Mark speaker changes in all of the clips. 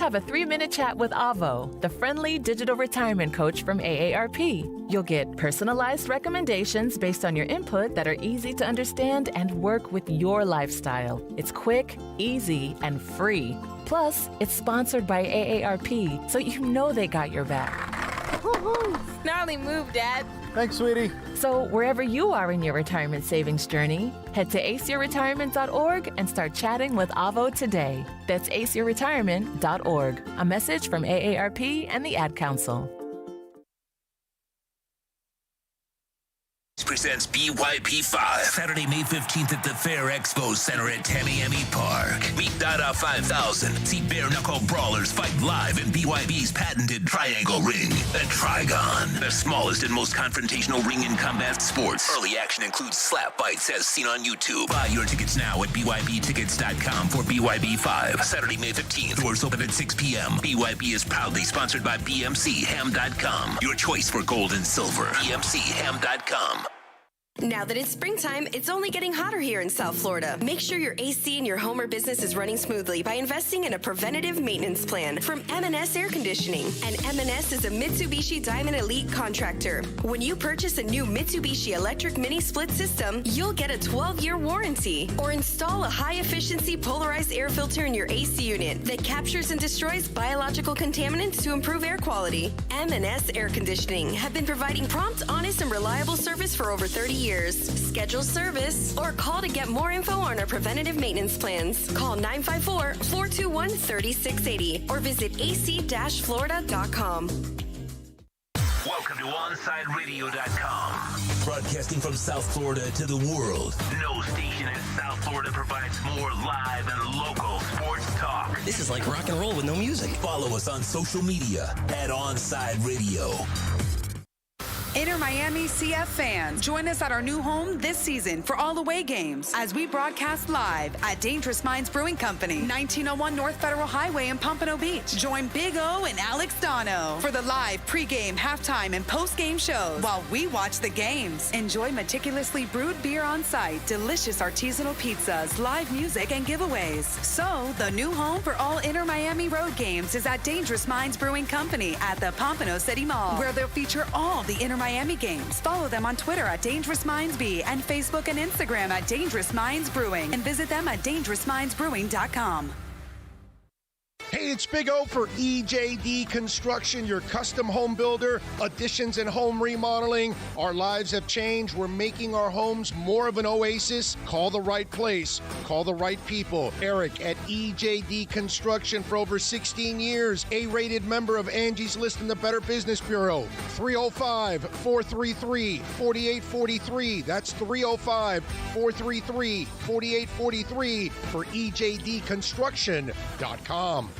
Speaker 1: have a 3-minute chat with Avo, the friendly digital retirement coach from AARP. You'll get personalized recommendations based on your input that are easy to understand and work with your lifestyle. It's quick, easy, and free. Plus, it's sponsored by AARP, so you know they got your back.
Speaker 2: Gnarly move, Dad.
Speaker 3: Thanks, sweetie.
Speaker 1: So wherever you are in your retirement savings journey, head to aceyourretirement.org and start chatting with Avo today. That's aceyourretirement.org. A message from AARP and the Ad Council.
Speaker 4: Presents BYP5 Saturday, May 15th at the Fair Expo Center at Tamiami Park. Meet Dada 5000. See bare knuckle brawlers fight live in BYB's patented triangle ring, the Trigon, the smallest and most confrontational ring in combat sports. Early action includes slap bites as seen on YouTube. Buy your tickets now at BYBtickets.com for BYB5 Saturday, May 15th. Doors open at 6 p.m. BYB is proudly sponsored by BMCHam.com. Your choice for gold and silver. BMCHam.com.
Speaker 5: Now that it's springtime, it's only getting hotter here in South Florida. Make sure your AC in your home or business is running smoothly by investing in a preventative maintenance plan from M&S Air Conditioning. And M&S is a Mitsubishi Diamond Elite contractor. When you purchase a new Mitsubishi electric mini split system, you'll get a 12-year warranty. Or install a high-efficiency polarized air filter in your AC unit that captures and destroys biological contaminants to improve air quality. M&S Air Conditioning have been providing prompt, honest, and reliable service for over 30 years. Schedule service or call to get more info on our preventative maintenance plans. Call 954-421-3680 or visit ac-florida.com.
Speaker 4: Welcome to OnSideRadio.com. Broadcasting from South Florida to the world. No station in South Florida provides more live and local sports talk.
Speaker 6: This is like rock and roll with no music.
Speaker 4: Follow us on social media at OnSide Radio.
Speaker 7: Inter Miami CF fans, join us at our new home this season for all away games as we broadcast live at Dangerous Minds Brewing Company, 1901 North Federal Highway in Pompano Beach. Join Big O and Alex Dono for the live pregame, halftime, and postgame shows while we watch the games. Enjoy meticulously brewed beer on site, delicious artisanal pizzas, live music, and giveaways. So, the new home for all Inter Miami road games is at Dangerous Minds Brewing Company at the Pompano City Mall, where they'll feature all the Inter Miami games. Follow them on Twitter at Dangerous Minds B and Facebook and Instagram at Dangerous Minds Brewing, and visit them at dangerousmindsbrewing.com.
Speaker 3: Hey, it's Big O for EJD Construction, your custom home builder, additions and home remodeling. Our lives have changed. We're making our homes more of an oasis. Call the right place. Call the right people. Eric at EJD Construction for over 16 years. A-rated member of Angie's List and the Better Business Bureau. 305-433-4843. That's 305-433-4843 for EJDconstruction.com.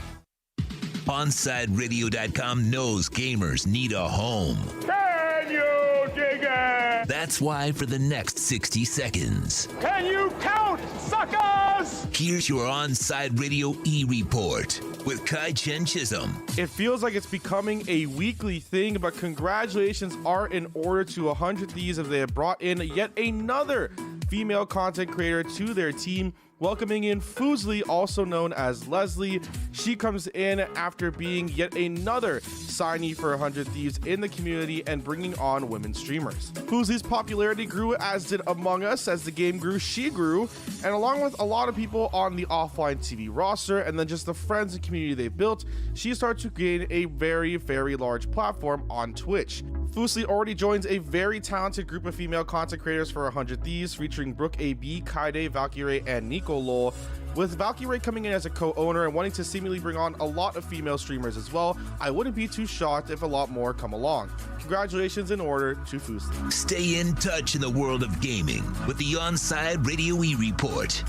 Speaker 4: OnSideRadio.com knows gamers need a home.
Speaker 8: Can you dig it?
Speaker 4: That's why for the next 60 seconds,
Speaker 8: Can you count, suckers?
Speaker 4: here's your OnSide Radio E-Report with Kai Chen Chisholm.
Speaker 9: It feels like it's becoming a weekly thing, but congratulations are in order to 100 Thieves as they have brought in yet another female content creator to their team, welcoming in Fuslie, also known as Leslie. She comes in after being yet another signee for 100 Thieves in the community and bringing on women streamers. Fuslie's popularity grew, as did Among Us. As the game grew, she grew, and along with a lot of people on the offline TV roster and then just the friends and community they built, she started to gain a very, very large platform on Twitch. Fuslie already joins a very talented group of female content creators for 100 Thieves, featuring Brooke AB, Kaide, Valkyrie, and Nico Lowell, with Valkyrie coming in as a co-owner and wanting to seemingly bring on a lot of female streamers as well. I wouldn't be too shocked if a lot more come along. Congratulations in order to Fuslie.
Speaker 4: Stay in touch in the world of gaming with the OnSide Radio E-Report.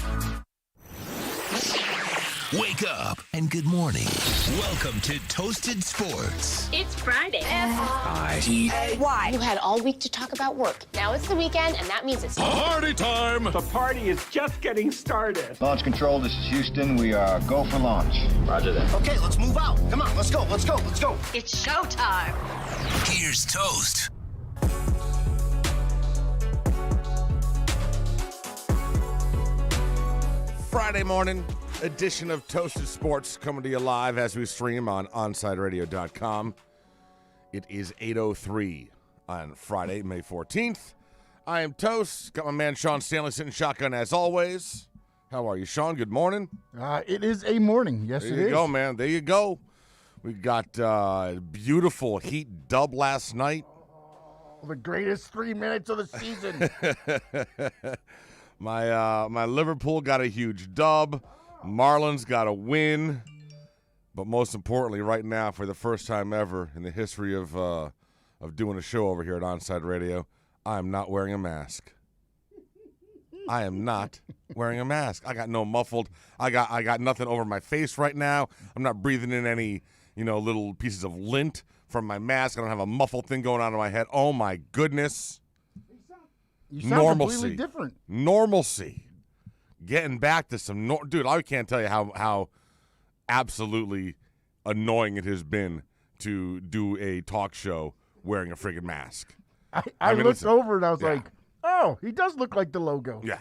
Speaker 4: Wake up and good morning. Welcome to Toasted Sports.
Speaker 10: It's Friday.
Speaker 11: Why? You had all week to talk about work.
Speaker 10: Now it's the weekend, and that means it's
Speaker 8: Party time! The party is just getting started.
Speaker 12: Launch control, this is Houston. We are go for launch.
Speaker 6: Roger that. Okay, let's move out. Come on, let's go.
Speaker 10: It's showtime.
Speaker 4: Here's Toast.
Speaker 3: Friday morning,
Speaker 13: edition of Toasted Sports coming to you live as we stream on OnSideRadio.com. It is 8:03 on Friday, May 14th. I am Toast. Got my man Sean Stanley sitting shotgun as always. How are you, Sean? Good morning.
Speaker 14: It is a morning. Yes, it is.
Speaker 13: There you go, man. There you go. We got beautiful Heat dub last night.
Speaker 14: The greatest 3 minutes of the season.
Speaker 13: My Liverpool got a huge dub. Marlins got a win. But most importantly, right now, for the first time ever in the history of doing a show over here at Onside Radio, I am not wearing a mask. I am not wearing a mask. I got no muffled. I got nothing over my face right now. I'm not breathing in any, little pieces of lint from my mask. I don't have a muffled thing going on in my head. Oh my goodness.
Speaker 14: You sound completely different.
Speaker 13: Normalcy. Getting back to some dude, I can't tell you how absolutely annoying it has been to do a talk show wearing a friggin' mask.
Speaker 14: I looked over and I was like, oh, he does look like the logo.
Speaker 13: Yeah.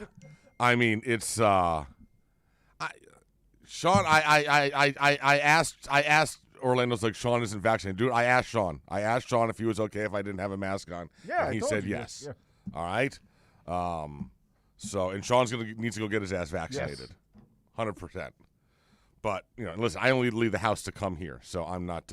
Speaker 13: I mean, it's Sean, I asked Orlando's like, Sean isn't vaccinated. Dude, I asked Sean if he was okay if I didn't have a mask on.
Speaker 14: Yeah,
Speaker 13: and he said yes. Yeah. All right. And Sean's needs to go get his ass vaccinated. 100%. But, listen, I only leave the house to come here, so I'm not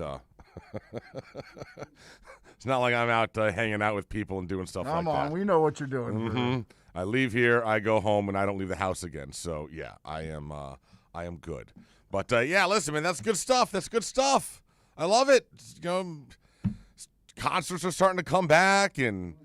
Speaker 13: it's not like I'm out hanging out with people and doing stuff like that.
Speaker 14: Come on, we know what you're doing.
Speaker 13: Mm-hmm. I leave here, I go home, and I don't leave the house again. So, yeah, I am good. But, listen, man, that's good stuff. That's good stuff. I love it. Concerts are starting to come back, and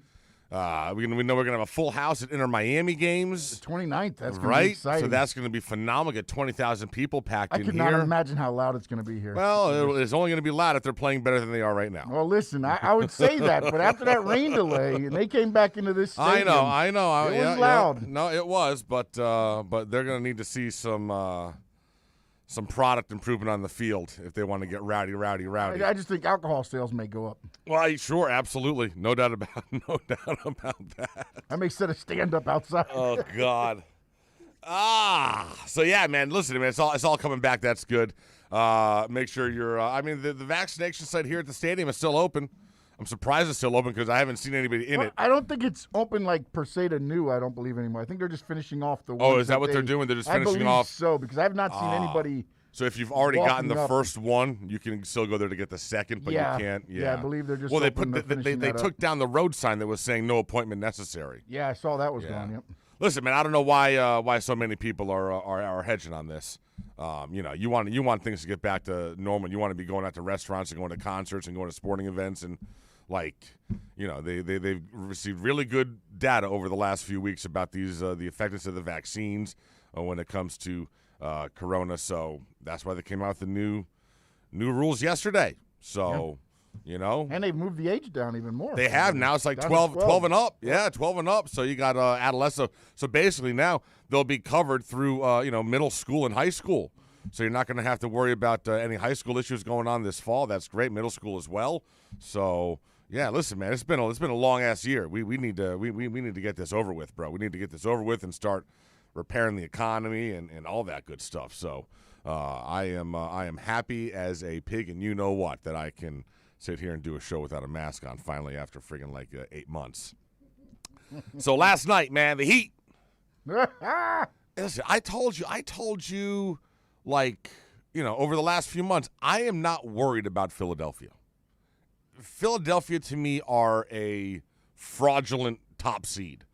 Speaker 13: we know we're going to have a full house at Inter Miami games.
Speaker 14: The 29th, that's going to
Speaker 13: right?
Speaker 14: be exciting.
Speaker 13: So that's going to be phenomenal. Get 20,000 people packed in here.
Speaker 14: I could not imagine how loud it's going to be here.
Speaker 13: Well, it's only going to be loud if they're playing better than they are right now.
Speaker 14: Well, listen, I would say that, but after that rain delay, and they came back into this stadium.
Speaker 13: I know.
Speaker 14: It was loud.
Speaker 13: No, it was, but they're going to need to see some product improvement on the field if they want to get rowdy.
Speaker 14: I just think alcohol sales may go up.
Speaker 13: Well, sure, absolutely. No doubt about that.
Speaker 14: I may set a stand-up outside.
Speaker 13: Oh, God. So, yeah, man, listen, man, it's all coming back. That's good. Make sure you're the vaccination site here at the stadium is still open. I'm surprised it's still open because I haven't seen anybody in it.
Speaker 14: I don't think it's open like per se to new. I don't believe anymore. I think they're just finishing off the.
Speaker 13: Oh, is that what they're doing? They're just finishing off.
Speaker 14: So because I have not seen anybody.
Speaker 13: So if you've already gotten the first one, you can still go there to get the second, but you can't. Yeah,
Speaker 14: I believe they're just.
Speaker 13: Well, they took down the road sign that was saying no appointment necessary.
Speaker 14: Yeah, I saw that was gone. Yep.
Speaker 13: Listen, man, I don't know why so many people are hedging on this. You want things to get back to normal. You want to be going out to restaurants and going to concerts and going to sporting events and. They've received really good data over the last few weeks about the effectiveness of the vaccines when it comes to corona. So that's why they came out with the new rules yesterday. So,
Speaker 14: And they've moved the age down even more.
Speaker 13: They have. Now it's like 12 and up. Yeah, 12 and up. So you got adolescent. So basically now they'll be covered through, middle school and high school. So you're not going to have to worry about any high school issues going on this fall. That's great. Middle school as well. So yeah, listen, man, it's been a long ass year. We need to get this over with, bro. We need to get this over with and start repairing the economy and all that good stuff. So I am happy as a pig, and you know what, that I can sit here and do a show without a mask on finally after friggin' 8 months. So last night, man, the Heat. Listen, I told you. Over the last few months, I am not worried about Philadelphia. Philadelphia, to me, are a fraudulent top seed.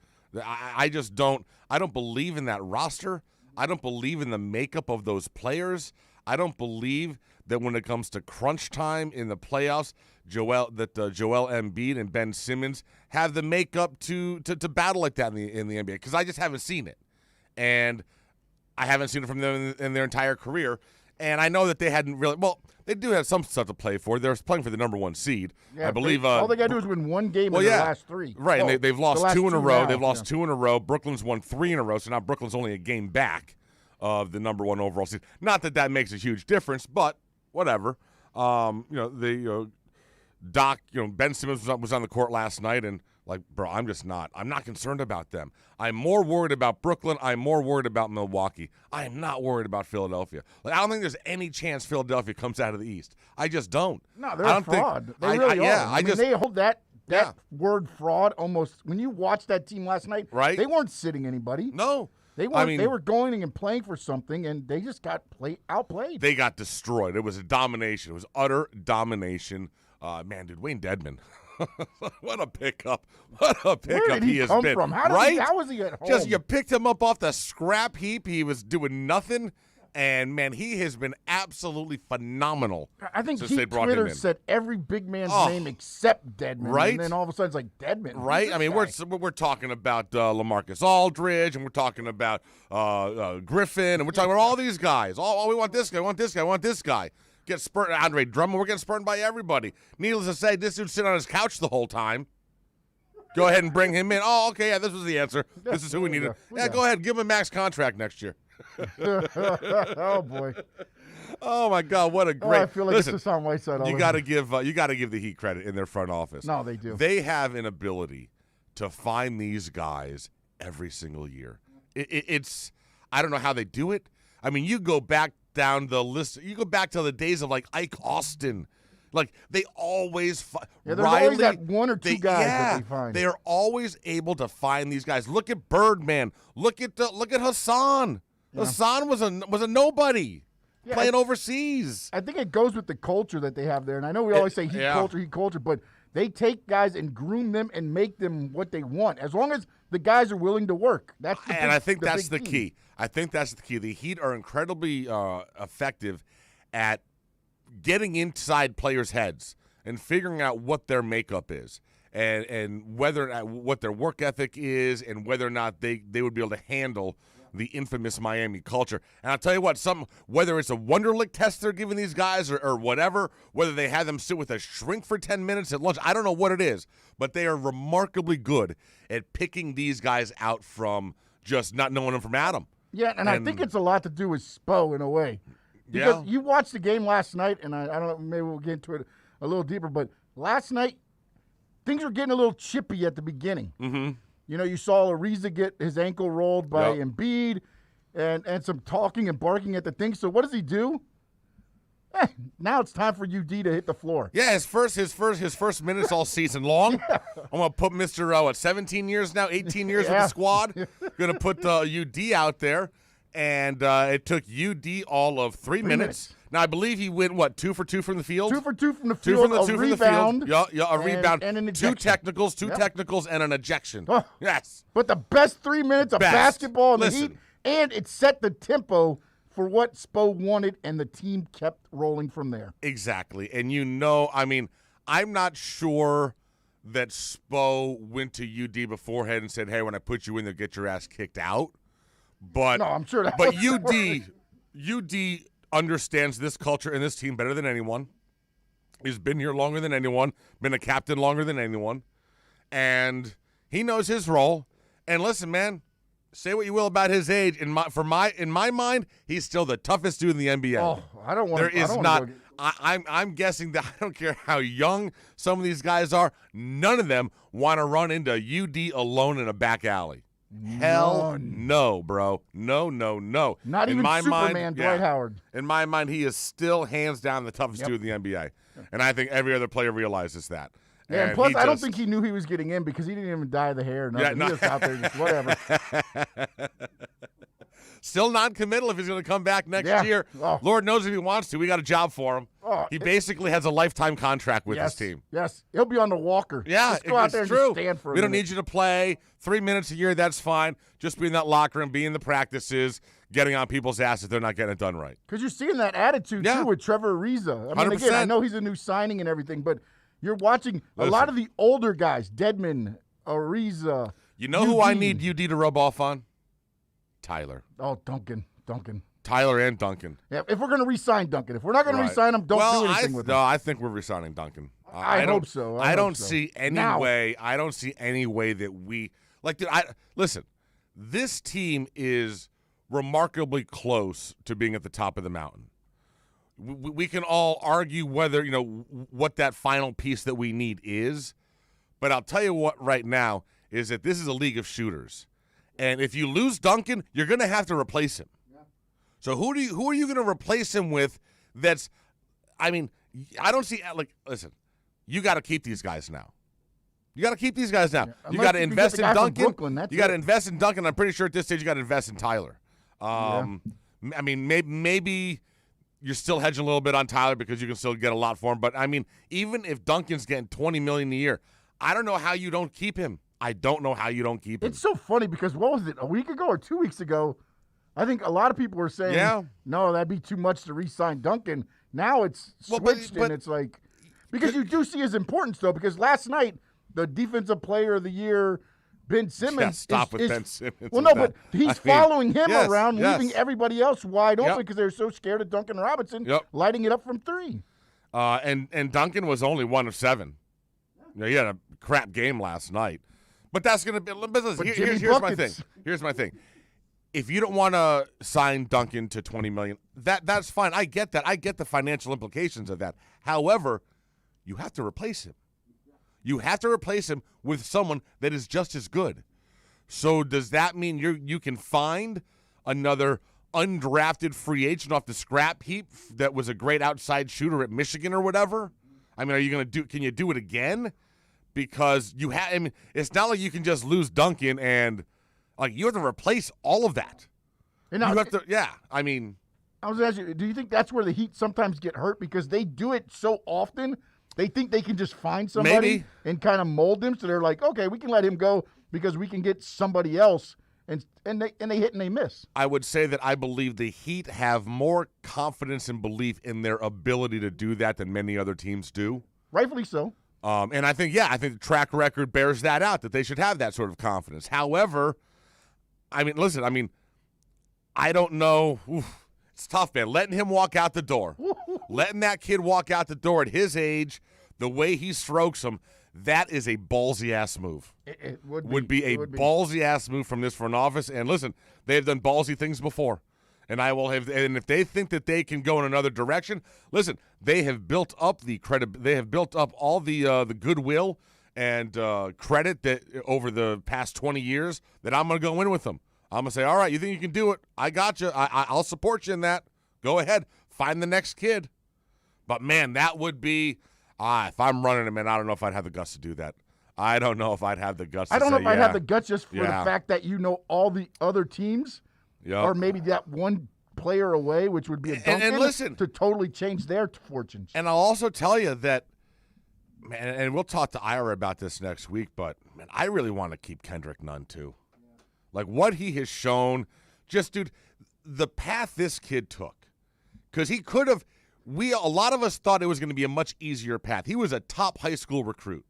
Speaker 13: I just don't believe in that roster. I don't believe in the makeup of those players. I don't believe that when it comes to crunch time in the playoffs, Joel Embiid and Ben Simmons have the makeup to battle like that in the NBA, because I just haven't seen it. And I haven't seen it from them in their entire career. And I know that they hadn't really – well, they do have some stuff to play for. They're playing for the number one seed.
Speaker 14: Yeah,
Speaker 13: I believe
Speaker 14: all they got to do is win one game in their last three.
Speaker 13: Right, and they've lost two in a row. They've lost 2 in a row. Brooklyn's won 3 in a row, so now Brooklyn's only a game back of the number one overall seed. Not that makes a huge difference, but whatever. Ben Simmons was on the court last night, and Like, bro, I'm not concerned about them. I'm more worried about Brooklyn. I'm more worried about Milwaukee. I am not worried about Philadelphia. Like, I don't think there's any chance Philadelphia comes out of the East. I just don't.
Speaker 14: No, they're a fraud. They really are.
Speaker 13: Yeah,
Speaker 14: I mean, they hold that word fraud almost. When you watched that team last night,
Speaker 13: right?
Speaker 14: They weren't sitting anybody.
Speaker 13: No.
Speaker 14: They weren't. They were going and playing for something, and they just got outplayed.
Speaker 13: They got destroyed. It was a domination. It was utter domination. Man, dude, Wayne Dedmon. What a pickup. What a pickup
Speaker 14: Where did he
Speaker 13: has
Speaker 14: come
Speaker 13: been.
Speaker 14: from? How was he at home?
Speaker 13: Just you picked him up off the scrap heap. He was doing nothing. And, man, he has been absolutely phenomenal.
Speaker 14: I think
Speaker 13: since they brought
Speaker 14: Twitter
Speaker 13: him in.
Speaker 14: said every big man's name except Dedmon.
Speaker 13: Right?
Speaker 14: And then all of a sudden it's like, Dedmon.
Speaker 13: Right? I mean, we're talking about LaMarcus Aldridge, and we're talking about Griffin, and we're talking about all these guys. Oh, we want this guy, want this guy, want this guy. Get spurred. Andre Drummond, we're getting spurned by everybody. Needless to say, this dude's sitting on his couch the whole time. Go ahead and bring him in. Oh, okay, yeah, this was the answer. This is who we needed. Yeah, go ahead, give him a max contract next year.
Speaker 14: Oh boy!
Speaker 13: Oh my God! What a great!
Speaker 14: I feel like it's Hassan Whiteside.
Speaker 13: You got to give the Heat credit in their front office.
Speaker 14: No, they do.
Speaker 13: They have an ability to find these guys every single year. It's I don't know how they do it. I mean, you go back down the list. You go back to the days of like Ike Austin. Like they always
Speaker 14: there's
Speaker 13: Riley,
Speaker 14: always that one or two guys that they find.
Speaker 13: They are always able to find these guys. Look at Birdman. Look at Hassan. Yeah. Hassan was a nobody playing overseas.
Speaker 14: I think it goes with the culture that they have there. And I know we always say Heat culture, but they take guys and groom them and make them what they want. As long as the guys are willing to work.
Speaker 13: I think that's the key. I think that's the key. The Heat are incredibly effective at getting inside players' heads and figuring out what their makeup is and whether what their work ethic is and whether or not they would be able to handle the infamous Miami culture. And I'll tell you what, whether it's a Wonderlic test they're giving these guys or whatever, whether they have them sit with a shrink for 10 minutes at lunch, I don't know what it is, but they are remarkably good at picking these guys out from just not knowing them from Adam.
Speaker 14: Yeah, and I think it's a lot to do with Spo in a way. Because you watched the game last night, and I don't know, maybe we'll get into it a little deeper, but last night, things were getting a little chippy at the beginning.
Speaker 13: Mm-hmm.
Speaker 14: You know, you saw Ariza get his ankle rolled by Embiid and some talking and barking at the thing. So what does he do? Now it's time for UD to hit the floor.
Speaker 13: Yeah, his first minutes all season long. I'm gonna put Mr. 17 years now, 18 years with the squad. Gonna put UD out there, and it took UD all of 3 minutes. Now I believe he went 2 for 2 from the field.
Speaker 14: 2 for 2 from the field. A rebound.
Speaker 13: A rebound.
Speaker 14: And an
Speaker 13: two
Speaker 14: ejection.
Speaker 13: technicals, and an ejection.
Speaker 14: Oh.
Speaker 13: Yes.
Speaker 14: But the best 3 minutes of basketball in the Heat, and it set the tempo for what Spo wanted, and the team kept rolling from there.
Speaker 13: Exactly. And I mean, I'm not sure that Spo went to UD beforehand and said, hey, when I put you in there, get your ass kicked out. But
Speaker 14: no, I'm sure that
Speaker 13: But UD understands this culture and this team better than anyone. He's been here longer than anyone, been a captain longer than anyone, and he knows his role. And listen, man, say what you will about his age. In my mind, he's still the toughest dude in the NBA.
Speaker 14: Oh, I don't want.
Speaker 13: There is not. I'm guessing that I don't care how young some of these guys are. None of them want to run into UD alone in a back alley. Hell no, bro. No.
Speaker 14: Not even Superman, Dwight Howard.
Speaker 13: In my mind, he is still hands down the toughest dude in the NBA. And I think every other player realizes that.
Speaker 14: Yeah, and plus, I don't think he knew he was getting in because he didn't even dye the hair. He was out there just whatever.
Speaker 13: Still non-committal if he's going to come back next year.
Speaker 14: Oh.
Speaker 13: Lord knows if he wants to. We got a job for him. He basically has a lifetime contract with his team.
Speaker 14: Yes, he'll be on the walker.
Speaker 13: Yeah,
Speaker 14: just go out there and
Speaker 13: true.
Speaker 14: just stand for a
Speaker 13: We don't
Speaker 14: minute.
Speaker 13: need you to play 3 minutes a year. That's fine. Just be in that locker room, be in the practices, getting on people's ass if they're not getting it done right.
Speaker 14: Because you're seeing that attitude, too, with Trevor Ariza. I mean,
Speaker 13: 100%.
Speaker 14: again, I know he's a new signing and everything, but you're watching a lot of the older guys, Dedmon, Ariza.
Speaker 13: You know who I need UD to rub off on? Tyler.
Speaker 14: Oh, Duncan.
Speaker 13: Tyler and Duncan.
Speaker 14: Yeah, if we're going to re-sign Duncan. If we're not going to re-sign him, don't do anything with him.
Speaker 13: No, I think we're re-signing Duncan.
Speaker 14: I hope so.
Speaker 13: I don't see any way. I don't see any way that we dude, listen. This team is remarkably close to being at the top of the mountain. We can all argue whether what that final piece that we need is, But I'll tell you what right now is that this is a league of shooters. And if you lose Duncan, you're going to have to replace him. Yeah. So who are you going to replace him with that's – I mean, I don't see – listen, you got to keep these guys now. You got to keep these guys now. Yeah. You got to invest in Duncan.
Speaker 14: Brooklyn,
Speaker 13: you got to invest in Duncan. I'm pretty sure at this stage you got to invest in Tyler. I mean, maybe you're still hedging a little bit on Tyler because you can still get a lot for him. But, I mean, even if Duncan's getting $20 million a year, I don't know how you don't keep him. I don't know how you don't keep him.
Speaker 14: It's so funny because what was it, a week ago or 2 weeks ago? I think a lot of people were saying, no, that'd be too much to re-sign Duncan. Now it's switched, and it's like – because you do see his importance, though, because last night the Defensive Player of the Year, Ben Simmons.
Speaker 13: Stop with Ben Simmons.
Speaker 14: Well, no, but he's following him around, leaving everybody else wide open because they're so scared of Duncan Robinson lighting it up from three.
Speaker 13: And Duncan was only 1 of 7. You know, he had a crap game last night. But that's going to be – here's my thing. Here's my thing. If you don't want to sign Duncan to $20 million, that's fine. I get that. I get the financial implications of that. However, you have to replace him. You have to replace him with someone that is just as good. So does that mean you can find another undrafted free agent off the scrap heap that was a great outside shooter at Michigan or whatever? I mean, are you going to can you do it again? Because I mean, it's not like you can just lose Duncan and you have to replace all of that.
Speaker 14: And now,
Speaker 13: you have to, I mean,
Speaker 14: I was asking you, do you think that's where the Heat sometimes get hurt because they do it so often? They think they can just find somebody and kind of mold him, so they're like, okay, we can let him go because we can get somebody else, and they hit and they miss.
Speaker 13: I would say that I believe the Heat have more confidence and belief in their ability to do that than many other teams do.
Speaker 14: Rightfully so.
Speaker 13: And I think the track record bears that out, that they should have that sort of confidence. However, I mean, listen, I don't know. It's tough, man. Letting him walk out the door. Letting that kid walk out the door at his age, the way he strokes him, that is a ballsy-ass move.
Speaker 14: It would be
Speaker 13: a ballsy-ass move from this front office. And listen, they have done ballsy things before. And and if they think that they can go in another direction, listen, they have built up they have built up all the goodwill and credit that over the past 20 years that I'm going to go in with them. I'm going to say, all right, you think you can do it? I got you. I'll support you in that. Go ahead. Find the next kid. But, man, that would be if I'm running it, man, I don't know if I'd have the guts to do that. I don't know if I'd have the guts
Speaker 14: I don't know if I'd have the guts just for the fact that all the other teams or maybe that one player away, which would be a Duncan,
Speaker 13: and listen,
Speaker 14: to totally change their fortunes.
Speaker 13: And I'll also tell you that, man, and we'll talk to Ira about this next week, but, man, I really want to keep Kendrick Nunn too. Like what he has shown, just, dude, the path this kid took. Because he could have, a lot of us thought it was going to be a much easier path. He was a top high school recruit.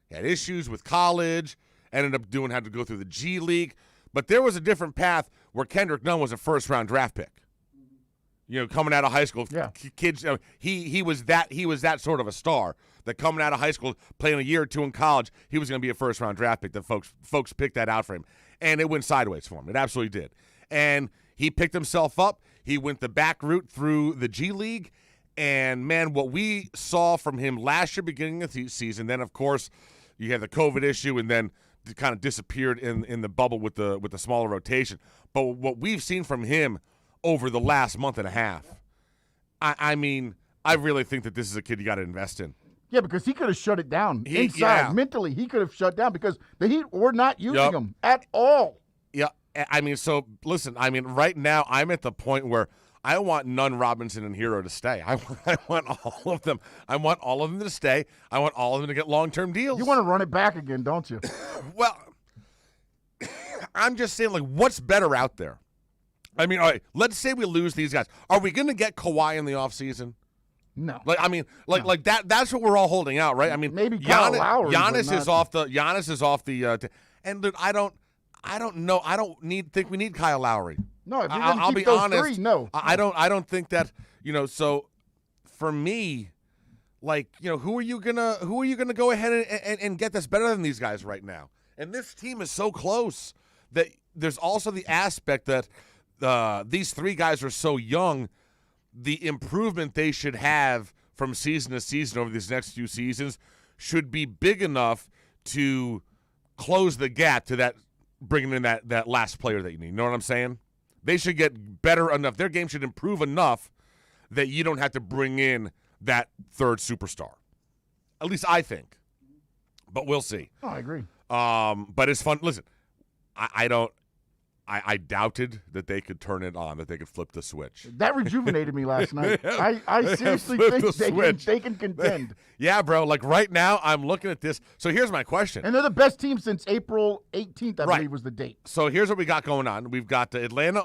Speaker 13: He had issues with college, ended up had to go through the G League. But there was a different path where Kendrick Nunn was a first-round draft pick. You know, coming out of high school, kids. He was that sort of a star. That coming out of high school, playing a year or two in college, he was going to be a first-round draft pick. That folks picked that out for him, and it went sideways for him. It absolutely did. And he picked himself up. He went the back route through the G League, and man, what we saw from him last year, beginning of the season. Then, of course, you had the COVID issue, and then kind of disappeared in the bubble with the smaller rotation. But what we've seen from him over the last month and a half, I mean, I really think that this is a kid you got to invest in.
Speaker 14: Yeah, because he could have shut it down inside. Mentally, he could have shut down because the Heat were not using him at all.
Speaker 13: Yeah, I mean, so listen, I mean, right now I'm at the point where I want Nunn, Robinson, and Hero to stay. I want all of them. I want all of them to stay. I want all of them to get long-term deals.
Speaker 14: You want to run it back again, don't you?
Speaker 13: Well, I'm just saying, like, what's better out there? I mean, all right, let's say we lose these guys. Are we going to get Kawhi in the offseason?
Speaker 14: No.
Speaker 13: Like, I mean, like that's what we're all holding out, right? I mean,
Speaker 14: maybe Kyle Lowry.
Speaker 13: Giannis is off the and dude, I don't know. I don't think we need Kyle Lowry.
Speaker 14: No, if you're going to keep those
Speaker 13: honest,
Speaker 14: three, no.
Speaker 13: I don't think that, so for me, like, who are you gonna go ahead and get that's better than these guys right now? And this team is so close that there's also the aspect that these three guys are so young, the improvement they should have from season to season over these next few seasons should be big enough to close the gap to that, bringing in that last player that you need. You know what I'm saying? They should get better enough. Their game should improve enough that you don't have to bring in that third superstar. At least I think. But we'll see.
Speaker 14: Oh, I agree.
Speaker 13: But it's fun. Listen, I doubted that they could turn it on, that they could flip the switch.
Speaker 14: That rejuvenated me last night. I seriously think they can contend.
Speaker 13: Yeah, bro. Like right now, I'm looking at this. So here's my question.
Speaker 14: And they're the best team since April 18th, I believe was the date.
Speaker 13: So here's what we got going on. We've got Atlanta.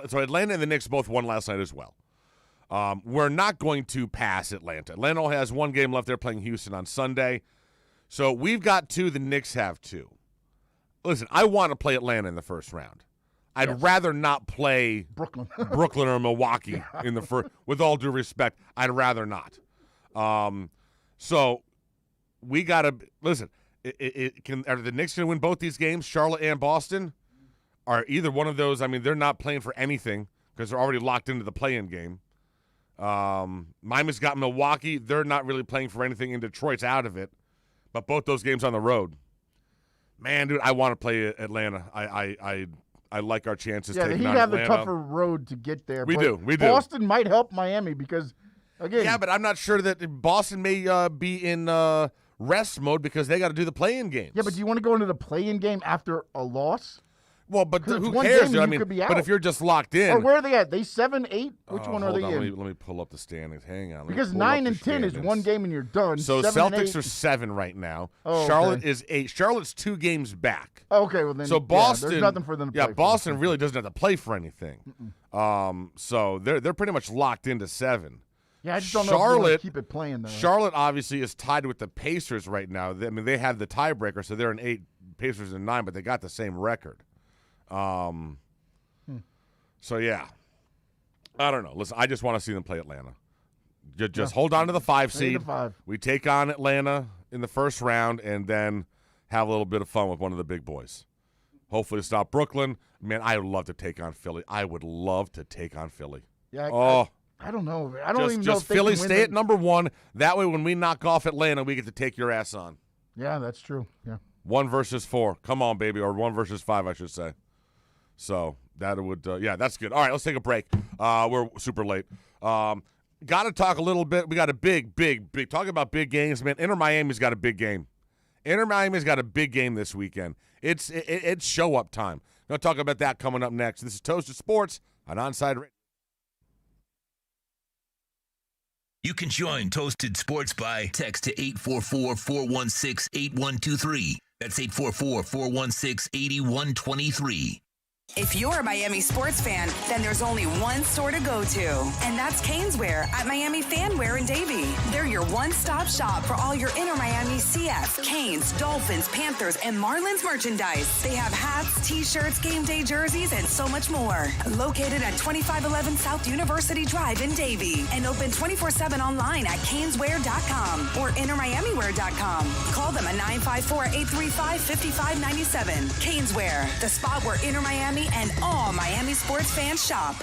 Speaker 13: So Atlanta and the Knicks both won last night as well. We're not going to pass Atlanta. Atlanta has one game left. They're playing Houston on Sunday. So we've got 2. The Knicks have 2. Listen, I want to play Atlanta in the first round. I'd rather not play
Speaker 14: Brooklyn
Speaker 13: or Milwaukee in the first. With all due respect, I'd rather not. So we got to listen. Are the Knicks going to win both these games? Charlotte and Boston are either one of those. I mean, they're not playing for anything because they're already locked into the play-in game. Miami's got Milwaukee. They're not really playing for anything, and Detroit's out of it. But both those games on the road. Man, dude, I want to play Atlanta. I like our chances taking on Atlanta.
Speaker 14: Yeah, he'd have the tougher road to get there.
Speaker 13: We do.
Speaker 14: Boston might help Miami because, again.
Speaker 13: Yeah, but I'm not sure that Boston may be in rest mode because they got to do the play-in games.
Speaker 14: Yeah, but do you want to go into the play-in game after a loss?
Speaker 13: Well, but who cares? I mean, but if you're just locked in.
Speaker 14: Or where are they at? They 7-8? Which one are they in?
Speaker 13: Let me pull up the standings. Hang on.
Speaker 14: Because 9 and 10 is one game and you're done.
Speaker 13: So Celtics are 7 right now.
Speaker 14: Oh,
Speaker 13: Charlotte is 8. Charlotte's 2 games back.
Speaker 14: Okay, well then.
Speaker 13: So Boston,
Speaker 14: there's nothing for them to play.
Speaker 13: Yeah, Boston really doesn't have to play for anything. So they're pretty much locked into 7.
Speaker 14: Yeah, I just don't know if they keep it playing though.
Speaker 13: Charlotte obviously is tied with the Pacers right now. They have the tiebreaker, so they're in 8. Pacers in 9, but they got the same record. So yeah, I don't know. Listen, I just want to see them play Atlanta. Just hold on to the 5 seed. We take on Atlanta in the first round, and then have a little bit of fun with one of the big boys. Hopefully, stop Brooklyn. Man, I would love to take on Philly. I would love to take on Philly.
Speaker 14: Yeah. I don't know. I don't even know if
Speaker 13: Philly stay at number 1. That way, when we knock off Atlanta, we get to take your ass on.
Speaker 14: Yeah, that's true. Yeah.
Speaker 13: 1 versus 4. Come on, baby. Or 1 versus 5, I should say. So that would, that's good. All right, let's take a break. We're super late. Got to talk a little bit. We got a big, talking about big games, man. Inter Miami's got a big game. Inter Miami's got a big game this weekend. It's show up time. Going to talk about that coming up next. This is Toasted Sports on Onside Radio.
Speaker 4: You can join Toasted Sports by text to 844-416-8123. That's 844-416-8123.
Speaker 7: If you're a Miami sports fan, then there's only one store to go to, and that's Caneswear at Miami Fanwear in Davie. They're your one-stop shop for all your Inter Miami CF, Canes, Dolphins, Panthers, and Marlins merchandise. They have hats, t-shirts, game day jerseys, and so much more. Located at 2511 South University Drive in Davie, and open 24/7 online at caneswear.com or intermiamiwear.com. Call them at 954-835-5597. Caneswear, the spot where Inter Miami and all Miami sports fans shop.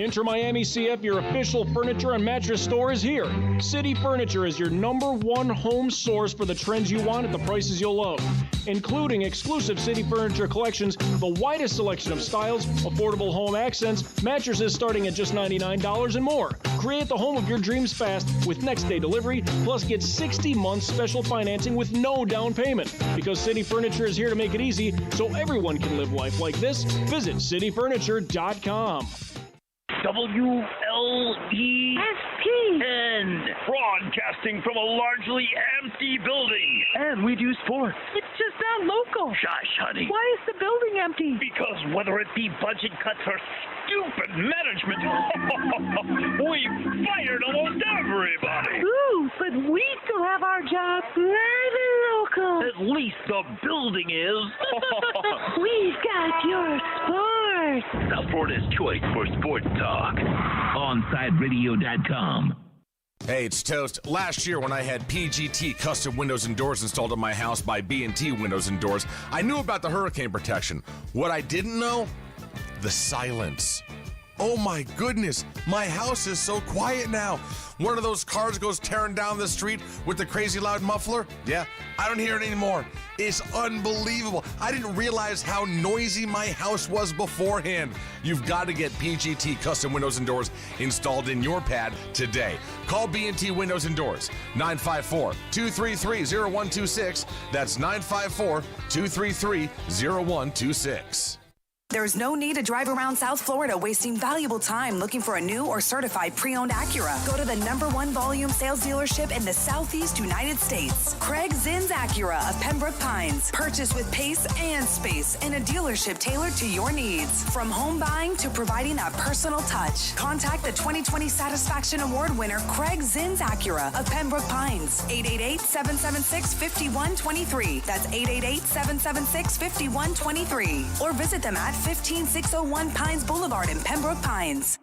Speaker 15: Inter Miami CF, your official furniture and mattress store, is here. City Furniture is your #1 home source for the trends you want at the prices you'll love, including exclusive City Furniture collections, the widest selection of styles, affordable home accents, mattresses starting at just $99 and more. Create the home of your dreams fast with next-day delivery, plus get 60 months special financing with no down payment. Because City Furniture is here to make it easy so everyone can live life like this, visit cityfurniture.com.
Speaker 16: WLESPN, broadcasting from a largely empty building. And we do sports.
Speaker 17: It's just not local.
Speaker 16: Shush, honey.
Speaker 17: Why is the building empty?
Speaker 16: Because whether it be budget cuts or stupid management, we've fired almost everybody.
Speaker 17: Ooh, but we still have our job live and local.
Speaker 16: At least the building is.
Speaker 17: We've got your sports.
Speaker 4: South Florida's choice for sports talk. OnSideRadio.com.
Speaker 18: Hey, it's Toast. Last year when I had PGT custom windows and doors installed on my house by B&T Windows and Doors, I knew about the hurricane protection. What I didn't know? The silence. Oh my goodness, my house is so quiet now. One of those cars goes tearing down the street with the crazy loud muffler. Yeah, I don't hear it anymore. It's unbelievable. I didn't realize how noisy my house was beforehand. You've got to get PGT Custom Windows and Doors installed in your pad today. Call B&T Windows and Doors, 954-233-0126. That's 954-233-0126.
Speaker 7: There's no need to drive around South Florida wasting valuable time looking for a new or certified pre-owned Acura. Go to the #1 volume sales dealership in the Southeast United States. Craig Zinn's Acura of Pembroke Pines. Purchase with pace and space in a dealership tailored to your needs. From home buying to providing that personal touch. Contact the 2020 Satisfaction Award winner Craig Zinn's Acura of Pembroke Pines. 888-776-5123. That's 888-776-5123. Or visit them at 15601 Pines Boulevard in Pembroke Pines.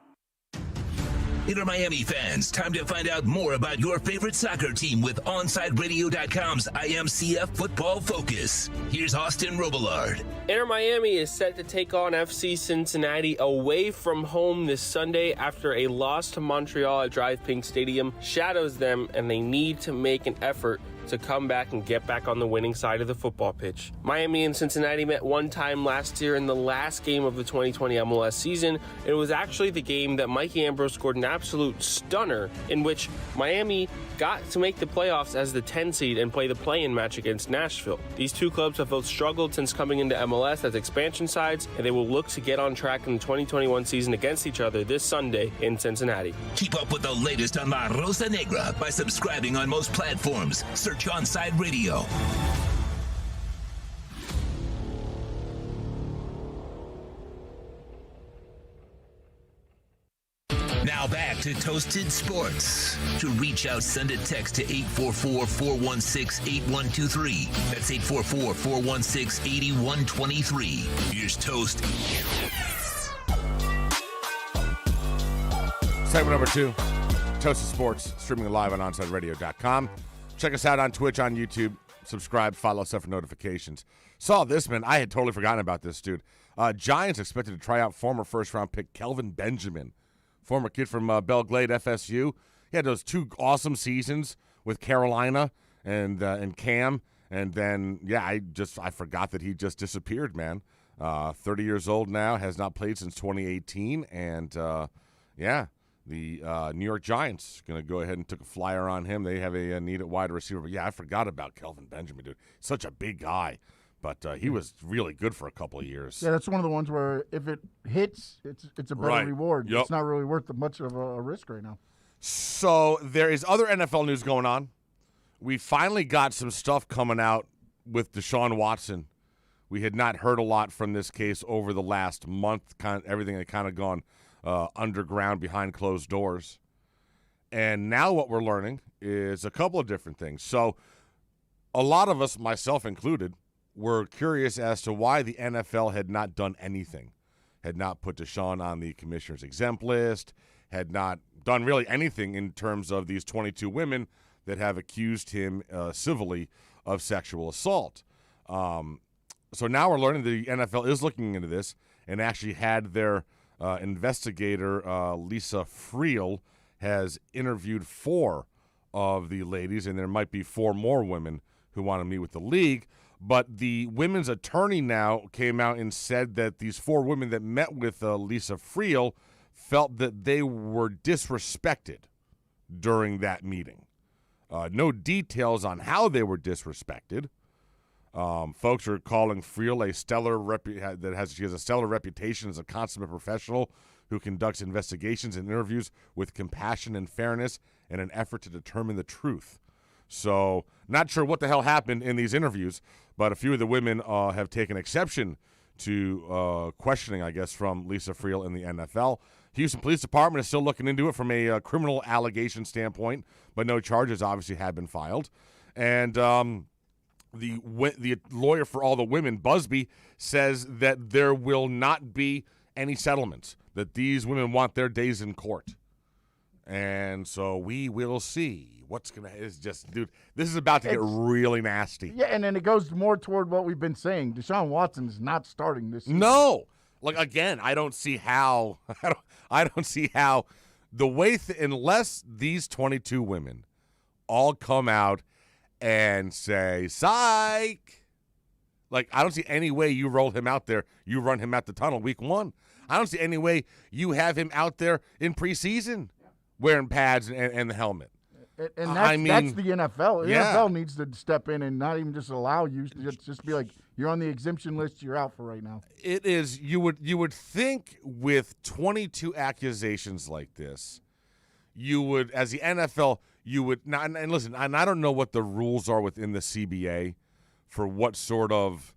Speaker 4: Inter Miami fans, time to find out more about your favorite soccer team with OnsideRadio.com's IMCF Football Focus. Here's Austin Robillard.
Speaker 19: Inter Miami is set to take on FC Cincinnati away from home this Sunday after a loss to Montreal at Drive Pink Stadium shadows them, and they need to make an effort to come back and get back on the winning side of the football pitch. Miami and Cincinnati met one time last year in the last game of the 2020 MLS season. It was actually the game that Mikey Ambrose scored an absolute stunner in which Miami got to make the playoffs as the 10 seed and play the play-in match against Nashville. These two clubs have both struggled since coming into MLS as expansion sides, and they will look to get on track in the 2021 season against each other this Sunday in Cincinnati.
Speaker 4: Keep up with the latest on La Rosa Negra by subscribing on most platforms. Search Onside Radio. Now back to Toasted Sports. To reach out, send a text to 844-416-8123. That's 844-416-8123. Here's Toast.
Speaker 13: Segment number 2, Toasted Sports, streaming live on OnsideRadio.com. Check us out on Twitch, on YouTube. Subscribe, follow us up for notifications. Saw this, man. I had totally forgotten about this, dude. Giants expected to try out former first-round pick Kelvin Benjamin, former kid from Belle Glade, FSU. He had those 2 awesome seasons with Carolina and Cam. And then, yeah, I forgot that he just disappeared, man. 30 years old now, has not played since 2018. And, the New York Giants going to go ahead and took a flyer on him. They have a need at wide receiver. But, yeah, I forgot about Kelvin Benjamin, dude. Such a big guy. But he was really good for a couple of years.
Speaker 14: Yeah, that's one of the ones where if it hits, it's a better reward. Yep. It's not really worth much of a risk right now.
Speaker 13: So there is other NFL news going on. We finally got some stuff coming out with Deshaun Watson. We had not heard a lot from this case over the last month. Everything had kind of gone underground behind closed doors. And now what we're learning is a couple of different things. So a lot of us, myself included, were curious as to why the NFL had not done anything, had not put Deshaun on the commissioner's exempt list, had not done really anything in terms of these 22 women that have accused him civilly of sexual assault. So now we're learning the NFL is looking into this and actually had their investigator, Lisa Friel, has interviewed 4 of the ladies, and there might be 4 more women who want to meet with the league. But the women's attorney now came out and said that these 4 women that met with Lisa Friel felt that they were disrespected during that meeting. No details on how they were disrespected. Folks are calling Friel she has a stellar reputation as a consummate professional who conducts investigations and interviews with compassion and fairness in an effort to determine the truth. So, not sure what the hell happened in these interviews, but a few of the women have taken exception to questioning, I guess, from Lisa Friel in the NFL. Houston Police Department is still looking into it from a criminal allegation standpoint, but no charges obviously have been filed. And the lawyer for all the women, Busby, says that there will not be any settlements, that these women want their days in court. And so we will see what's going to – it's just – dude, this is about to get really nasty.
Speaker 14: Yeah, and then it goes more toward what we've been saying. Deshaun Watson is not starting this season.
Speaker 13: No. Like, again, I don't see how I don't see how the way unless these 22 women all come out and say psych. Like, I don't see any way you roll him out there, you run him out the tunnel week 1. I don't see any way you have him out there in preseason wearing pads and the helmet.
Speaker 14: And that's the NFL. The NFL needs to step in and not even just allow you to just be like, you're on the exemption list, you're out for right now.
Speaker 13: It is. You would think with 22 accusations like this, you would, as the NFL, you would not. And listen, and I don't know what the rules are within the CBA for what sort of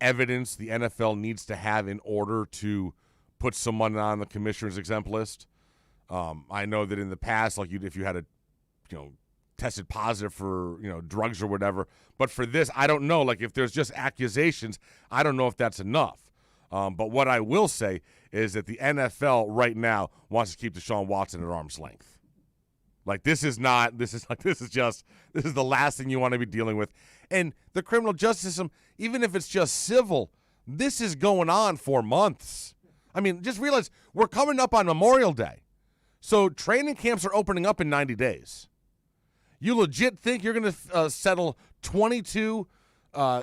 Speaker 13: evidence the NFL needs to have in order to put someone on the commissioner's exempt list. I know that in the past, like if you had a tested positive for, drugs or whatever. But for this, I don't know. Like, if there's just accusations, I don't know if that's enough. But what I will say is that the NFL right now wants to keep Deshaun Watson at arm's length. Like, this is the last thing you want to be dealing with. And the criminal justice system, even if it's just civil, this is going on for months. I mean, just realize we're coming up on Memorial Day. So training camps are opening up in 90 days. You legit think you're going to settle 22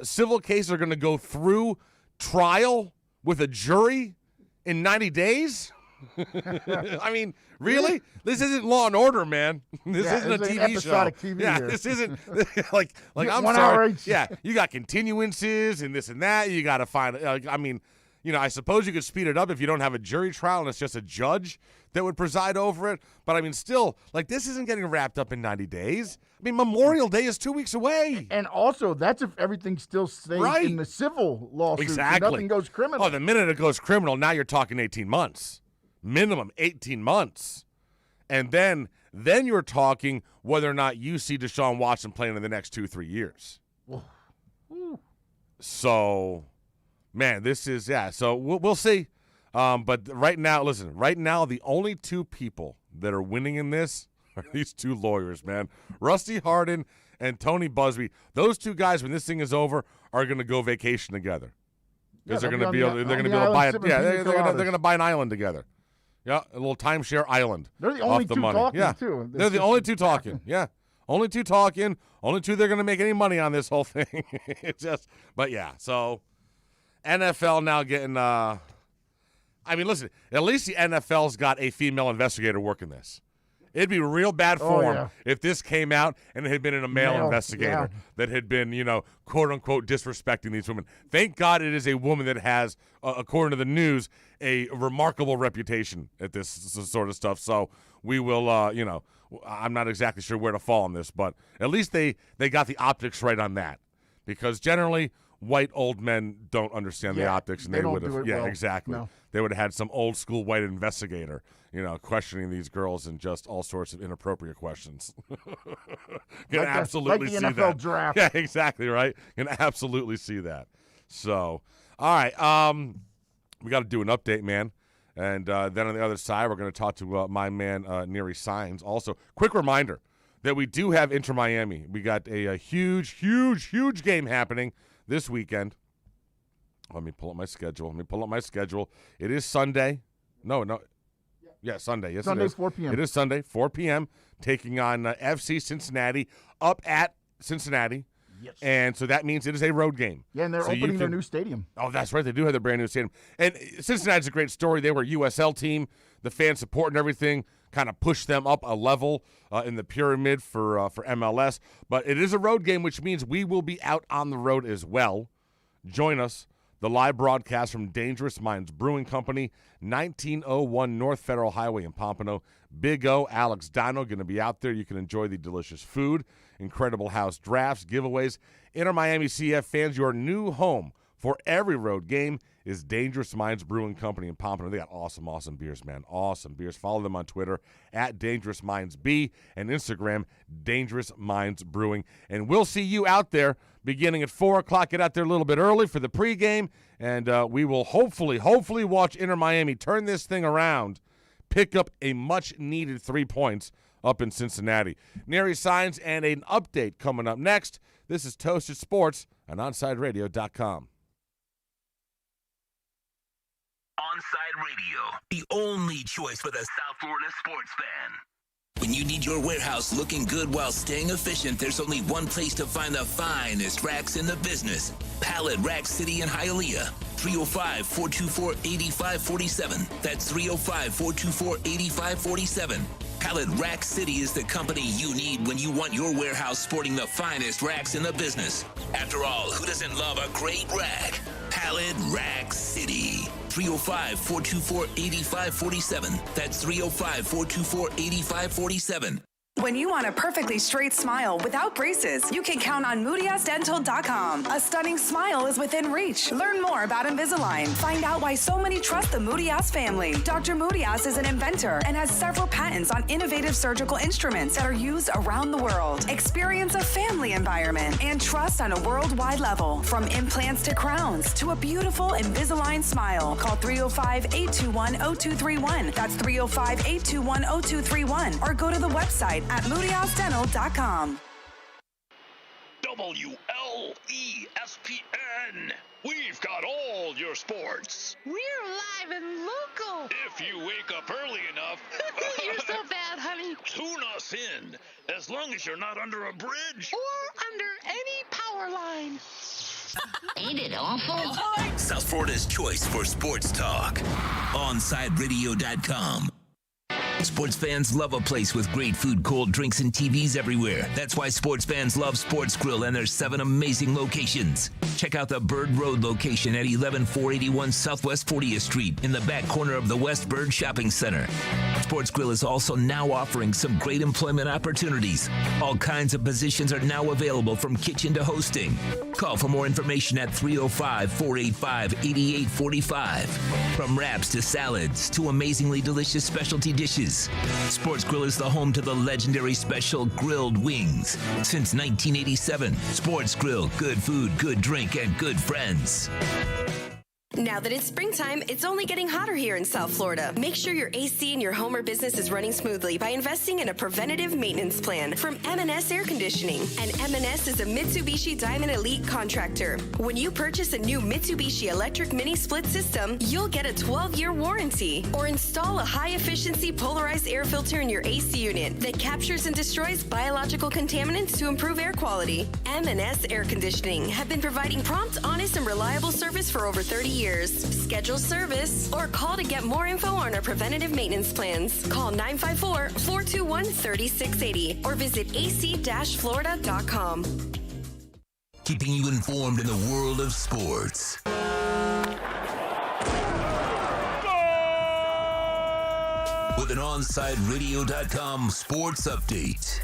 Speaker 13: civil cases are going to go through trial with a jury in 90 days? I mean, really? This isn't Law and Order, man. This isn't a TV show.
Speaker 14: TV
Speaker 13: yeah,
Speaker 14: here.
Speaker 13: This isn't like I'm
Speaker 14: 1
Speaker 13: sorry.
Speaker 14: hour each.
Speaker 13: Yeah, you got continuances and this and that. You got to find. I mean, I suppose you could speed it up if you don't have a jury trial and it's just a judge that would preside over it. But I mean, still, like, this isn't getting wrapped up in 90 days. I mean, Memorial Day is 2 weeks away.
Speaker 14: And also, that's if everything still stays in the civil lawsuit.
Speaker 13: Exactly.
Speaker 14: Nothing goes criminal.
Speaker 13: Oh, the minute it goes criminal, now you're talking 18 months. Minimum 18 months. And then you're talking whether or not you see Deshaun Watson playing in the next 2-3 years. So, man, this is, so we'll see. But right now, listen, the only two people that are winning in this are these two lawyers, man. Rusty Hardin and Tony Busby. Those two guys, when this thing is over, are going to go vacation together. Because they're going to be able to buy it. Yeah, they're going to buy an island together. Yeah, a little timeshare island.
Speaker 14: They're the only two talking, too.
Speaker 13: They're the only two talking. Yeah, only two talking. Only two they're going to make any money on this whole thing. But yeah, so NFL now getting. I mean, listen. At least the NFL's got a female investigator working this. It'd be real bad form if this came out and it had been a male investigator that had been, quote unquote, disrespecting these women. Thank God it is a woman that has, according to the news, a remarkable reputation at this sort of stuff. So we will, I'm not exactly sure where to fall on this, but at least they got the optics right on that, because generally white old men don't understand the optics, and they would have, exactly. No. They would have had some old school white investigator, questioning these girls and just all sorts of inappropriate questions. Can absolutely
Speaker 14: like the
Speaker 13: see
Speaker 14: NFL
Speaker 13: that.
Speaker 14: Draft.
Speaker 13: Yeah, exactly right. Can absolutely see that. So, all right, we got to do an update, man. And then on the other side, we're going to talk to my man Neri Signs. Also, quick reminder that we do have Inter Miami. We got a huge game happening this weekend. Let me pull up my schedule. It is Sunday. No. Yeah, Sunday. Yes,
Speaker 14: Sunday,
Speaker 13: it is.
Speaker 14: 4 p.m.
Speaker 13: It is Sunday, 4 p.m., taking on FC Cincinnati up at Cincinnati.
Speaker 14: Yes.
Speaker 13: And so that means it is a road game.
Speaker 14: Yeah, and they're opening their new stadium.
Speaker 13: Oh, that's right. They do have their brand new stadium. And Cincinnati's a great story. They were a USL team. The fan support and everything kind of pushed them up a level in the pyramid for MLS. But it is a road game, which means we will be out on the road as well. Join us. The live broadcast from Dangerous Minds Brewing Company, 1901 North Federal Highway in Pompano. Big O, Alex Dino, going to be out there. You can enjoy the delicious food, incredible house drafts, giveaways. Inter Miami CF fans, your new home for every road game is Dangerous Minds Brewing Company in Pompano. They got awesome beers, man. Awesome beers. Follow them on Twitter at Dangerous Minds B and Instagram, Dangerous Minds Brewing. And we'll see you out there beginning at 4 o'clock. Get out there a little bit early for the pregame, and we will hopefully watch Inter Miami turn this thing around, pick up a much-needed 3 points up in Cincinnati. Neri Signs and an update coming up next. This is Toasted Sports on OnSideRadio.com.
Speaker 4: Onside Radio, the only choice for the South Florida sports fan. When you need your warehouse looking good while staying efficient, there's only one place to find the finest racks in the business. Pallet Rack City in Hialeah. 305-424-8547. That's 305-424-8547. Pallet Rack City is the company you need when you want your warehouse sporting the finest racks in the business. After all, who doesn't love a great rack? Pallet Rack City. 305-424-8547. That's 305-424-8547.
Speaker 7: When you want a perfectly straight smile without braces, you can count on MoodyAsDental.com. A stunning smile is within reach. Learn more about Invisalign. Find out why so many trust the Moody-Ass family. Dr. Moody-Ass is an inventor and has several patents on innovative surgical instruments that are used around the world. Experience a family environment and trust on a worldwide level. From implants to crowns to a beautiful Invisalign smile. Call 305-821-0231. That's 305-821-0231. Or go to the website at MoodyAsDental.com.
Speaker 16: WLESPN. We've got all your sports.
Speaker 10: We're live and local.
Speaker 16: If you wake up early enough.
Speaker 10: You're so bad, honey.
Speaker 16: Tune us in, as long as you're not under a bridge.
Speaker 10: Or under any power line.
Speaker 4: Ain't it awful? South Florida's choice for sports talk. OnSideRadio.com. Sports fans love a place with great food, cold drinks, and TVs everywhere. That's why sports fans love Sports Grill and their 7 amazing locations. Check out the Bird Road location at 11481 Southwest 40th Street in the back corner of the West Bird Shopping Center. Sports Grill is also now offering some great employment opportunities. All kinds of positions are now available from kitchen to hosting. Call for more information at 305-485-8845. From wraps to salads to amazingly delicious specialty dishes, Sports Grill is the home to the legendary special grilled wings. Since 1987, Sports Grill, good food, good drink, and good friends.
Speaker 5: Now that it's springtime, it's only getting hotter here in South Florida. Make sure your AC in your home or business is running smoothly by investing in a preventative maintenance plan from M&S Air Conditioning. And M&S is a Mitsubishi Diamond Elite contractor. When you purchase a new Mitsubishi electric mini split system, you'll get a 12-year warranty. Or install a high-efficiency polarized air filter in your AC unit that captures and destroys biological contaminants to improve air quality. M&S Air Conditioning have been providing prompt, honest, and reliable service for over 30 years. Schedule service or call to get more info on our preventative maintenance plans. Call 954-421-3680 or visit ac-florida.com.
Speaker 4: Keeping you informed in the world of sports. With an OnSideRadio.com sports update.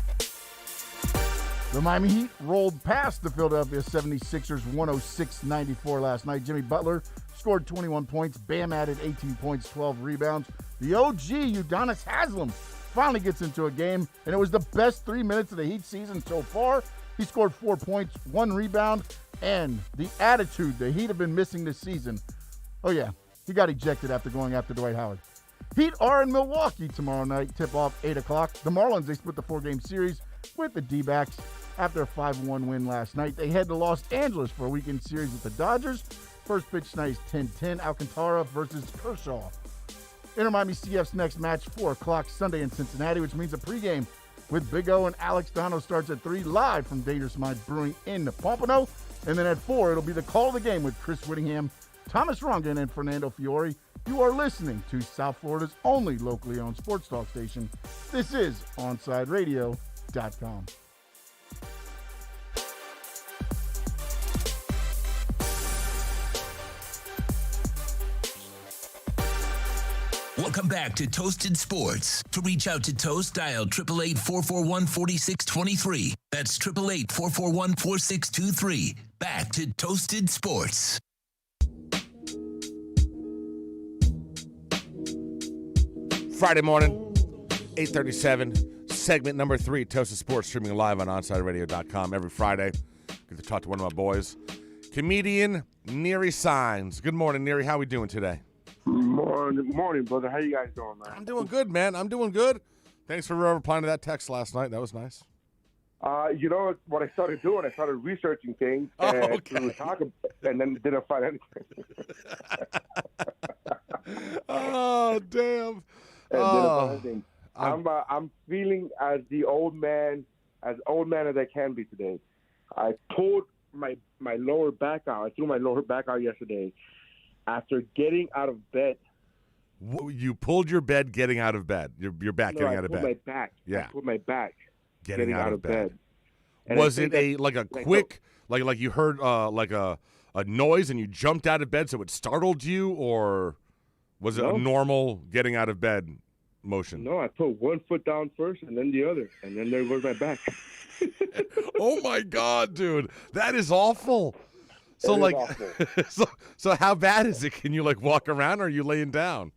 Speaker 14: The Miami Heat rolled past the Philadelphia 76ers 106-94 last night. Jimmy Butler scored 21 points. Bam added 18 points, 12 rebounds. The OG, Udonis Haslem, finally gets into a game, and it was the best 3 minutes of the Heat season so far. He scored 4 points, 1 rebound, and the attitude the Heat have been missing this season. Oh, yeah, he got ejected after going after Dwight Howard. Heat are in Milwaukee tomorrow night, tip-off 8 o'clock. The Marlins, they split the 4-game series with the D-backs. After a 5-1 win last night, they head to Los Angeles for a weekend series with the Dodgers. First pitch tonight is 10:10, Alcantara versus Kershaw. Inter Miami CF's next match, 4 o'clock Sunday in Cincinnati, which means a pregame with Big O and Alex Dono starts at 3 live from Dangerous Minds Brewing in Pompano. And then at 4, it'll be the call of the game with Chris Whittingham, Thomas Rongan, and Fernando Fiore. You are listening to South Florida's only locally owned sports talk station. This is OnSideRadio.com.
Speaker 4: Welcome back to Toasted Sports. To reach out to Toast, dial 888-441-4623. That's 888-441-4623. Back to Toasted Sports.
Speaker 13: Friday morning, 8:37, segment number 3, Toasted Sports, streaming live on OnSideRadio.com every Friday. Get to talk to one of my boys, comedian Neri Signs. Good morning, Neri. How we doing today?
Speaker 20: Morning, brother. How you guys doing, man?
Speaker 13: I'm doing good, man. I'm doing good. Thanks for replying to that text last night. That was nice.
Speaker 20: You know what I started doing? I started researching things and to talk about, and then didn't find anything.
Speaker 13: Oh, damn.
Speaker 20: I'm feeling as old man as I can be today. I pulled my lower back out. I threw my lower back out yesterday after getting out of bed.
Speaker 13: You pulled your bed getting out of bed. Your back getting out of bed.
Speaker 20: I pulled my back.
Speaker 13: Yeah.
Speaker 20: I pulled my back
Speaker 13: getting out of bed.
Speaker 20: And
Speaker 13: Was it a quick like you heard like a noise and you jumped out of bed so it startled you, or was it a normal getting out of bed motion?
Speaker 20: No, I put one foot down first and then the other, and then there goes my back.
Speaker 13: Oh my God, dude, that is awful. So
Speaker 20: awful.
Speaker 13: so how bad is it? Can you walk around, or are you laying down?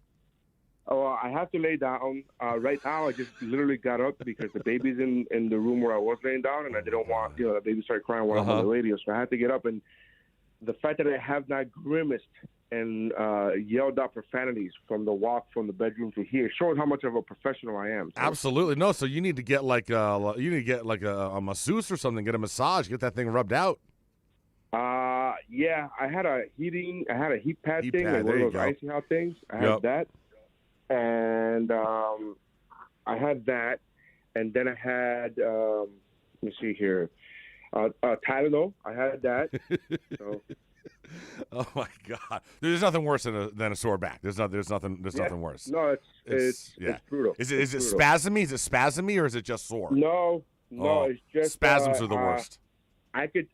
Speaker 20: Oh, I have to lay down. Right now, I just literally got up because the baby's in the room where I was laying down, and I didn't want, the baby started crying while I'm on the radio, so I had to get up. And the fact that I have not grimaced and yelled out profanities from the walk from the bedroom to here shows how much of a professional I am. So.
Speaker 13: Absolutely. No, so you need to get a masseuse or something, get a massage, get that thing rubbed out.
Speaker 20: Yeah, I had a heat pad thing, like one of those icy hot things. I had that. And I had that, and then I had let me see here, Tylenol. I had that. So.
Speaker 13: Oh my God! There's nothing worse than a sore back. There's nothing worse.
Speaker 20: No, it's brutal.
Speaker 13: Is it spasmy? Is it spasmy, or is it just sore?
Speaker 20: No, it's just
Speaker 13: spasms are the worst.
Speaker 20: I could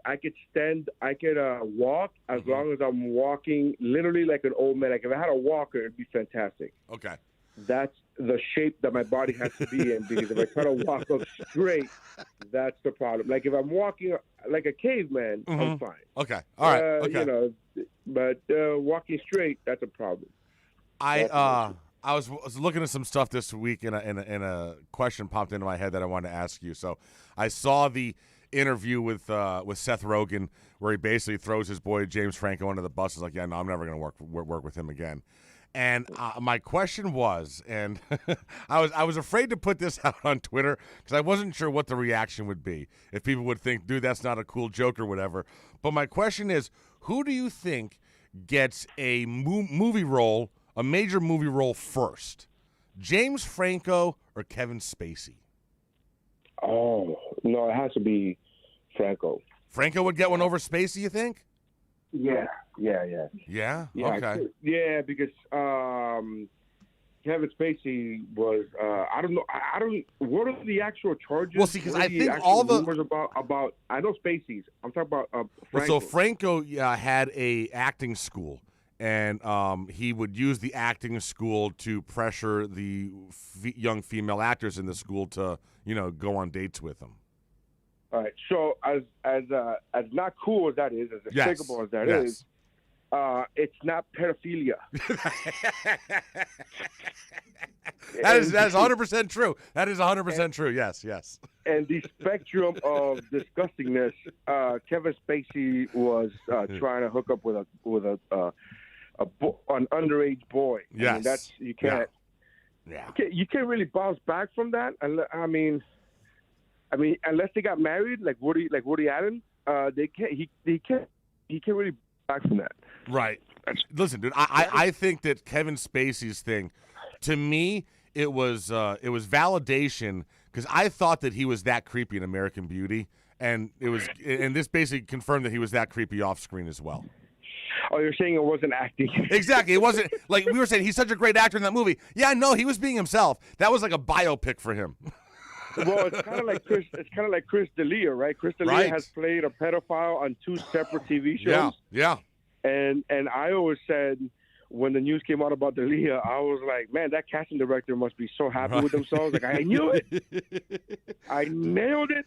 Speaker 20: stand. I could walk as long as I'm walking, literally like an old man. Like if I had a walker, it'd be fantastic.
Speaker 13: Okay.
Speaker 20: That's the shape that my body has to be in, because if I try to walk up straight, that's the problem. Like if I'm walking like a caveman, I'm fine.
Speaker 13: Okay. All right. Okay.
Speaker 20: But walking straight, that's a problem.
Speaker 13: I was looking at some stuff this week, and a question popped into my head that I wanted to ask you. So I saw the interview with Seth Rogen, where he basically throws his boy James Franco under the bus. He's like, yeah, no, I'm never going to work with him again. And my question was, and I was afraid to put this out on Twitter because I wasn't sure what the reaction would be. If people would think, dude, that's not a cool joke or whatever. But my question is, who do you think gets a movie role, a major movie role first? James Franco or Kevin Spacey?
Speaker 20: Oh, no, it has to be Franco.
Speaker 13: Franco would get one over Spacey, you think?
Speaker 20: Yeah.
Speaker 13: Yeah? Okay.
Speaker 20: Yeah, because Kevin Spacey was I don't know. What are the actual charges?
Speaker 13: Well, see, because I think all the
Speaker 20: rumors about I know Spacey's. I'm talking about Franco.
Speaker 13: So Franco had a acting school, and he would use the acting school to pressure the young female actors in the school to go on dates with him.
Speaker 20: All right. So as not cool as that is, as despicable as that is, it's not pedophilia.
Speaker 13: That is 100% true. That is 100% true. Yes.
Speaker 20: And the spectrum of disgustingness, Kevin Spacey was trying to hook up with an underage boy.
Speaker 13: Yes.
Speaker 20: I mean, that's you can't.
Speaker 13: Yeah.
Speaker 20: You can't really bounce back from that. I mean, unless they got married, like Woody Allen, they can't. He can't really back from that.
Speaker 13: Right. Listen, dude. I think that Kevin Spacey's thing, to me, it was validation, because I thought that he was that creepy in American Beauty, and this basically confirmed that he was that creepy off screen as well.
Speaker 20: Oh, you're saying it wasn't acting?
Speaker 13: Exactly. It wasn't like we were saying. He's such a great actor in that movie. Yeah, no, he was being himself. That was like a biopic for him.
Speaker 20: Well, it's kind of like Chris D'Elia, right? Chris D'Elia has played a pedophile on 2 separate TV shows.
Speaker 13: Yeah.
Speaker 20: And I always said, when the news came out about D'Elia, I was like, man, that casting director must be so happy with themselves. Like, I knew it. I nailed it.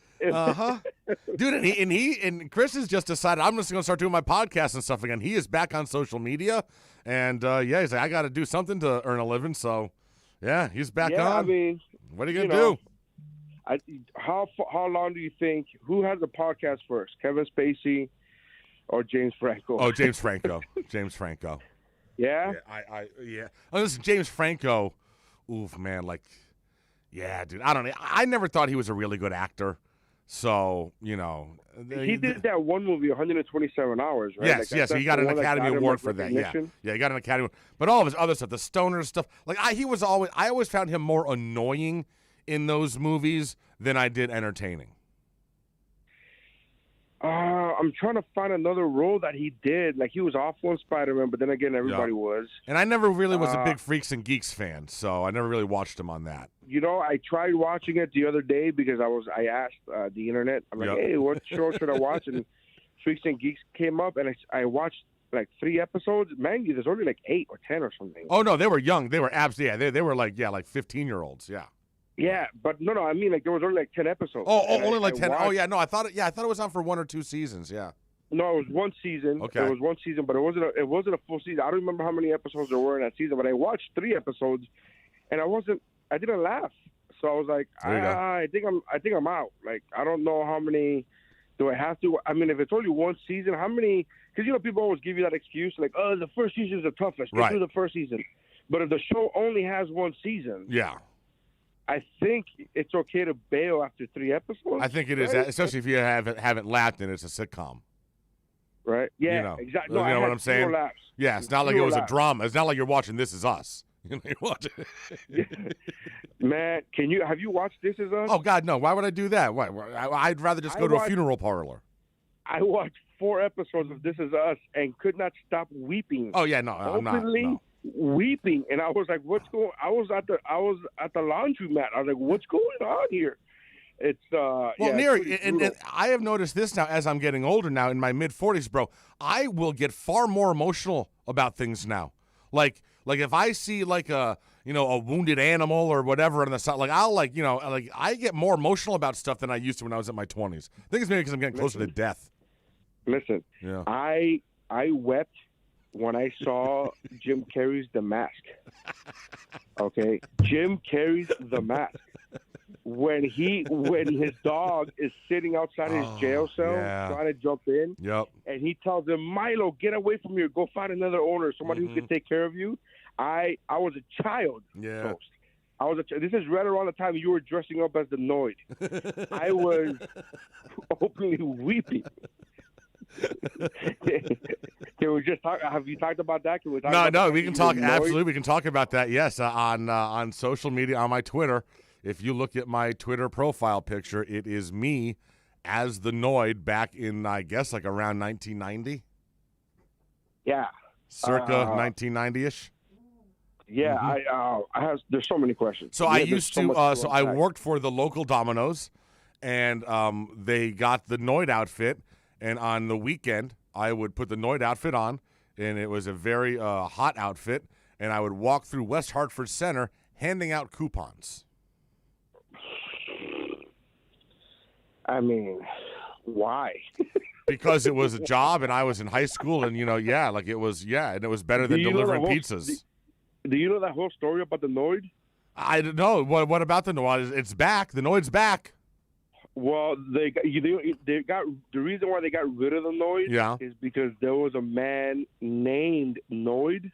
Speaker 13: Dude, and Chris has just decided, I'm just going to start doing my podcast and stuff again. He is back on social media, and he's like, I got to do something to earn a living. So, yeah, he's back on.
Speaker 20: I mean,
Speaker 13: what are you going to do?
Speaker 20: How long do you think, who has a podcast first, Kevin Spacey or James Franco?
Speaker 13: Oh, James Franco. James Franco.
Speaker 20: Yeah?
Speaker 13: Yeah. Oh, listen, James Franco, oof, man, dude, I don't know. I never thought he was a really good actor. So, you know.
Speaker 20: He did that one movie, 127 Hours, right?
Speaker 13: Yes, yes. He got an Academy Award for that. Yeah, he got an Academy Award. But all of his other stuff, the stoner stuff, like I always found him more annoying in those movies than I did entertaining.
Speaker 20: I'm trying to find another role that he did. Like, he was awful in Spider-Man, but then again, everybody was.
Speaker 13: And I never really was a big Freaks and Geeks fan, so I never really watched him on that.
Speaker 20: You know, I tried watching it the other day because I asked the internet. I'm like, hey, what show should I watch? And Freaks and Geeks came up, and I watched like 3 episodes. Man, there's only like 8 or 10 or something.
Speaker 13: Oh, no, they were young. They were they were like 15-year-olds, yeah.
Speaker 20: Yeah, but no, I mean, like, there was only like 10 episodes.
Speaker 13: Only like 10. Oh, yeah, no, I thought it was on for 1 or 2 seasons, yeah.
Speaker 20: No, it was 1 season.
Speaker 13: Okay.
Speaker 20: It was 1 season, but it wasn't a full season. I don't remember how many episodes there were in that season, but I watched 3 episodes, and I didn't laugh. So I was like, I think I'm out. Like, I don't know how many do I have to. I mean, if it's only 1 season, how many? Because, you know, people always give you that excuse, like, oh, the first season is the toughest. Get through the first season. But if the show only has 1 season,
Speaker 13: yeah,
Speaker 20: I think it's okay to bail after 3 episodes.
Speaker 13: I think it is, especially if you haven't laughed and it's a sitcom.
Speaker 20: Right? Yeah,
Speaker 13: you know,
Speaker 20: exactly.
Speaker 13: You
Speaker 20: No,
Speaker 13: know what I'm saying?
Speaker 20: Laps.
Speaker 13: Yeah, it's not like it was a drama. It's not like you're watching This Is Us. You know, you're watching.
Speaker 20: Man, have you watched This Is Us?
Speaker 13: Oh God, no! Why would I do that? I'd rather just go to a funeral parlor.
Speaker 20: I watched 4 episodes of This Is Us and could not stop weeping.
Speaker 13: Oh yeah, no, I'm not. No.
Speaker 20: Weeping, and I was like, "What's going?" I was at the laundromat. I was like, "What's going on here?" It's
Speaker 13: Neri, and I have noticed this now as I'm getting older now in my mid-40s, bro. I will get far more emotional about things now. Like if I see like a wounded animal or whatever on the side, like I get more emotional about stuff than I used to when I was in my 20s. I think it's maybe because I'm getting closer to death.
Speaker 20: Listen,
Speaker 13: yeah.
Speaker 20: I wept when I saw Jim Carrey's The Mask. Okay, Jim Carrey's The Mask. When his dog is sitting outside his jail cell trying to jump in, and he tells him, "Milo, get away from here. Go find another owner, somebody who can take care of you." I was a child.
Speaker 13: Yeah.
Speaker 20: Host. This is right around the time you were dressing up as the Noid. I was openly weeping. Can we just talk? Have you talked about that? Can we talk
Speaker 13: no, we can talk. Absolutely, we can talk about that. Yes, on social media, on my Twitter. If you look at my Twitter profile picture, it is me as the Noid back in, I guess, like around 1990.
Speaker 20: Yeah,
Speaker 13: circa 1990ish.
Speaker 20: Yeah, I have. There's so many questions.
Speaker 13: So I used to. So I worked for the local Domino's, and they got the Noid outfit. And on the weekend, I would put the Noid outfit on, and it was a very hot outfit. And I would walk through West Hartford Center handing out coupons.
Speaker 20: I mean, why?
Speaker 13: Because it was a job, and I was in high school, and and it was better than delivering pizzas.
Speaker 20: Do you know that whole story about the Noid?
Speaker 13: I don't know. What about the Noid? It's back. The Noid's back.
Speaker 20: Well, they got the reason why they got rid of the Noid is because there was a man named Noid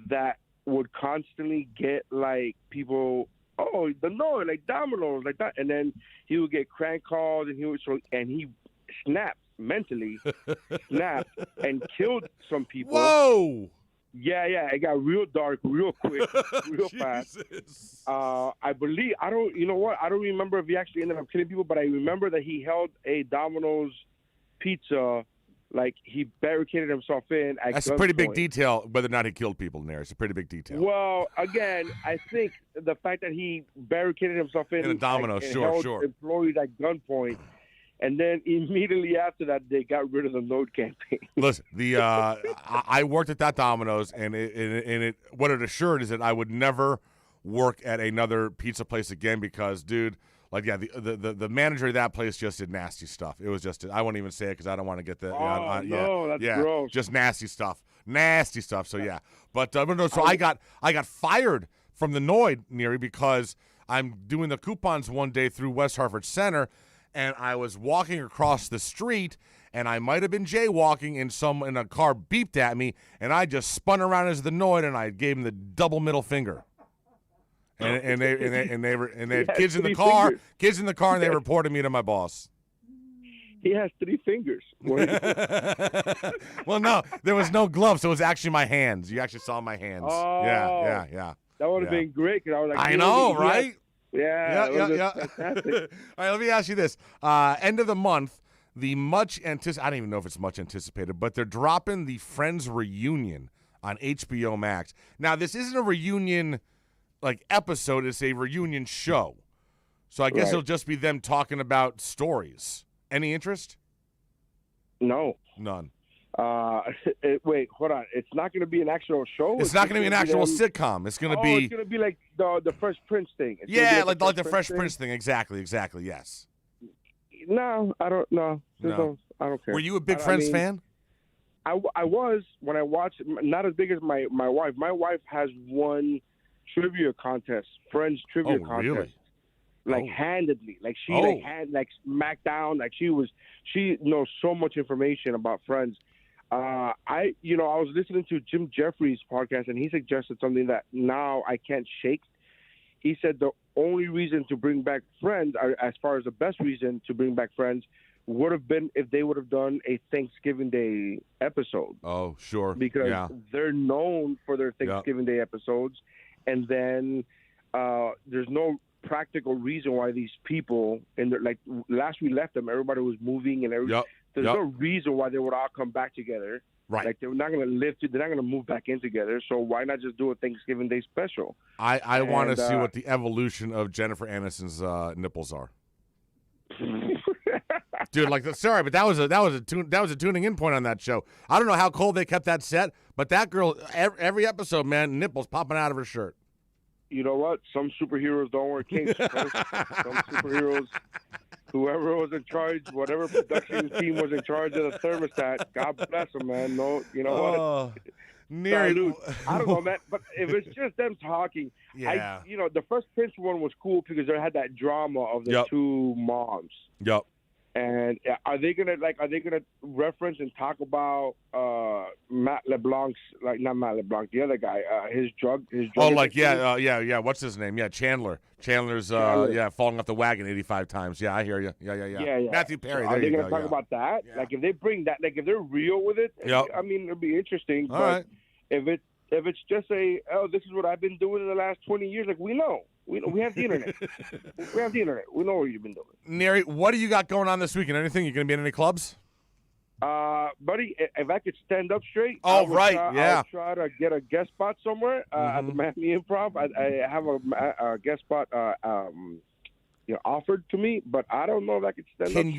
Speaker 20: that would constantly get like people. Oh, the Noid, like Domino's, like that, and then he would get crank calls, and he snapped mentally, and killed some people.
Speaker 13: Whoa!
Speaker 20: Yeah, it got real dark, real quick, real fast. I believe I don't remember if he actually ended up killing people, but I remember that he held a Domino's pizza. Like, he barricaded himself in at
Speaker 13: That's a pretty big detail, whether or not he killed people in there. It's a pretty big detail.
Speaker 20: Well, again, I think the fact that he barricaded himself in
Speaker 13: a Domino's,
Speaker 20: held
Speaker 13: sure.
Speaker 20: employees at gunpoint, and then immediately after that, they got rid of the Noid campaign.
Speaker 13: Listen, I worked at that Domino's, and what it assured is that I would never work at another pizza place again because, dude, the manager of that place just did nasty stuff. It was just, I won't even say it because I don't want to get the.
Speaker 20: That's gross.
Speaker 13: Just nasty stuff. So yeah, but so I got fired from the Noid, Neri, because I'm doing the coupons one day through West Hartford Center, and I was walking across the street, and I might have been jaywalking, and in a car beeped at me, and I just spun around as the Noid, and I gave him the double middle finger. and they had kids in the
Speaker 20: 3
Speaker 13: car,
Speaker 20: fingers.
Speaker 13: and they reported me to my boss.
Speaker 20: He has 3 fingers.
Speaker 13: Well, no, there was no gloves, so it was actually my hands. You actually saw my hands.
Speaker 20: Oh.
Speaker 13: Yeah.
Speaker 20: That would have been great because I was like,
Speaker 13: I know, right?
Speaker 20: Yeah.
Speaker 13: All
Speaker 20: Fantastic.
Speaker 13: right, let me ask you this. End of the month, I don't even know if it's much anticipated, but they're dropping the Friends reunion on HBO Max. Now, this isn't a reunion episode, it's a reunion show. So I guess it'll just be them talking about stories. Any interest?
Speaker 20: No.
Speaker 13: None.
Speaker 20: Wait, hold on. It's not going to be an actual show?
Speaker 13: It's not going to be an actual sitcom. It's going to be...
Speaker 20: it's going to be like the Fresh Prince thing.
Speaker 13: Like the Fresh Prince thing. Exactly, yes.
Speaker 20: No, I don't know.
Speaker 13: No.
Speaker 20: I don't care.
Speaker 13: Were you a big Friends fan?
Speaker 20: I was when I watched. Not as big as my wife. My wife has won trivia contest, Friends trivia contest.
Speaker 13: Really?
Speaker 20: Handedly, she smacked down, she knows so much information about Friends. I was listening to Jim Jeffries' podcast, and he suggested something that now I can't shake. He said the only reason to bring back Friends, as far as the best reason to bring back Friends, would have been if they would have done a Thanksgiving Day episode.
Speaker 13: Oh, sure.
Speaker 20: Because they're known for their Thanksgiving Day episodes, and then there's no practical reason why these people last we left them, everybody was moving and everything. There's no reason why they would all come back together.
Speaker 13: Right.
Speaker 20: They're not going to live. They're not going to move back in together. So why not just do a Thanksgiving Day special?
Speaker 13: I want to see what the evolution of Jennifer Aniston's nipples are. Dude, sorry, but that was a tuning in point on that show. I don't know how cold they kept that set, but that girl, every episode, man, nipples popping out of her shirt.
Speaker 20: You know what? Some superheroes don't wear capes. Some superheroes, whoever was in charge, whatever production team was in charge of the thermostat, God bless them, man. No, you know what? I don't know, man. But if it's just them talking, the first Prince one was cool because they had that drama of the two moms.
Speaker 13: Yep.
Speaker 20: And are they gonna reference and talk about Matt LeBlanc's, not Matt LeBlanc, the other guy, his drug?
Speaker 13: What's his name? Yeah, Chandler. Chandler's falling off the wagon 85 times. Yeah, I hear you. Yeah. Matthew Perry.
Speaker 20: So are they gonna talk about that?
Speaker 13: Yeah.
Speaker 20: If they bring that, if they're real with it, I mean, it'll be interesting.
Speaker 13: All right.
Speaker 20: If it's just this is what I've been doing in the last 20 years, we know. We have the internet. We have the internet. We know what you've been doing.
Speaker 13: Neri, what do you got going on this weekend? Anything? You going to be in any clubs?
Speaker 20: Buddy, if I could stand up straight.
Speaker 13: Oh, right. Yeah.
Speaker 20: I'll try to get a guest spot somewhere at the Miami Improv. I have a guest spot offered to me, but I don't know if I could stand up straight.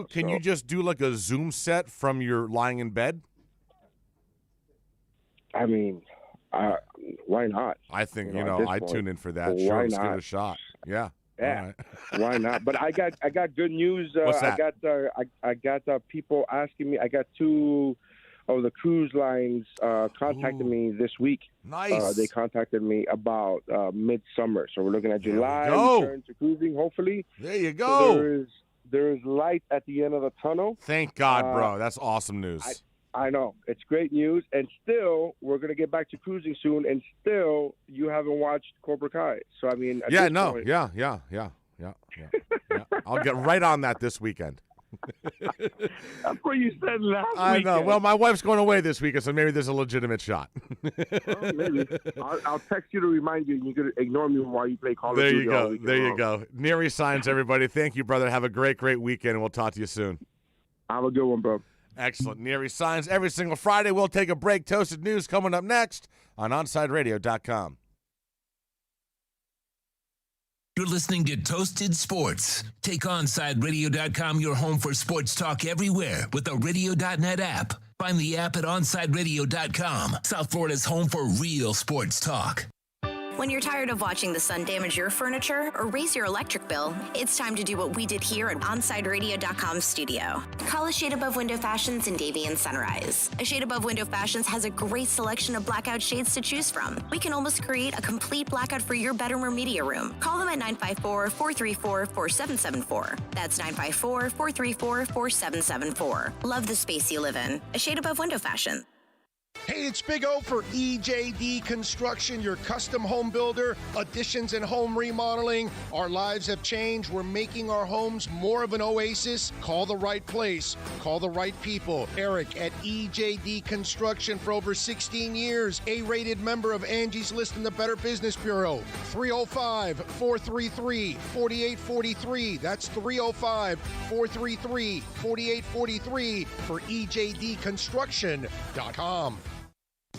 Speaker 13: Can you just do like a Zoom set from your lying in bed?
Speaker 20: I mean, why not?
Speaker 13: I think I'd tune in for that. Sure, let's give it a shot. Yeah.
Speaker 20: Yeah. Right. Why not? But I got good news.
Speaker 13: What's that?
Speaker 20: I got people asking me. I got 2 of the cruise lines contacted me this week.
Speaker 13: Nice.
Speaker 20: They contacted me about midsummer. So we're looking at July. Return to cruising. Hopefully.
Speaker 13: There you go.
Speaker 20: So there is light at the end of the tunnel.
Speaker 13: Thank God, bro. That's awesome news.
Speaker 20: I know. It's great news. And still, we're going to get back to cruising soon. And still, you haven't watched Cobra Kai. So, I mean,
Speaker 13: Yeah. I'll get right on that this weekend.
Speaker 20: That's what you said last week.
Speaker 13: I know. Well, my wife's going away this weekend, so maybe there's a legitimate shot.
Speaker 20: Well, maybe. I'll text you to remind you, and you could ignore me while you play Call of Duty.
Speaker 13: There you go. Neri Signs, everybody. Thank you, brother. Have a great, great weekend, and we'll talk to you soon.
Speaker 20: Have a good one, bro.
Speaker 13: Excellent. Neri Signs every single Friday. We'll take a break. Toasted News coming up next on OnSideRadio.com.
Speaker 4: You're listening to Toasted Sports. Take OnSideRadio.com, your home for sports talk everywhere with the Radio.net app. Find the app at OnSideRadio.com, South Florida's home for real sports talk.
Speaker 21: When you're tired of watching the sun damage your furniture or raise your electric bill, it's time to do what we did here at OnSideRadio.com studio. Call A Shade Above Window Fashions in Davie and Sunrise. A Shade Above Window Fashions has a great selection of blackout shades to choose from. We can almost create a complete blackout for your bedroom or media room. Call them at 954-434-4774. That's 954-434-4774. Love the space you live in. A Shade Above Window Fashion.
Speaker 3: Hey, it's Big O for EJD Construction, your custom home builder, additions and home remodeling. Our lives have changed. We're making our homes more of an oasis. Call the right place. Call the right people. Eric at EJD Construction for over 16 years. A-rated member of Angie's List and the Better Business Bureau. 305-433-4843. That's 305-433-4843 for EJDconstruction.com.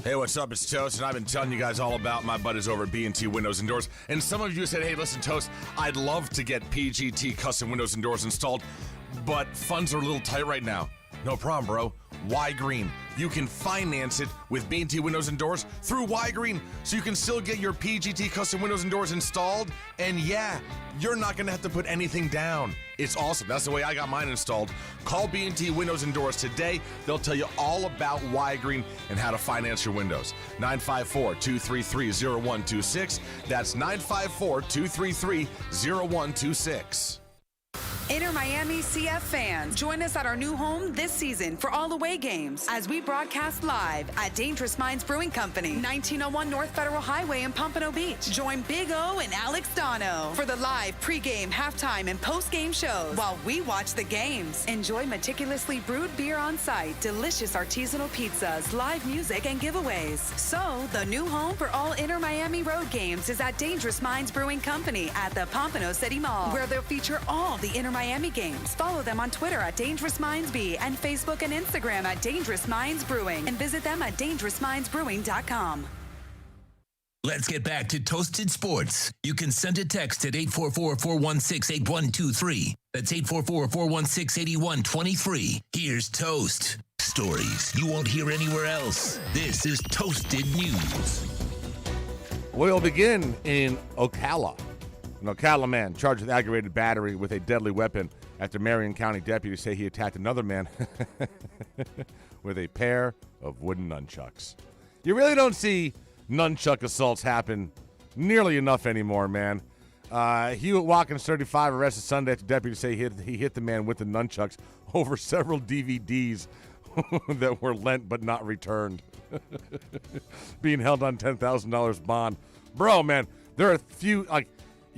Speaker 18: Hey, what's up? It's Toast, and I've been telling you guys all about my buddies over at B&T Windows and Doors. And some of you said, hey, listen, Toast, I'd love to get PGT custom windows and doors installed, but funds are a little tight right now. No problem, bro. Y Green. You can finance it with B&T Windows and Doors through Y Green, so you can still get your PGT custom windows and doors installed. And yeah, you're not going to have to put anything down. It's awesome. That's the way I got mine installed. Call B&T Windows and Doors today. They'll tell you all about Y Green and how to finance your windows. 954-233-0126. That's 954-233-0126.
Speaker 7: Inter Miami CF fans, join us at our new home this season for all away games as we broadcast live at Dangerous Minds Brewing Company, 1901 North Federal Highway in Pompano Beach. Join Big O and Alex Dono for the live pregame, halftime, and postgame shows while we watch the games. Enjoy meticulously brewed beer on site, delicious artisanal pizzas, live music, and giveaways. So, the new home for all Inter Miami road games is at Dangerous Minds Brewing Company at the Pompano City Mall, where they'll feature all the Inter Miami games. Follow them on Twitter at Dangerous Minds B and Facebook and Instagram at Dangerous Minds Brewing, and visit them at dangerousmindsbrewing.com.
Speaker 4: Let's get back to Toasted Sports. You can send a text at 844-416-8123. That's 844-416-8123. Here's Toast. Stories you won't hear anywhere else. This is Toasted News.
Speaker 13: We'll begin in Ocala. An Ocala man charged with aggravated battery with a deadly weapon after Marion County deputies say he attacked another man with a pair of wooden nunchucks. You really don't see nunchuck assaults happen nearly enough anymore, man. Hewitt Watkins, 35, arrested Sunday after deputies say he hit the man with the nunchucks over several DVDs that were lent but not returned. Being held on $10,000 bond. Bro, man, there are a few, like,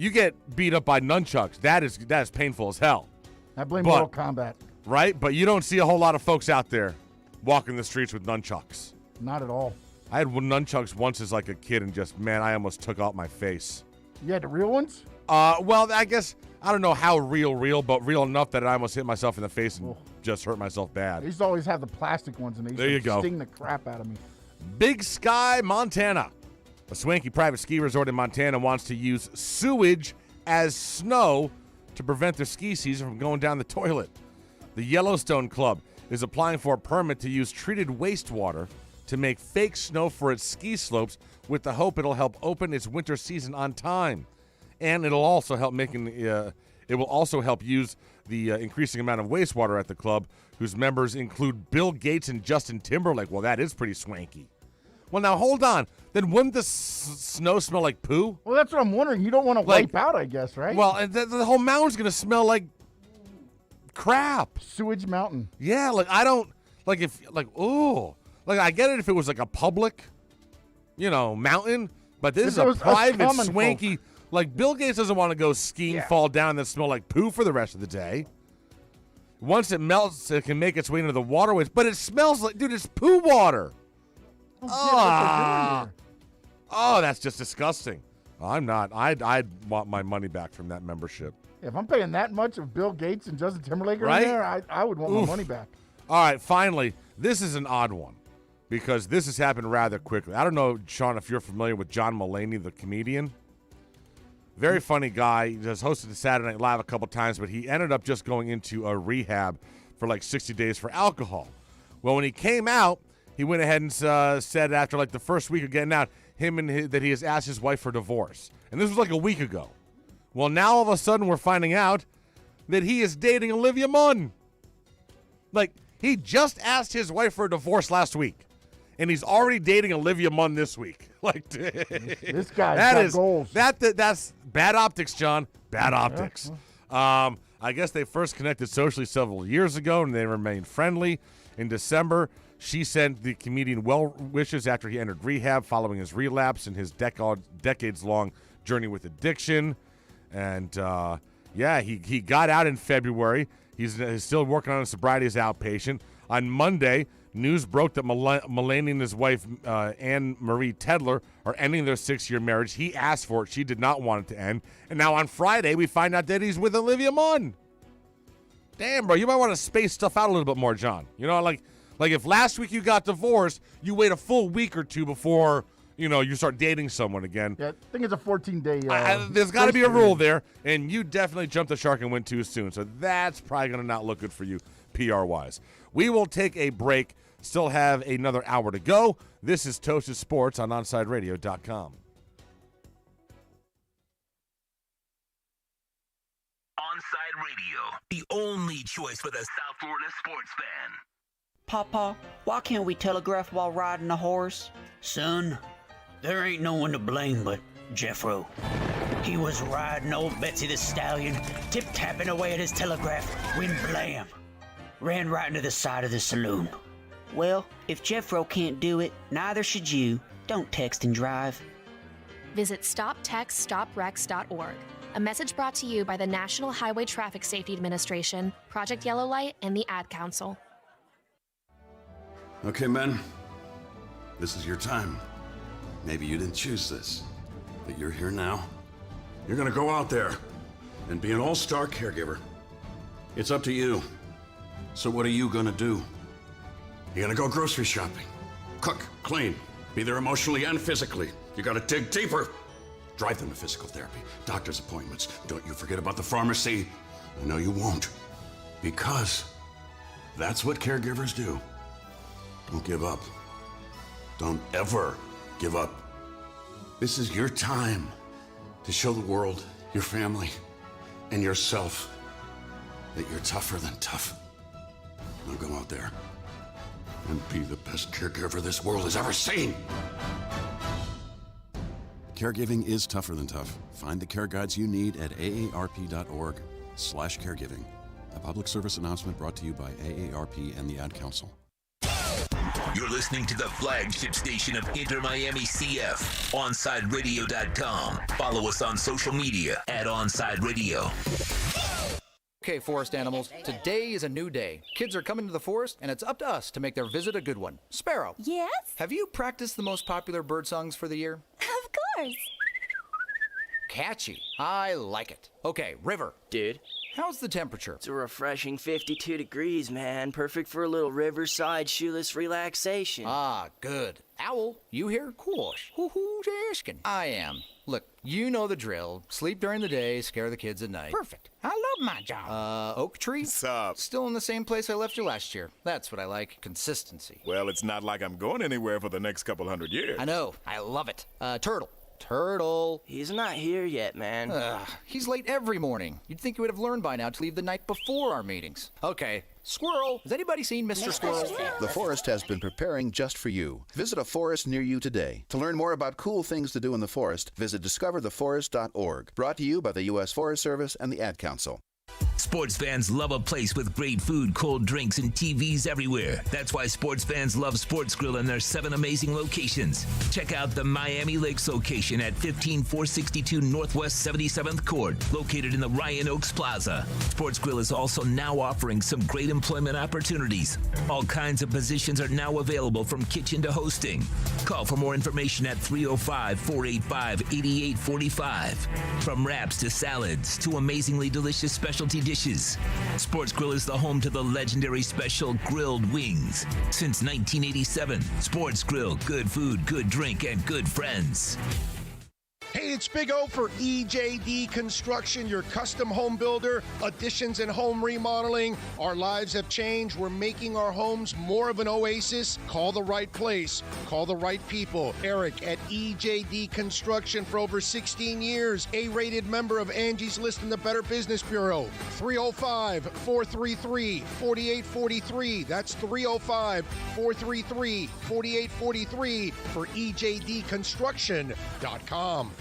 Speaker 13: you get beat up by nunchucks. That is painful as hell.
Speaker 14: I blame Mortal Kombat.
Speaker 13: Right? But you don't see a whole lot of folks out there walking the streets with nunchucks.
Speaker 14: Not at all.
Speaker 13: I had nunchucks once as like a kid and just, man, I almost took out my face.
Speaker 14: You had the real ones?
Speaker 13: Well, I guess, I don't know how real, but real enough that I almost hit myself in the face and just hurt myself bad.
Speaker 14: I used to always have the plastic ones, and they used to sting the crap out of me.
Speaker 13: Big Sky, Montana. A swanky private ski resort in Montana wants to use sewage as snow to prevent their ski season from going down the toilet. The Yellowstone Club is applying for a permit to use treated wastewater to make fake snow for its ski slopes with the hope it'll help open its winter season on time. And it'll also help it will also help use the increasing amount of wastewater at the club, whose members include Bill Gates and Justin Timberlake. Well, that is pretty swanky. Well, now, hold on. Then wouldn't the snow smell like poo?
Speaker 14: Well, that's what I'm wondering. You don't want to wipe out, I guess, right?
Speaker 13: Well, and the whole mountain's going to smell like crap.
Speaker 14: Sewage mountain.
Speaker 13: Yeah, like, I don't, like, if, like, ooh. Like, I get it if it was, like, a public, mountain, but this is a private, swanky, like, Bill Gates doesn't want to go skiing, fall down, and then smell like poo for the rest of the day. Once it melts, it can make its way into the waterways, but it smells like, dude, it's poo water. Oh, that's just disgusting. I'm not. I'd want my money back from that membership.
Speaker 14: If I'm paying that much of Bill Gates and Justin Timberlake right there, I would want my money back.
Speaker 13: All right, finally, this is an odd one because this has happened rather quickly. I don't know, Sean, if you're familiar with John Mulaney, the comedian. Very funny guy. He has hosted the Saturday Night Live a couple times, but he ended up just going into a rehab for like 60 days for alcohol. Well, when he came out, he went ahead and said after like the first week of getting out, that he has asked his wife for divorce. And this was like a week ago. Well, now all of a sudden we're finding out that he is dating Olivia Munn. Like, he just asked his wife for a divorce last week. And he's already dating Olivia Munn this week. Like,
Speaker 14: this guy's got goals.
Speaker 13: That's bad optics, John. Bad optics. I guess they first connected socially several years ago, and they remained friendly. In December, She sent the comedian well wishes after he entered rehab following his relapse in his decades-long journey with addiction. And, he got out in February. He's still working on his sobriety as outpatient. On Monday, news broke that Melania and his wife, Anne Marie Tedler, are ending their 6-year marriage. He asked for it. She did not want it to end. And now on Friday, we find out that he's with Olivia Munn. Damn, bro, you might want to space stuff out a little bit more, John. You know, like if last week you got divorced, you wait a full week or two before, you start dating someone again.
Speaker 14: Yeah, I think it's a 14-day.
Speaker 13: There's got to be a rule there, and you definitely jumped the shark and went too soon. So that's probably going to not look good for you PR-wise. We will take a break. Still have another hour to go. This is Toasted Sports on OnSideRadio.com.
Speaker 4: Onside Radio, the only choice for the South Florida sports fan.
Speaker 2: Papa, why can't we telegraph while riding a horse?
Speaker 22: Son, there ain't no one to blame but Jeffro. He was riding old Betsy the Stallion, tip-tapping away at his telegraph, when blam, ran right into the side of the saloon.
Speaker 2: Well, if Jeffro can't do it, neither should you. Don't text and drive.
Speaker 23: Visit StopTextStopWrecks.org. A message brought to you by the National Highway Traffic Safety Administration, Project Yellow Light, and the Ad Council.
Speaker 24: Okay, men. This is your time. Maybe you didn't choose this, but you're here now. You're gonna go out there and be an all-star caregiver. It's up to you. So what are you gonna do? You're gonna go grocery shopping, cook, clean, be there emotionally and physically. You gotta dig deeper. Drive them to physical therapy, doctor's appointments. Don't you forget about the pharmacy. I know you won't, because that's what caregivers do. Don't give up. Don't ever give up. This is your time to show the world, your family, and yourself that you're tougher than tough. Now go out there and be the best caregiver this world has ever seen. Caregiving is tougher than tough. Find the care guides you need at aarp.org/caregiving. A public service announcement brought to you by AARP and the Ad Council.
Speaker 4: You're listening to the flagship station of Inter Miami CF, OnSideRadio.com. Follow us on social media at OnSide Radio.
Speaker 25: Okay, forest animals, today is a new day. Kids are coming to the forest, and it's up to us to make their visit a good one. Sparrow.
Speaker 26: Yes?
Speaker 25: Have you practiced the most popular bird songs for the year?
Speaker 26: Of course.
Speaker 25: Catchy. I like it. Okay, River.
Speaker 27: Dude.
Speaker 25: How's the temperature?
Speaker 27: It's a refreshing 52 degrees, man. Perfect for a little riverside shoeless relaxation.
Speaker 25: Ah, good. Owl, you here? Course. Who's asking? I am. Look, you know the drill. Sleep during the day, scare the kids at night. Perfect. I love my job. Oak Tree?
Speaker 28: What's up?
Speaker 25: Still in the same place I left you last year. That's what I like. Consistency.
Speaker 28: Well, it's not like I'm going anywhere for the next couple hundred years.
Speaker 25: I know. I love it. Turtle. Turtle.
Speaker 27: He's not here yet, man.
Speaker 25: He's late every morning. You'd think you would have learned by now to leave the night before our meetings. Okay. Squirrel. Has anybody seen Mr. Squirrel?
Speaker 29: The forest has been preparing just for you. Visit a forest near you today. To learn more about cool things to do in the forest, visit discovertheforest.org. Brought to you by the U.S. Forest Service and the Ad Council.
Speaker 4: Sports fans love a place with great food, cold drinks, and TVs everywhere. That's why sports fans love Sports Grill and their 7 amazing locations. Check out the Miami Lakes location at 15462 Northwest 77th Court, located in the Ryan Oaks Plaza. Sports Grill is also now offering some great employment opportunities. All kinds of positions are now available, from kitchen to hosting. Call for more information at 305-485-8845. From wraps to salads to amazingly delicious specialty dishes, Sports Grill is the home to the legendary special grilled wings. Since 1987, Sports Grill, good food, good drink, and good friends.
Speaker 3: Hey, it's Big O for EJD Construction, your custom home builder, additions and home remodeling. Our lives have changed. We're making our homes more of an oasis. Call the right place. Call the right people. Eric at EJD Construction for over 16 years. A-rated member of Angie's List in the Better Business Bureau. 305-433-4843. That's 305-433-4843 for EJDconstruction.com.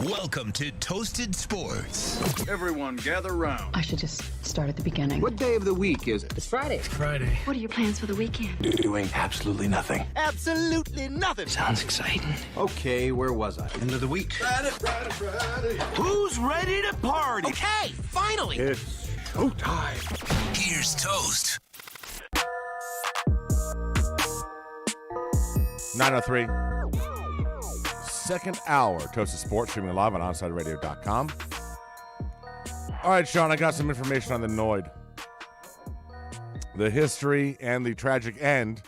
Speaker 4: Welcome to Toasted Sports.
Speaker 1: Everyone gather round.
Speaker 6: I should just start at the beginning.
Speaker 1: What day of the week is it?
Speaker 6: It's Friday.
Speaker 1: Friday.
Speaker 6: What are your plans for the weekend?
Speaker 1: Doing absolutely nothing.
Speaker 6: Absolutely nothing.
Speaker 1: Sounds exciting. Okay, where was I? End of the week. Friday.
Speaker 4: Who's ready to party?
Speaker 6: Okay, finally.
Speaker 1: It's showtime.
Speaker 4: Here's Toast.
Speaker 13: 9:03. Second hour, Toasted Sports, streaming live on OnSideRadio.com. All right, Sean, I got some information on the Noid. The history and the tragic end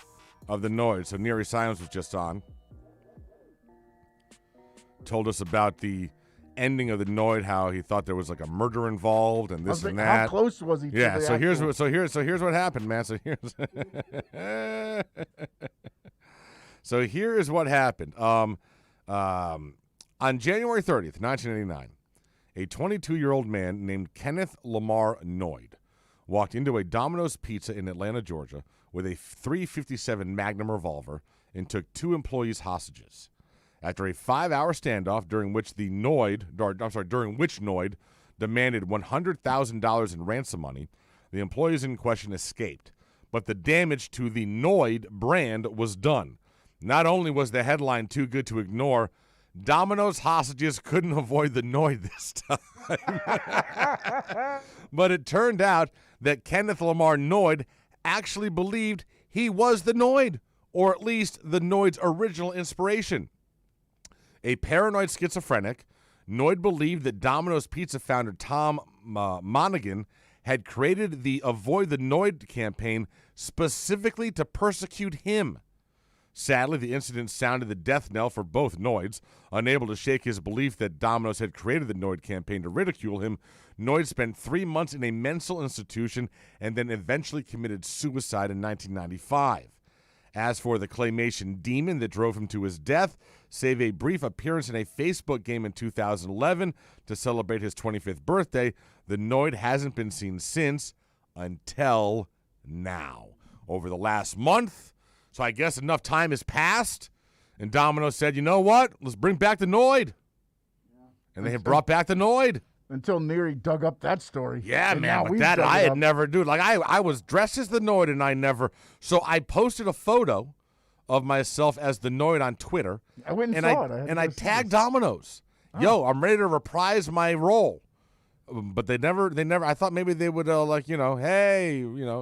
Speaker 13: of the Noid. So Neri Simons was just on. Told us about the ending of the Noid, how he thought there was like a murder involved and this and that.
Speaker 14: How close was he to
Speaker 13: Yeah,
Speaker 14: the
Speaker 13: so
Speaker 14: actual...
Speaker 13: here's what happened, man. So here is what happened. On January 30th, 1989, a 22-year-old man named Kenneth Lamar Noid walked into a Domino's Pizza in Atlanta, Georgia, with a .357 Magnum revolver and took 2 employees hostages. After a 5-hour standoff during which Noid demanded $100,000 in ransom money, the employees in question escaped. But the damage to the Noid brand was done. Not only was the headline too good to ignore, Domino's hostages couldn't avoid the Noid this time. But it turned out that Kenneth Lamar Noid actually believed he was the Noid, or at least the Noid's original inspiration. A paranoid schizophrenic, Noid believed that Domino's Pizza founder Tom Monaghan had created the Avoid the Noid campaign specifically to persecute him. Sadly, the incident sounded the death knell for both Noids. Unable to shake his belief that Domino's had created the Noid campaign to ridicule him, Noid spent 3 months in a mental institution and then eventually committed suicide in 1995. As for the claymation demon that drove him to his death, save a brief appearance in a Facebook game in 2011 to celebrate his 25th birthday, the Noid hasn't been seen since until now. Over the last month, so I guess enough time has passed, and Domino's said, you know what? Let's bring back the Noid. And they have brought back the Noid.
Speaker 14: Until Neri dug up that story.
Speaker 13: Yeah,
Speaker 14: And
Speaker 13: man,
Speaker 14: now
Speaker 13: but
Speaker 14: we've
Speaker 13: that
Speaker 14: dug
Speaker 13: I
Speaker 14: it
Speaker 13: had
Speaker 14: up.
Speaker 13: never, dude. Like, I was dressed as the Noid, and I never. So I posted a photo of myself as the Noid on Twitter.
Speaker 14: I went and
Speaker 13: and
Speaker 14: saw it.
Speaker 13: I tagged Domino's. Yo, I'm ready to reprise my role. But they never. I thought maybe they would, hey, no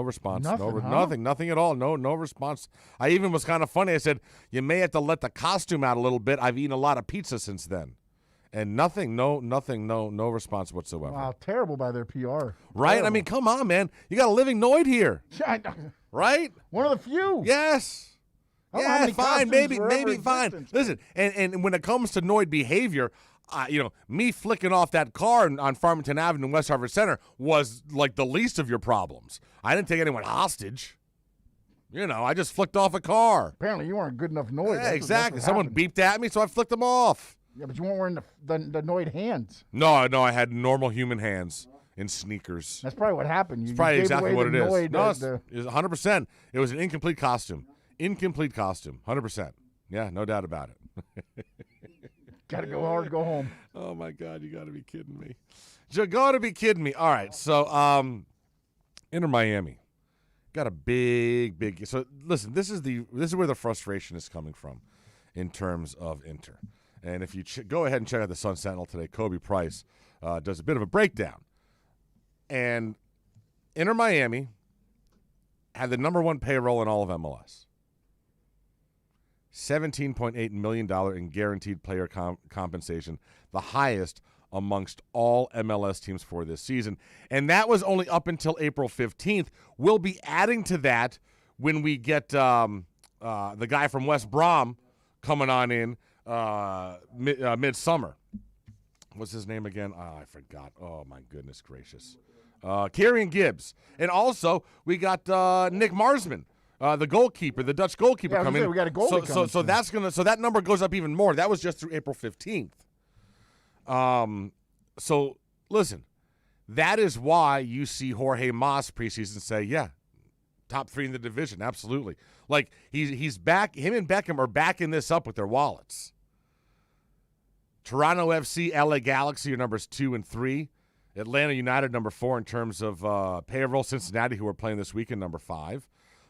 Speaker 13: response, nothing at all, no response. I even was kind of funny. I said, you may have to let the costume out a little bit. I've eaten a lot of pizza since then, and nothing, no response whatsoever.
Speaker 14: Wow, terrible by their PR.
Speaker 13: Right?
Speaker 14: Terrible.
Speaker 13: I mean, come on, man. You got a living Noid here, right?
Speaker 14: One of the few.
Speaker 13: Yes.
Speaker 14: I don't know how many
Speaker 13: Fine,
Speaker 14: costumes were
Speaker 13: maybe
Speaker 14: ever
Speaker 13: fine.
Speaker 14: existent.
Speaker 13: Listen, and when it comes to Noid behavior, me flicking off that car on Farmington Avenue in West Harvard Center was like the least of your problems. I didn't take anyone hostage. I just flicked off a car.
Speaker 14: Apparently, you weren't good enough Noid.
Speaker 13: Yeah, exactly. Someone beeped at me, so I flicked them off.
Speaker 14: Yeah, but you weren't wearing the Noid hands.
Speaker 13: No, I had normal human hands in sneakers.
Speaker 14: That's probably what happened.
Speaker 13: It's probably exactly what it is.
Speaker 14: Noid,
Speaker 13: No, it's 100%. It was an incomplete costume. 100%. Yeah, no doubt about it.
Speaker 14: Got to go hard, go home.
Speaker 13: Oh, my God, you got to be kidding me. You got to be kidding me. All right, so Inter Miami got a big. So listen, this is where the frustration is coming from in terms of Inter. And if you go ahead and check out the Sun Sentinel today, Kobe Price does a bit of a breakdown. And Inter Miami had the number 1 payroll in all of MLS. $17.8 million in guaranteed player compensation, the highest amongst all MLS teams for this season. And that was only up until April 15th. We'll be adding to that when we get the guy from West Brom coming on in midsummer. What's his name again? Oh, I forgot. Oh, my goodness gracious. Kieran Gibbs. And also, we got Nick Marsman. The goalkeeper, the Dutch goalkeeper, coming in.
Speaker 14: We got a goalie coming.
Speaker 13: So that's so that number goes up even more. That was just through April 15th. So listen, that is why you see Jorge Mas preseason say, yeah, top 3 in the division, absolutely. Like he's back. Him and Beckham are backing this up with their wallets. Toronto FC, LA Galaxy are numbers 2 and 3. Atlanta United, number 4 in terms of payroll. Cincinnati, who are playing this weekend, number 5.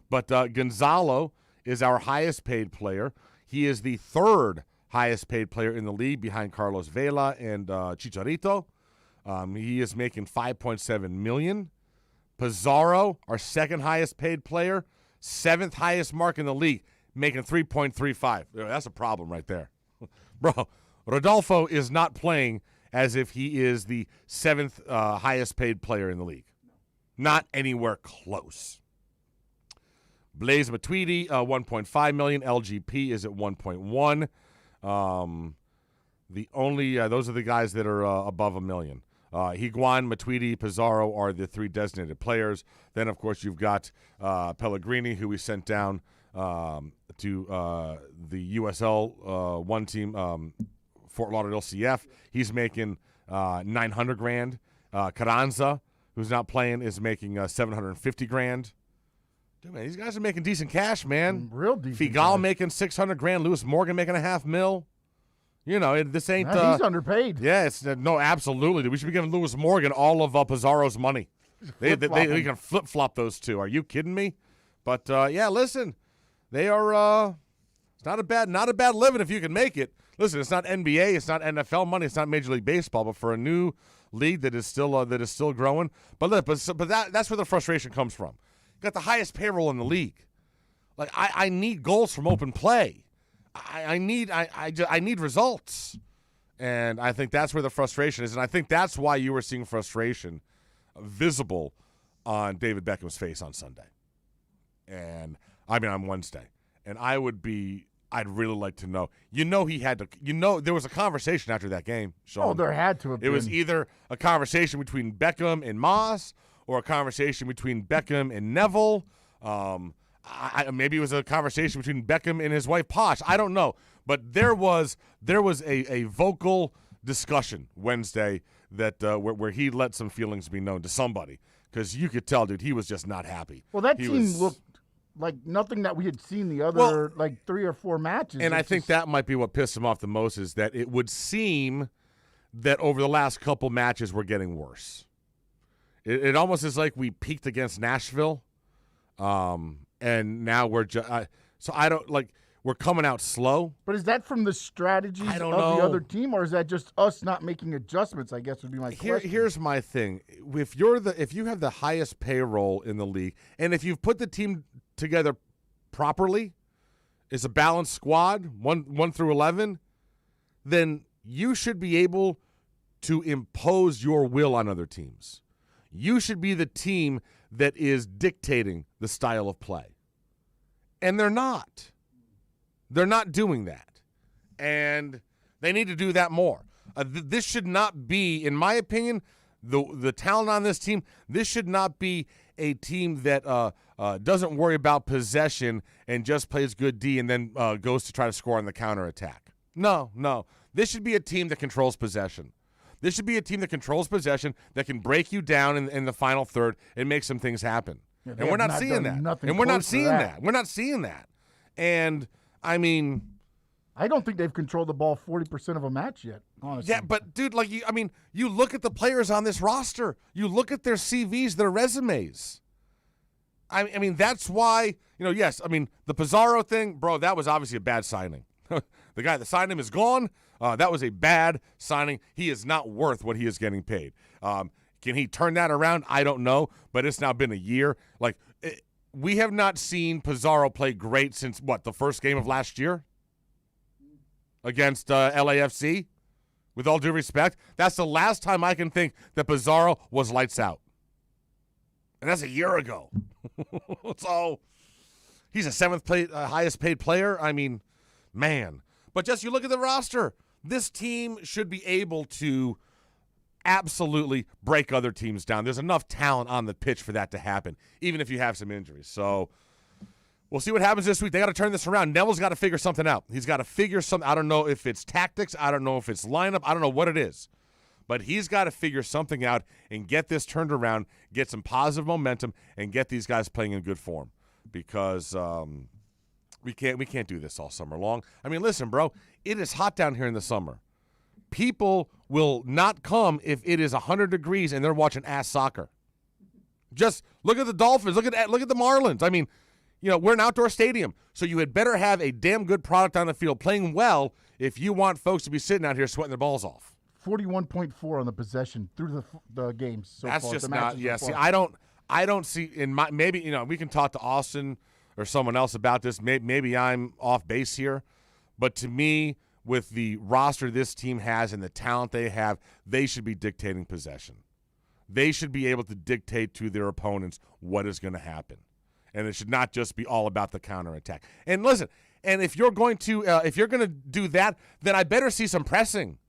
Speaker 13: But Gonzalo is our highest paid player. He is the 3rd highest paid player in the league behind Carlos Vela and Chicharito. He is making $5.7 million. Pizarro, our 2nd highest paid player, 7th highest mark in the league, making $3.35. That's a problem right there. Bro, Rodolfo is not playing as if he is the 7th highest paid player in the league. Not anywhere close. Blaise Matuidi, $1.5 million. LGP is at $1.1. Those are the guys that are above $1 million. Higuain, Matuidi, Pizarro are the 3 designated players. Then, of course, you've got Pellegrini, who we sent down to the USL 1 team, Fort Lauderdale CF. He's making $900,000. Carranza, who's not playing, is making $750,000. Dude, man, these guys are making decent cash, man.
Speaker 14: Real decent.
Speaker 13: Figal
Speaker 14: cash.
Speaker 13: making $600,000. Lewis Morgan making $500,000. You know, this ain't.
Speaker 14: He's underpaid.
Speaker 13: Yeah, it's no, absolutely. We should be giving Lewis Morgan all of Pizarro's money. They can flip flop those two. Are you kidding me? But yeah, listen, they are. It's not a bad living if you can make it. Listen, it's not NBA, it's not NFL money, it's not Major League Baseball, but for a new league that is still growing. But look, but that's where the frustration comes from. You got the highest payroll in the league. Like I need goals from open play. I need results, and I think that's where the frustration is, and I think that's why you were seeing frustration visible on David Beckham's face on Sunday, and I mean on Wednesday, and I'd really like to know. He had to. There was a conversation after that game, Sean.
Speaker 14: Oh, there had to have been.
Speaker 13: It was either a conversation between Beckham and Moss, or a conversation between Beckham and Neville. Maybe it was a conversation between Beckham and his wife Posh. I don't know, but there was a vocal discussion Wednesday that where he let some feelings be known to somebody, because you could tell, dude, he was just not happy.
Speaker 14: Well, that team looked like nothing that we had seen the other 3 or 4 matches.
Speaker 13: And I think that might be what pissed him off the most, is that it would seem that over the last couple matches we're getting worse. It almost is like we peaked against Nashville. And now we're just so I don't like we're coming out slow.
Speaker 14: But is that from the strategies of the other team, or is that just us not making adjustments? I guess would be my question.
Speaker 13: Here's my thing: if you have the highest payroll in the league, and if you've put the team together properly, it's a balanced squad, 1 through 11, then you should be able to impose your will on other teams. You should be the team that is dictating the style of play. And they're not. They're not doing that. And they need to do that more. This should not be, in my opinion, the talent on this team, this should not be a team that doesn't worry about possession and just plays good D and then goes to try to score on the counterattack. No. This should be a team that controls possession. This should be a team that controls possession, that can break you down in the final third and make some things happen.
Speaker 14: Yeah,
Speaker 13: and we're not seeing that. And we're not seeing that. We're not seeing that. And, I mean,
Speaker 14: I don't think they've controlled the ball 40% of a match yet, honestly.
Speaker 13: Yeah, but, dude, you look at the players on this roster. You look at their CVs, their resumes. I mean, that's why, yes, the Pizarro thing, bro, that was obviously a bad signing. The guy that signed him is gone. That was a bad signing. He is not worth what he is getting paid. Can he turn that around? I don't know, but it's now been a year. We have not seen Pizarro play great since, the first game of last year against LAFC? With all due respect, that's the last time I can think that Pizarro was lights out. And that's a year ago. So he's a 7th highest paid player. I mean, man. But just you look at the roster. This team should be able to absolutely break other teams down. There's enough talent on the pitch for that to happen, even if you have some injuries. So we'll see what happens this week. They got to turn this around. Neville's got to figure something out. He's got to figure something. I don't know if it's tactics. I don't know if it's lineup. I don't know what it is. But he's got to figure something out and get this turned around, get some positive momentum, and get these guys playing in good form. Because we can't do this all summer long. I mean, listen, bro, it is hot down here in the summer. people will not come if it is 100 degrees and they're watching ass soccer. Just look at the Dolphins. Look at the Marlins. I mean, we're an outdoor stadium, so you had better have a damn good product on the field playing well if you want folks to be sitting out here sweating their balls off.
Speaker 14: 41.4 on the possession through the games so
Speaker 13: That's
Speaker 14: far.
Speaker 13: just
Speaker 14: the
Speaker 13: not.
Speaker 14: matches
Speaker 13: Yeah,
Speaker 14: so
Speaker 13: see,
Speaker 14: far.
Speaker 13: I don't see in my maybe we can talk to Austin or someone else about this. Maybe I'm off base here, but to me, with the roster this team has and the talent they have, they should be dictating possession. They should be able to dictate to their opponents what is going to happen, and it should not just be all about the counterattack. And listen, and if you're going to do that, then I better see some pressing.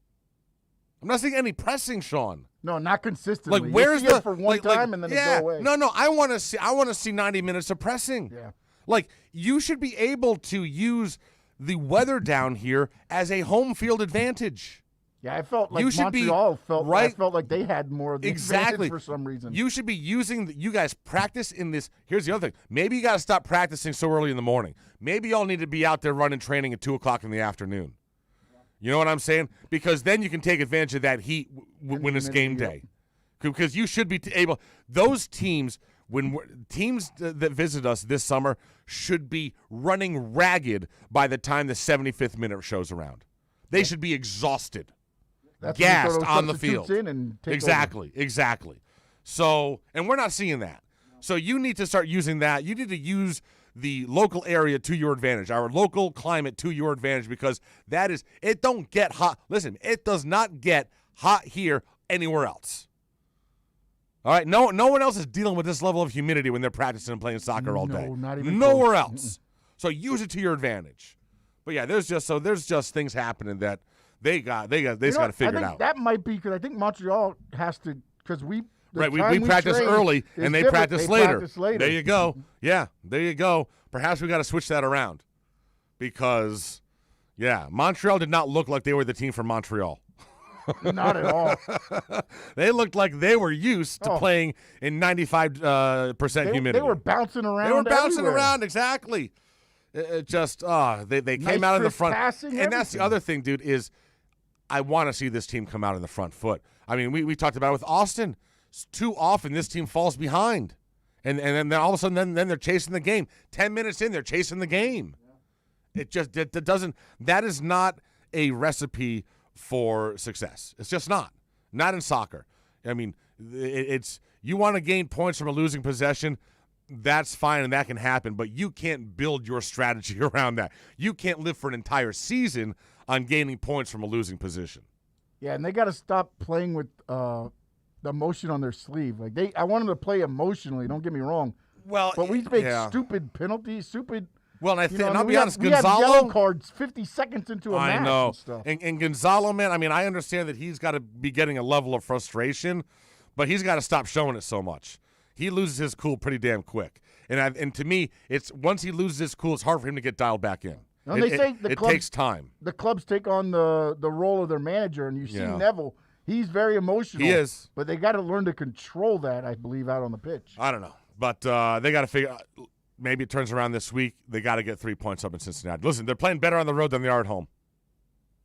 Speaker 13: I'm not seeing any pressing, Sean.
Speaker 14: No, not consistently.
Speaker 13: Like, where's
Speaker 14: you see
Speaker 13: the
Speaker 14: it for one time and then it go away?
Speaker 13: No. I want to see 90 minutes of pressing.
Speaker 14: Yeah.
Speaker 13: Like, you should be able to use the weather down here as a home field advantage.
Speaker 14: Yeah, I felt like
Speaker 13: You should
Speaker 14: Montreal
Speaker 13: be,
Speaker 14: felt
Speaker 13: right?
Speaker 14: I felt like they had more of the
Speaker 13: Exactly.
Speaker 14: advantage for some reason.
Speaker 13: You should be using you guys practice in this. Here's the other thing. Maybe you got to stop practicing so early in the morning. Maybe y'all need to be out there running training at 2:00 in the afternoon. You know what I'm saying? Because then you can take advantage of that heat when it's game day. Because you should be able. Those teams, teams that visit us this summer, should be running ragged by the time the 75th minute shows around. They should be exhausted,
Speaker 14: That's when you throw
Speaker 13: gassed
Speaker 14: those
Speaker 13: on the
Speaker 14: substitutes
Speaker 13: field.
Speaker 14: in and take
Speaker 13: Exactly. So, and we're not seeing that. So you need to start using that. You need to use the local area to your advantage, our local climate to your advantage, because it don't get hot. Listen, it does not get hot here anywhere else. All right, no one else is dealing with this level of humidity when they're practicing and playing soccer all day.
Speaker 14: Not even
Speaker 13: nowhere
Speaker 14: close.
Speaker 13: else. So use it to your advantage. But yeah, there's just things happening that they just got to figure it out.
Speaker 14: That might be because I think Montreal has to because we
Speaker 13: practice
Speaker 14: train
Speaker 13: early
Speaker 14: is
Speaker 13: and they
Speaker 14: different.
Speaker 13: practice later.
Speaker 14: Practice later.
Speaker 13: There you go. Yeah, there you go. Perhaps we got to switch that around because, Montreal did not look like they were the team from Montreal.
Speaker 14: Not at all.
Speaker 13: They looked like they were used to playing in 95% humidity.
Speaker 14: They were bouncing around.
Speaker 13: They were bouncing
Speaker 14: everywhere.
Speaker 13: around, exactly. They came
Speaker 14: Nice,
Speaker 13: out in the
Speaker 14: crisp
Speaker 13: front.
Speaker 14: passing,
Speaker 13: And that's the
Speaker 14: everything.
Speaker 13: other thing, dude, is I want to see this team come out in the front foot. I mean, we talked about it with Austin. Too often this team falls behind. And then all of a sudden then they're chasing the game. 10 minutes in, they're chasing the game. It just that is not a recipe for success. It's just not. Not in soccer. I mean, it's you want to gain points from a losing possession, that's fine and that can happen, but you can't build your strategy around that. You can't live for an entire season on gaining points from a losing position.
Speaker 14: Yeah, and they got to stop playing with the emotion on their sleeve. Like I want them to play emotionally. Don't get me wrong.
Speaker 13: Well,
Speaker 14: but we make
Speaker 13: yeah.
Speaker 14: stupid penalties, stupid.
Speaker 13: Well, and I'll be honest,
Speaker 14: we have
Speaker 13: Gonzalo.
Speaker 14: yellow cards 50 seconds into a match.
Speaker 13: I know.
Speaker 14: And stuff.
Speaker 13: And Gonzalo, man, I mean, I understand that he's got to be getting a level of frustration, but he's got to stop showing it so much. He loses his cool pretty damn quick. And to me, it's once he loses his cool, it's hard for him to get dialed back in.
Speaker 14: And they say
Speaker 13: it takes time.
Speaker 14: The clubs take on the role of their manager, and you see Neville. He's very emotional.
Speaker 13: He is.
Speaker 14: But they got to learn to control that, I believe, out on the pitch.
Speaker 13: I don't know. But they got to figure out. Maybe it turns around this week. They got to get 3 points up in Cincinnati. Listen, they're playing better on the road than they are at home.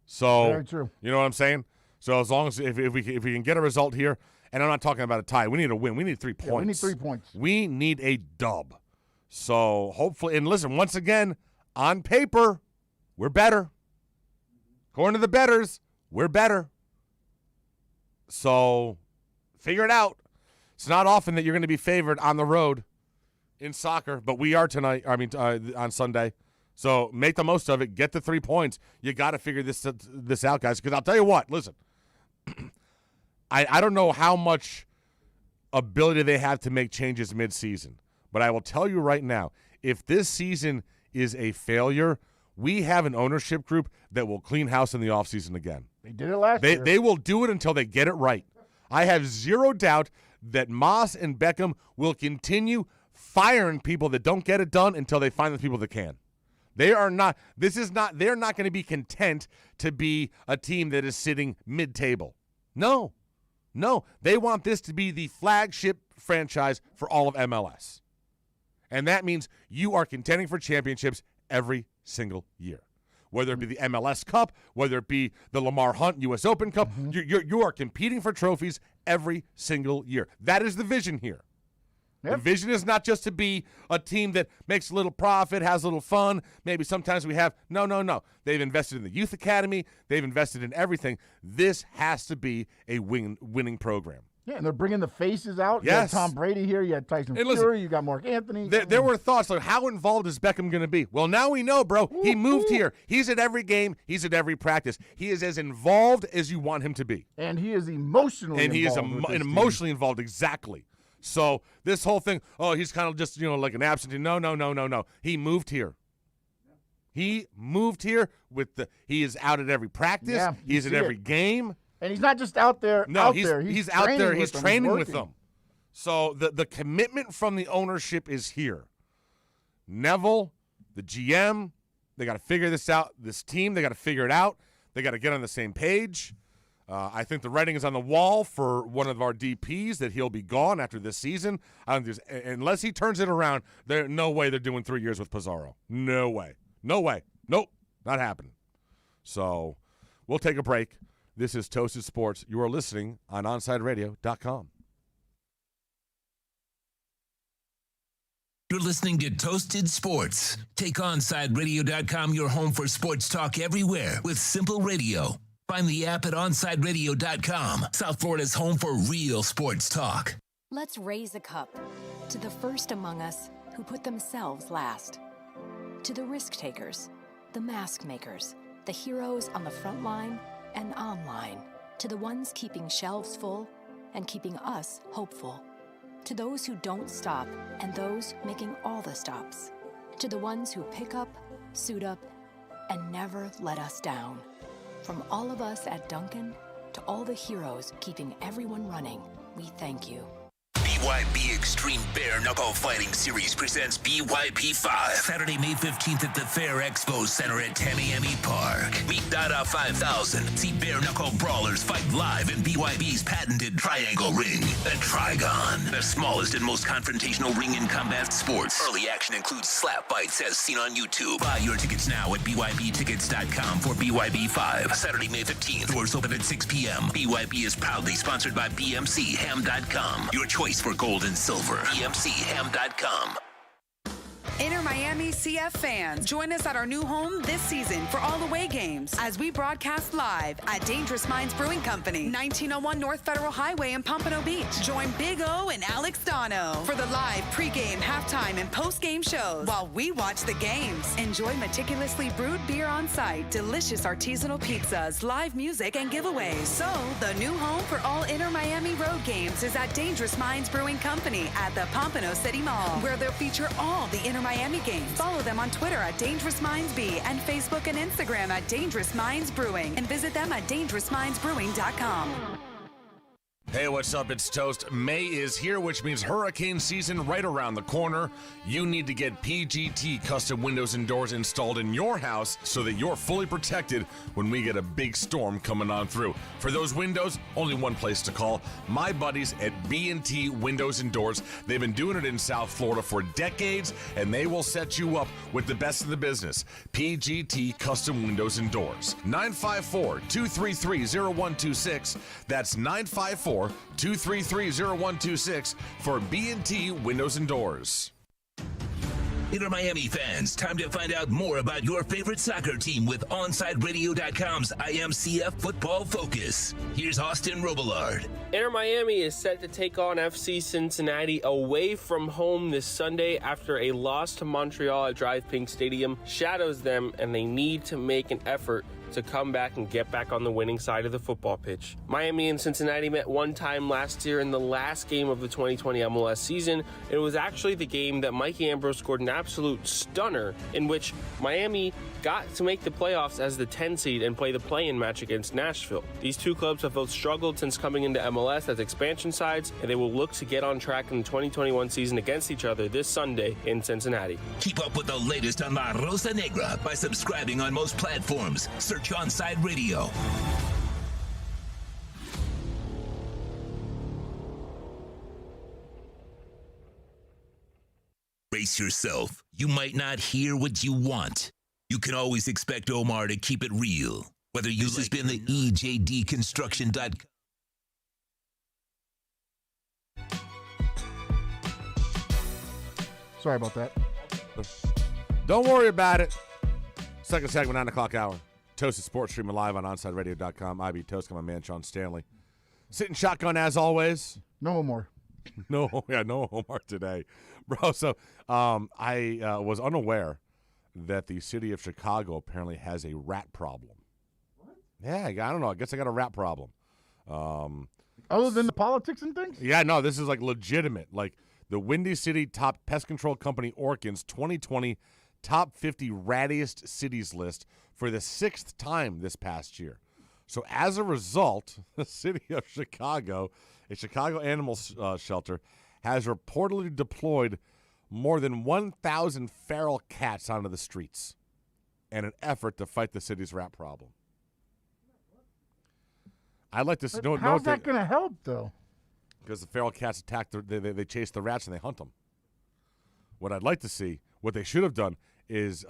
Speaker 13: So,
Speaker 14: very true.
Speaker 13: You know what I'm saying? So as long as if we can get a result here, and I'm not talking about a tie. We need a win. We need 3 points.
Speaker 14: Yeah, we need 3 points.
Speaker 13: We need a dub. So hopefully, and listen, once again, on paper, we're better. According to the bettors, we're better. So figure it out. It's not often that you're going to be favored on the road in soccer, but we are tonight. I mean, on Sunday. So make the most of it. Get the 3 points. You got to figure this out, guys. Because I'll tell you what. Listen, I don't know how much ability they have to make changes mid-season, but I will tell you right now, if this season is a failure, we have an ownership group that will clean house in the offseason again.
Speaker 14: They did it last year.
Speaker 13: They will do it until they get it right. I have zero doubt that Moss and Beckham will continue firing people that don't get it done until they find the people that can. They're not going to be content to be a team that is sitting mid-table. No. They want this to be the flagship franchise for all of MLS. And that means you are contending for championships every single year. whether it be the MLS Cup, whether it be the Lamar Hunt U.S. Open Cup. You are competing for trophies every single year. That is the vision here. The vision is not just to be a team that makes a little profit, has a little fun. Maybe sometimes we have. No. They've invested in the youth academy. They've invested in everything. This has to be a winning program.
Speaker 14: Yeah, and they're bringing the faces out.
Speaker 13: Yes.
Speaker 14: You had Tom Brady here. You had Tyson Fury. You got Mark Anthony.
Speaker 13: There were thoughts like, how involved is Beckham going to be? Well, now we know, bro. He moved here. He's at every game. He's at every practice. He is as involved as you want him to be.
Speaker 14: And he is emotionally involved.
Speaker 13: And he is emotionally involved, exactly. So this whole thing, he's kind of just, like an absentee. No. He moved here. He moved here he is out at every practice.
Speaker 14: Yeah,
Speaker 13: he's at every game.
Speaker 14: And he's not just out there.
Speaker 13: No, he's out there. He's training with them. So the commitment from the ownership is here. Neville, the GM, they got to figure this out. This team, they got to figure it out. They got to get on the same page. I think the writing is on the wall for one of our DPs that he'll be gone after this season. Unless he turns it around, there's no way they're doing 3 years with Pizarro. No way. Nope, not happening. So we'll take a break. This is Toasted Sports. You are listening on OnSideRadio.com.
Speaker 4: You're listening to Toasted Sports. Take OnSideRadio.com, your home for sports talk everywhere with simple radio. Find the app at OnSideRadio.com, South Florida's home for real sports talk.
Speaker 8: Let's raise a cup to the first among us who put themselves last. To the risk takers, the mask makers, the heroes on the front line and online. To the ones keeping shelves full and keeping us hopeful. To those who don't stop and those making all the stops. To the ones who pick up, suit up, and never let us down. From all of us at Duncan to all the heroes keeping everyone running, we thank you.
Speaker 4: BYB Extreme Bare Knuckle Fighting Series presents BYB 5. Saturday, May 15th at the Fair Expo Center at Tamiami Park. Meet Dada 5000. See bare knuckle brawlers fight live in BYB's patented triangle ring. The Trigon. The smallest and most confrontational ring in combat sports. Early action includes slap fights as seen on YouTube. Buy your tickets now at BYBtickets.com for BYB 5. Saturday, May 15th. Doors open at 6 p.m. BYB is proudly sponsored by BMCHam.com. Your choice for gold and silver. BMCHam.com.
Speaker 7: Inter Miami CF fans, join us at our new home this season for all away games as we broadcast live at Dangerous Minds Brewing Company, 1901 North Federal Highway in Pompano Beach. Join Big O and Alex Dono for the live pregame, halftime, and postgame shows while we watch the games. Enjoy meticulously brewed beer on site, delicious artisanal pizzas, live music, and giveaways. So, the new home for all Inter Miami road games is at Dangerous Minds Brewing Company at the Pompano City Mall, where they'll feature all the Inter Miami games. Follow them on Twitter at Dangerous Minds B and Facebook and Instagram at Dangerous Minds Brewing, and visit them at dangerousmindsbrewing.com.
Speaker 18: Hey, what's up? It's Toast. May is here, which means hurricane season right around the corner. You need to get PGT custom windows and doors installed in your house so that you're fully protected when we get a big storm coming on through. For those windows, only one place to call. My buddies at B&T Windows and Doors. They've been doing it in South Florida for decades, and they will set you up with the best of the business. PGT Custom Windows and Doors. 954-233-0126. That's 954-233-0126 for B&T Windows and Doors.
Speaker 4: Inter Miami fans, time to find out more about your favorite soccer team with OnSideRadio.com's IMCF Football Focus. Here's Austin Robillard.
Speaker 9: Inter Miami is set to take on FC Cincinnati away from home this Sunday after a loss to Montreal at Drive Pink Stadium shadows them, and they need to make an effort to come back and get back on the winning side of the football pitch. Miami and Cincinnati met one time last year in the last game of the 2020 MLS season. It was actually the game that Mikey Ambrose scored an absolute stunner in which Miami got to make the playoffs as the 10 seed and play the play-in match against Nashville. These two clubs have both struggled since coming into MLS as expansion sides, and they will look to get on track in the 2021 season against each other this Sunday in Cincinnati.
Speaker 4: Keep up with the latest on La Rosa Negra by subscribing on most platforms. Search Onside Radio. Brace yourself. You might not hear what you want. you can always expect Omar to keep it real. Whether you spin the EJDconstruction.com.
Speaker 14: Sorry about that.
Speaker 13: Don't worry about it. Second segment, 9 o'clock hour. Toasted Sports streaming live on OnSideRadio.com. IB Toast, my man Sean Stanley. Sitting shotgun as always.
Speaker 14: No more.
Speaker 13: No homework today. Bro, so I was unaware that the city of Chicago apparently has a rat problem. What? Yeah, I don't know. I guess I got a rat problem.
Speaker 14: Other than the politics and things?
Speaker 13: Yeah, no, this is like legitimate. Like the Windy City top pest control company Orkin's 2020 top 50 rattiest cities list for the 6th time this past year. So as a result, the city of Chicago, a Chicago animal shelter, has reportedly deployed more than 1,000 feral cats onto the streets in an effort to fight the city's rat problem. I'd like to know.
Speaker 14: How's that going to help, though?
Speaker 13: Because the feral cats attack, they chase the rats and they hunt them. What I'd like to see, what they should have done, is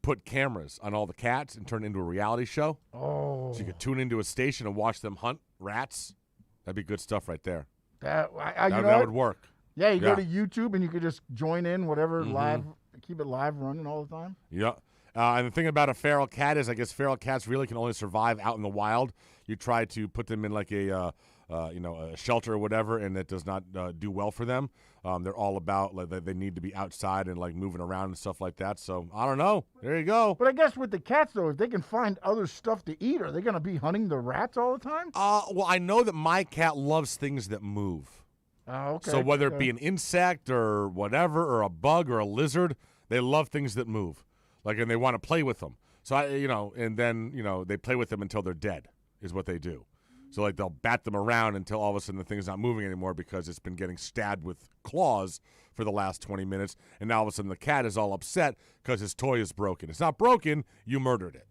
Speaker 13: put cameras on all the cats and turn it into a reality show.
Speaker 14: Oh.
Speaker 13: So you could tune into a station and watch them hunt rats. That'd be good stuff right there.
Speaker 14: That
Speaker 13: would work.
Speaker 14: Yeah, you go to YouTube and you could just join in whatever live, keep it live running all the time.
Speaker 13: Yeah. And the thing about a feral cat is I guess feral cats really can only survive out in the wild. You try to put them in like a shelter or whatever, and it does not do well for them. They're all about like they need to be outside and like moving around and stuff like that. So I don't know. There you go.
Speaker 14: But I guess with the cats though, if they can find other stuff to eat, are they going to be hunting the rats all the time?
Speaker 13: Well, I know that my cat loves things that move.
Speaker 14: Oh, okay.
Speaker 13: So whether it be an insect or whatever, or a bug or a lizard, they love things that move. Like, and they want to play with them. So and then they play with them until they're dead. Is what they do. So, like, they'll bat them around until all of a sudden the thing's not moving anymore because it's been getting stabbed with claws for the last 20 minutes. And now all of a sudden the cat is all upset because his toy is broken. It's not broken. You murdered it.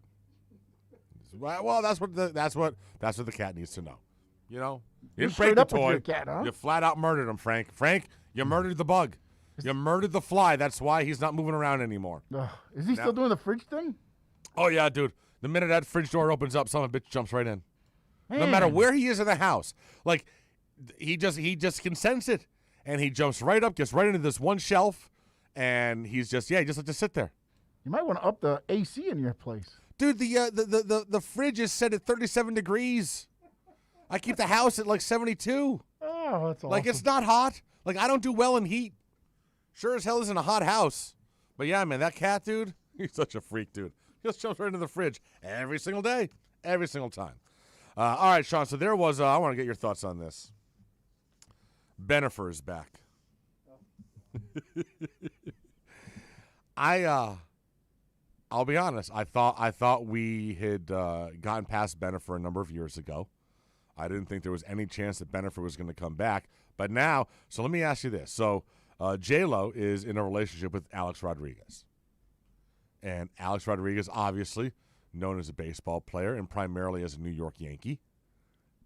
Speaker 13: Well, that's what the cat needs to know. You know? You didn't break the toy.
Speaker 14: Your cat, huh?
Speaker 13: You flat out murdered him, Frank. Frank, you murdered the bug. You murdered the fly. That's why he's not moving around anymore.
Speaker 14: Is he still doing the fridge thing?
Speaker 13: Oh, yeah, dude. The minute that fridge door opens up, some bitch jumps right in.
Speaker 14: Man.
Speaker 13: No matter where he is in the house. Like, he just can sense it. And he jumps right up, gets right into this one shelf, and he just like to sit there.
Speaker 14: You might want to up the AC in your place.
Speaker 13: Dude, the fridge is set at 37 degrees. I keep the house at like 72.
Speaker 14: Oh, that's awesome.
Speaker 13: Like, it's not hot. Like, I don't do well in heat. Sure as hell isn't a hot house. But yeah, man, that cat, dude, he's such a freak, dude. He just jumps right into the fridge every single day, every single time. All right, Sean, so there was, I want to get your thoughts on this. Bennifer is back. I'll be honest. I thought we had gotten past Bennifer a number of years ago. I didn't think there was any chance that Bennifer was going to come back. But now, so let me ask you this. So J-Lo is in a relationship with Alex Rodriguez. And Alex Rodriguez, obviously, known as a baseball player and primarily as a New York Yankee.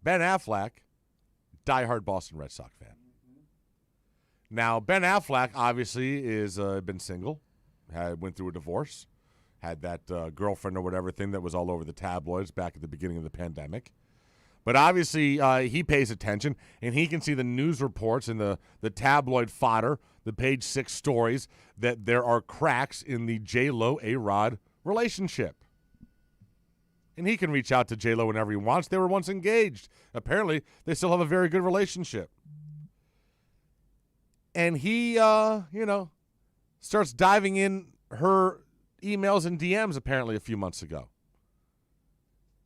Speaker 13: Ben Affleck, diehard Boston Red Sox fan. Now, Ben Affleck, obviously, is been single, went through a divorce, had that girlfriend or whatever thing that was all over the tabloids back at the beginning of the pandemic. But obviously, he pays attention, and he can see the news reports and the tabloid fodder, the Page 6 stories, that there are cracks in the J-Lo A-Rod relationship. And he can reach out to J-Lo whenever he wants. They were once engaged. Apparently, they still have a very good relationship. And he, starts diving in her emails and DMs apparently a few months ago.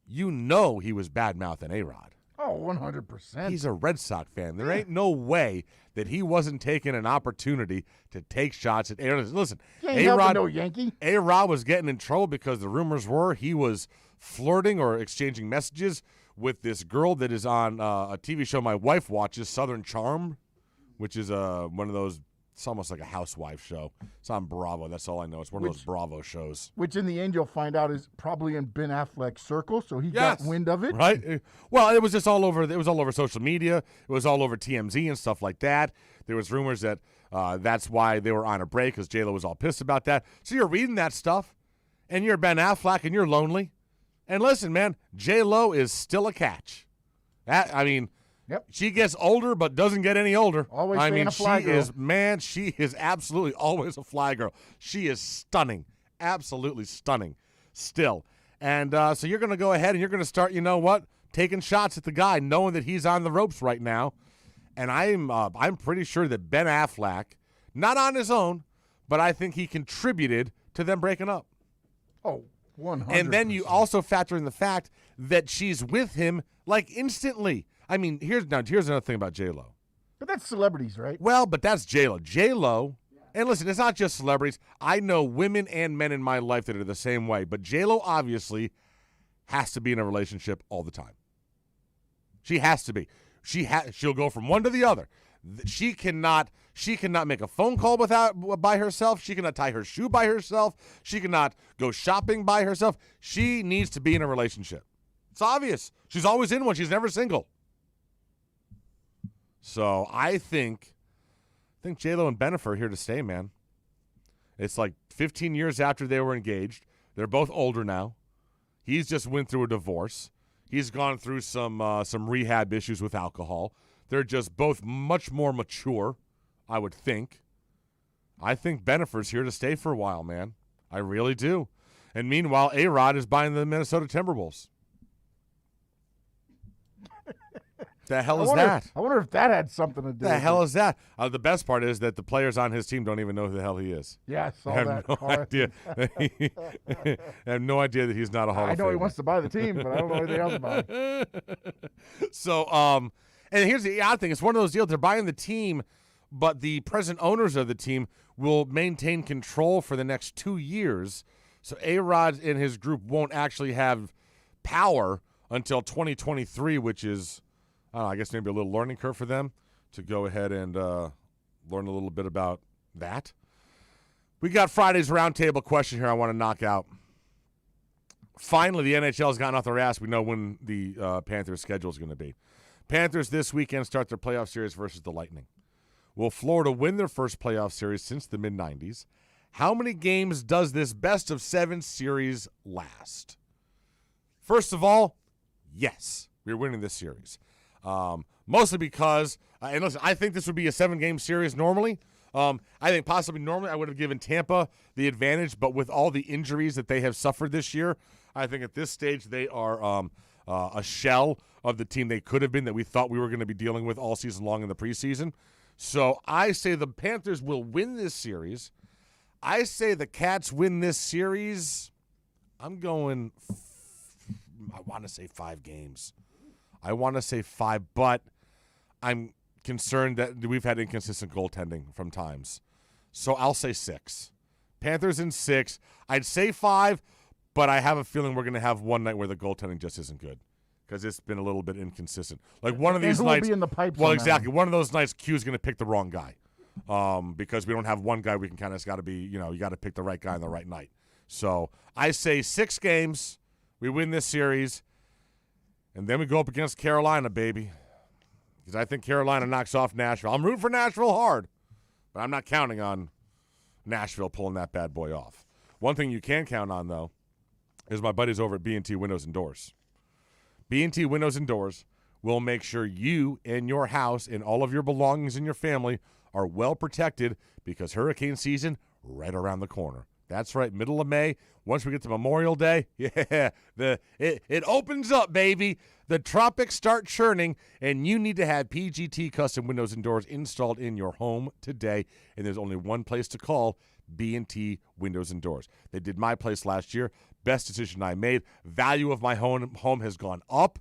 Speaker 13: You know he was bad-mouthing A-Rod.
Speaker 14: Oh, 100%.
Speaker 13: He's a Red Sox fan. There ain't no way that he wasn't taking an opportunity to take shots at A-Rod. Listen,
Speaker 14: A-Rod, no Yankee.
Speaker 13: A-Rod was getting in trouble because the rumors were he was flirting or exchanging messages with this girl that is on a TV show my wife watches, Southern Charm, which is one of those It's almost like a housewife show. It's on Bravo. That's all I know. It's one of those Bravo shows.
Speaker 14: Which in the end you'll find out is probably in Ben Affleck's circle, so he got wind of it.
Speaker 13: Right? Well, it was just all over. It was all over social media. It was all over TMZ and stuff like that. There was rumors that that's why they were on a break, because J-Lo was all pissed about that. So you're reading that stuff, and you're Ben Affleck, and you're lonely. And listen, man, J-Lo is still a catch. She gets older, but doesn't get any older.
Speaker 14: Always a fly girl.
Speaker 13: She is absolutely always a fly girl. She is stunning, absolutely stunning still. And so you're going to go ahead and you're going to start, taking shots at the guy, knowing that he's on the ropes right now. And I'm pretty sure that Ben Affleck, not on his own, but I think he contributed to them breaking up.
Speaker 14: Oh, 100%.
Speaker 13: And then you also factor in the fact that she's with him like instantly. I mean, here's another thing about J-Lo.
Speaker 14: But that's celebrities, right?
Speaker 13: Well, but that's J-Lo. J-Lo, and listen, it's not just celebrities. I know women and men in my life that are the same way. But J-Lo obviously has to be in a relationship all the time. She has to be. She'll go from one to the other. She cannot make a phone call by herself. She cannot tie her shoe by herself. She cannot go shopping by herself. She needs to be in a relationship. It's obvious. She's always in one. She's never single. So I think J-Lo and Bennifer are here to stay, man. It's like 15 years after they were engaged. They're both older now. He's just went through a divorce. He's gone through some rehab issues with alcohol. They're just both much more mature, I would think. I think Bennifer's here to stay for a while, man. I really do. And meanwhile, A-Rod is buying the Minnesota Timberwolves. The hell is that?
Speaker 14: I wonder if that had something to do with it.
Speaker 13: The hell is that? The best part is that the players on his team don't even know who the hell he is.
Speaker 14: Yeah, I saw
Speaker 13: have
Speaker 14: that.
Speaker 13: No idea. I have no idea that he's not a Hall of Famer.
Speaker 14: I know he wants to buy the team, but I don't know anything else about it.
Speaker 13: So, and here's the odd thing. It's one of those deals. They're buying the team, but the present owners of the team will maintain control for the next 2 years. So A-Rod and his group won't actually have power until 2023, which is, I guess maybe a little learning curve for them to go ahead and learn a little bit about that. We got Friday's roundtable question here I want to knock out. Finally, the NHL has gotten off their ass. We know when the Panthers' schedule is going to be. Panthers this weekend start their playoff series versus the Lightning. Will Florida win their first playoff series since the mid-'90s? How many games does this best-of-7 series last? First of all, yes, we're winning this series. Mostly because, and listen, I think this would be a 7-game series normally. I think possibly normally I would have given Tampa the advantage, but with all the injuries that they have suffered this year, I think at this stage they are a shell of the team they could have been that we thought we were going to be dealing with all season long in the preseason. So I say the Panthers will win this series. I say the Cats win this series. I'm going, I want to say 5 games. I want to say 5, but I'm concerned that we've had inconsistent goaltending from times. So I'll say 6. Panthers in 6. I'd say 5, but I have a feeling we're going to have one night where the goaltending just isn't good because it's been a little bit inconsistent. Like one of these
Speaker 14: who
Speaker 13: nights.
Speaker 14: will be in the pipes
Speaker 13: well,
Speaker 14: on
Speaker 13: exactly.
Speaker 14: that?
Speaker 13: One of those nights, Q's going to pick the wrong guy because we don't have one guy. We can kind of got to be, you got to pick the right guy on the right night. So I say 6 games. We win this series. And then we go up against Carolina, baby, because I think Carolina knocks off Nashville. I'm rooting for Nashville hard, but I'm not counting on Nashville pulling that bad boy off. One thing you can count on, though, is my buddies over at B&T Windows and Doors. B&T Windows and Doors will make sure you and your house and all of your belongings in your family are well protected because hurricane season right around the corner. That's right, middle of May. Once we get to Memorial Day, it opens up, baby. The tropics start churning, and you need to have PGT custom windows and doors installed in your home today. And there's only one place to call, B&T Windows and Doors. They did my place last year. Best decision I made. Value of my home has gone up.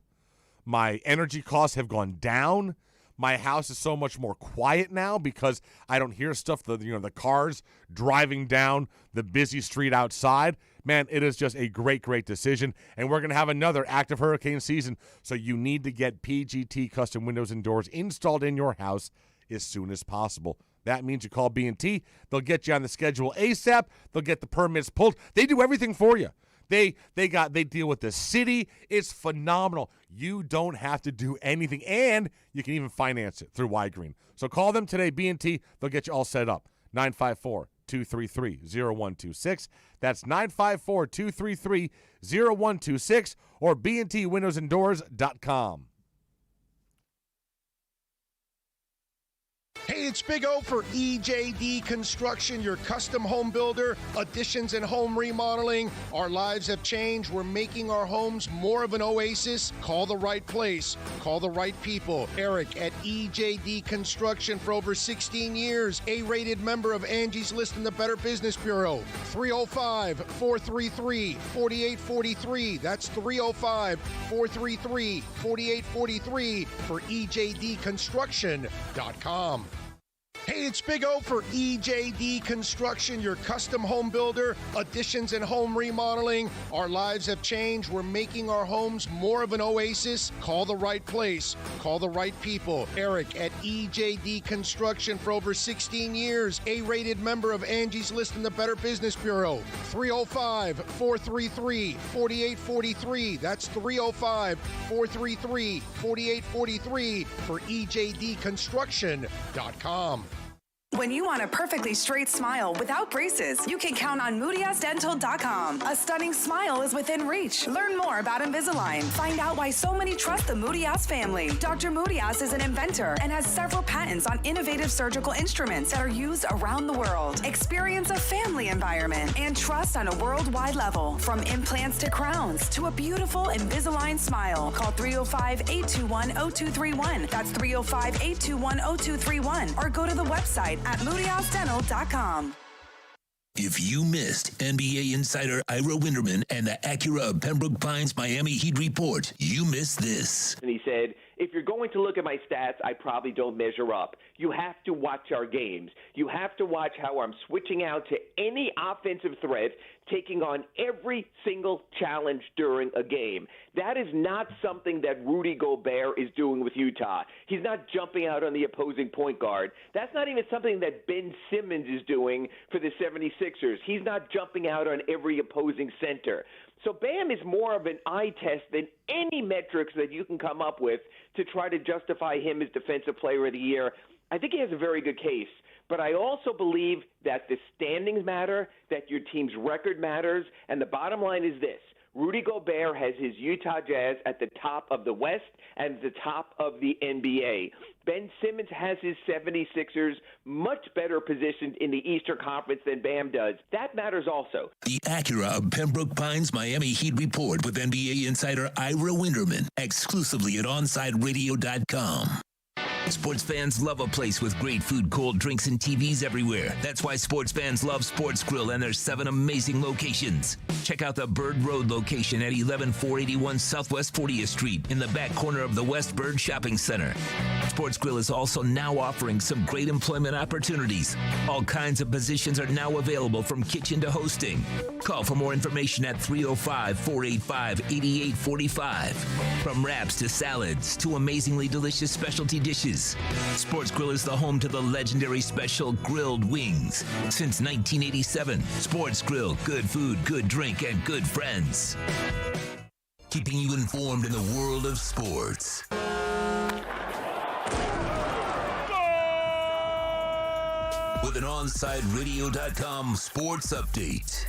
Speaker 13: My energy costs have gone down. My house is so much more quiet now because I don't hear stuff, the cars driving down the busy street outside. Man, it is just a great, great decision. And we're going to have another active hurricane season, so you need to get PGT custom windows and doors installed in your house as soon as possible. That means you call B&T. They'll get you on the schedule ASAP. They'll get the permits pulled. They do everything for you. They deal with the city. It's phenomenal. You don't have to do anything, and you can even finance it through Y-Green. So call them today, B&T. They'll get you all set up. 954-233-0126. That's 954-233-0126 or bntwindowsanddoors.com.
Speaker 3: Hey, it's Big O for EJD Construction, your custom home builder, additions and home remodeling. Our lives have changed. We're making our homes more of an oasis. Call the right place. Call the right people. Eric at EJD Construction for over 16 years. A-rated member of Angie's List in the Better Business Bureau. 305-433-4843. That's 305-433-4843 for EJDconstruction.com. Hey, it's Big O for EJD Construction, your custom home builder, additions and home remodeling. Our lives have changed. We're making our homes more of an oasis. Call the right place. Call the right people. Eric at EJD Construction for over 16 years. A-rated member of Angie's List in the Better Business Bureau. 305-433-4843. That's 305-433-4843 for EJDconstruction.com.
Speaker 7: When you want a perfectly straight smile without braces, you can count on MoodyAsDental.com. A stunning smile is within reach. Learn more about Invisalign. Find out why so many trust the Moody Ass family. Dr. Moody Ass is an inventor and has several patents on innovative surgical instruments that are used around the world. Experience a family environment and trust on a worldwide level. From implants to crowns to a beautiful Invisalign smile. Call 305-821-0231. That's 305-821-0231. Or go to the website at MoodyAsDental.com.
Speaker 4: If you missed NBA insider Ira Winderman and the Acura of Pembroke Pines Miami Heat report, you missed this.
Speaker 5: And he said, if you're going to look at my stats, I probably don't measure up. You have to watch our games. You have to watch how I'm switching out to any offensive threat, taking on every single challenge during a game. That is not something that Rudy Gobert is doing with Utah. He's not jumping out on the opposing point guard. That's not even something that Ben Simmons is doing for the 76ers. He's not jumping out on every opposing center. So Bam is more of an eye test than any metrics that you can come up with to try to justify him as Defensive Player of the Year. I think he has a very good case. But I also believe that the standings matter, that your team's record matters, and the bottom line is this. Rudy Gobert has his Utah Jazz at the top of the West and the top of the NBA. Ben Simmons has his 76ers much better positioned in the Eastern Conference than Bam does. That matters also.
Speaker 4: The Acura of Pembroke Pines Miami Heat report with NBA insider Ira Winderman, exclusively at OnSideRadio.com. Sports fans love a place with great food, cold drinks, and TVs everywhere. That's why sports fans love Sports Grill and their 7 amazing locations. Check out the Bird Road location at 11481 Southwest 40th Street in the back corner of the West Bird Shopping Center. Sports Grill is also now offering some great employment opportunities. All kinds of positions are now available from kitchen to hosting. Call for more information at 305-485-8845. From wraps to salads to amazingly delicious specialty dishes, Sports Grill is the home to the legendary special grilled wings. Since 1987, Sports Grill, good food, good drink, and good friends. Keeping you informed in the world of sports. With an OnSideRadio.com sports update.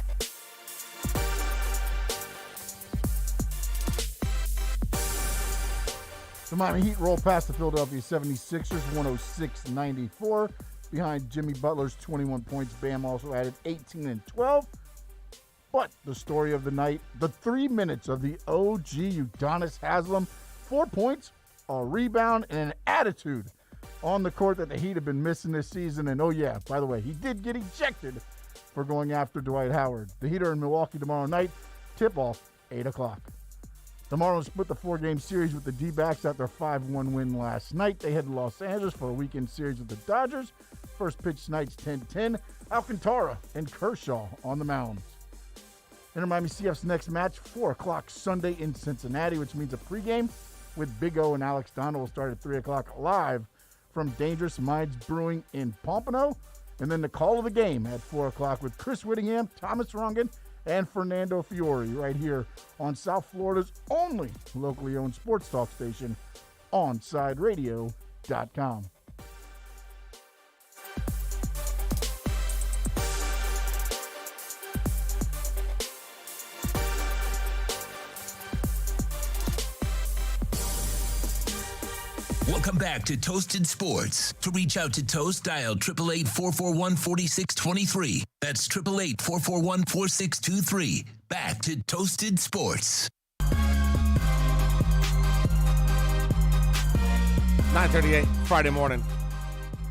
Speaker 14: The Miami Heat roll past the Philadelphia 76ers, 106-94. Behind Jimmy Butler's 21 points, Bam also added 18 and 12. But the story of the night, the 3 minutes of the OG Udonis Haslem, 4 points, a rebound, and an attitude on the court that the Heat have been missing this season. And oh yeah, by the way, he did get ejected for going after Dwight Howard. The Heat are in Milwaukee tomorrow night. Tip-off, 8 o'clock. The Marlins split the 4-game series with the D-backs after a 5-1 win last night. They head to Los Angeles for a weekend series with the Dodgers. First pitch tonight's 10-10. Alcantara and Kershaw on the mounds. Inter Miami CF's next match, 4 o'clock Sunday in Cincinnati, which means a pregame with Big O and Alex Donald will start at 3 o'clock live from Dangerous Minds Brewing in Pompano. And then the call of the game at 4 o'clock with Chris Whittingham, Thomas Rungan, and Fernando Fiore right here on South Florida's only locally owned sports talk station, OnSideRadio.com.
Speaker 4: Welcome back to Toasted Sports. To reach out to Toast, dial 888-441-4623. That's 888-441-4623. Back to Toasted Sports.
Speaker 13: 9:38 Friday morning.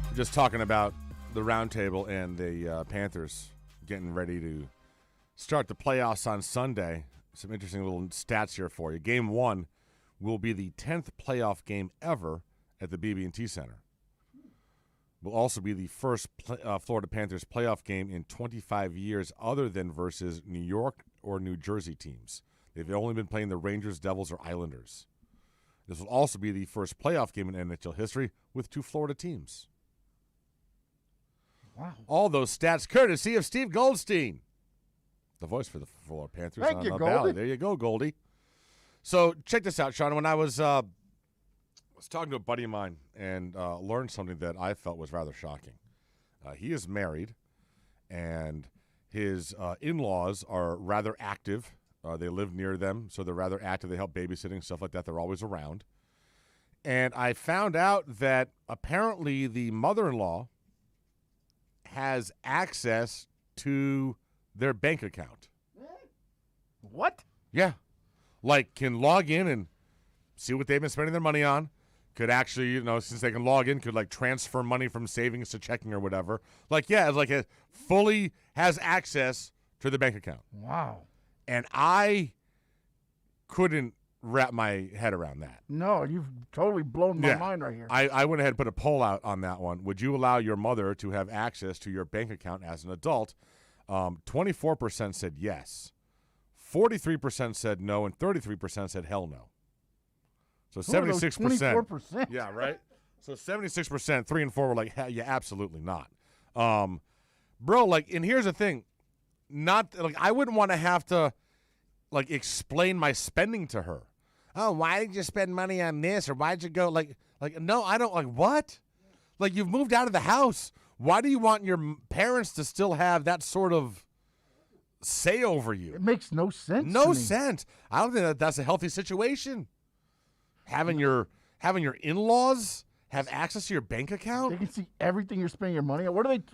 Speaker 13: We're just talking about the roundtable and the Panthers getting ready to start the playoffs on Sunday. Some interesting little stats here for you. Game 1 will be the 10th playoff game ever at the BB&T Center. Will also be the first Florida Panthers playoff game in 25 years other than versus New York or New Jersey teams. They've only been playing the Rangers, Devils, or Islanders. This will also be the first playoff game in NHL history with 2 Florida teams.
Speaker 14: Wow.
Speaker 13: All those stats courtesy of Steve Goldstein, the voice for the Florida Panthers.
Speaker 14: Thank you, Goldie.
Speaker 13: There you go, Goldie. So check this out, Sean. When I was talking to a buddy of mine and learned something that I felt was rather shocking. He is married, and his in-laws are rather active. They live near them, so they're rather active. They help babysitting, stuff like that. They're always around. And I found out that apparently the mother-in-law has access to their bank account.
Speaker 14: What?
Speaker 13: Yeah. Like, can log in and see what they've been spending their money on. Could actually, since they can log in, could, like, transfer money from savings to checking or whatever. Like, yeah, it's like it fully has access to the bank account.
Speaker 14: Wow.
Speaker 13: And I couldn't wrap my head around that.
Speaker 14: No, you've totally blown my mind right here.
Speaker 13: I went ahead and put a poll out on that one. Would you allow your mother to have access to your bank account as an adult? 24% said yes. 43% said no, and 33% said hell no. So 76%.
Speaker 14: 24%.
Speaker 13: Yeah, right? So 76%, 3 and 4 were like, yeah, absolutely not. Bro, like, and here's the thing. I wouldn't want to have to, like, explain my spending to her. Oh, why did you spend money on this? Or why did you go, like, no, I don't, like, what? Like, you've moved out of the house. Why do you want your parents to still have that sort of say over you?
Speaker 14: It makes no sense.
Speaker 13: No sense. I don't think that's a healthy situation. Having your in-laws have access to your bank account.
Speaker 14: They can see everything you're spending your money on. What
Speaker 13: If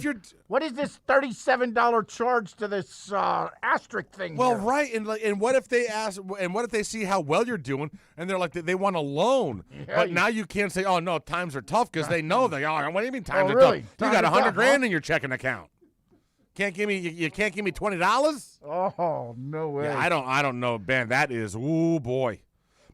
Speaker 13: you're?
Speaker 14: What is this $37 charge to this asterisk thing?
Speaker 13: Well,
Speaker 14: here?
Speaker 13: right, and what if they ask? And what if they see how well you're doing, and they're like they want a loan, but now you can't say, oh no, times are tough because they know that. Oh, what do you mean times are
Speaker 14: really?
Speaker 13: tough? You got $100,000 in your checking account. You can't give me $20?
Speaker 14: Oh, no way.
Speaker 13: Yeah, I don't know, Ben. That is, ooh boy.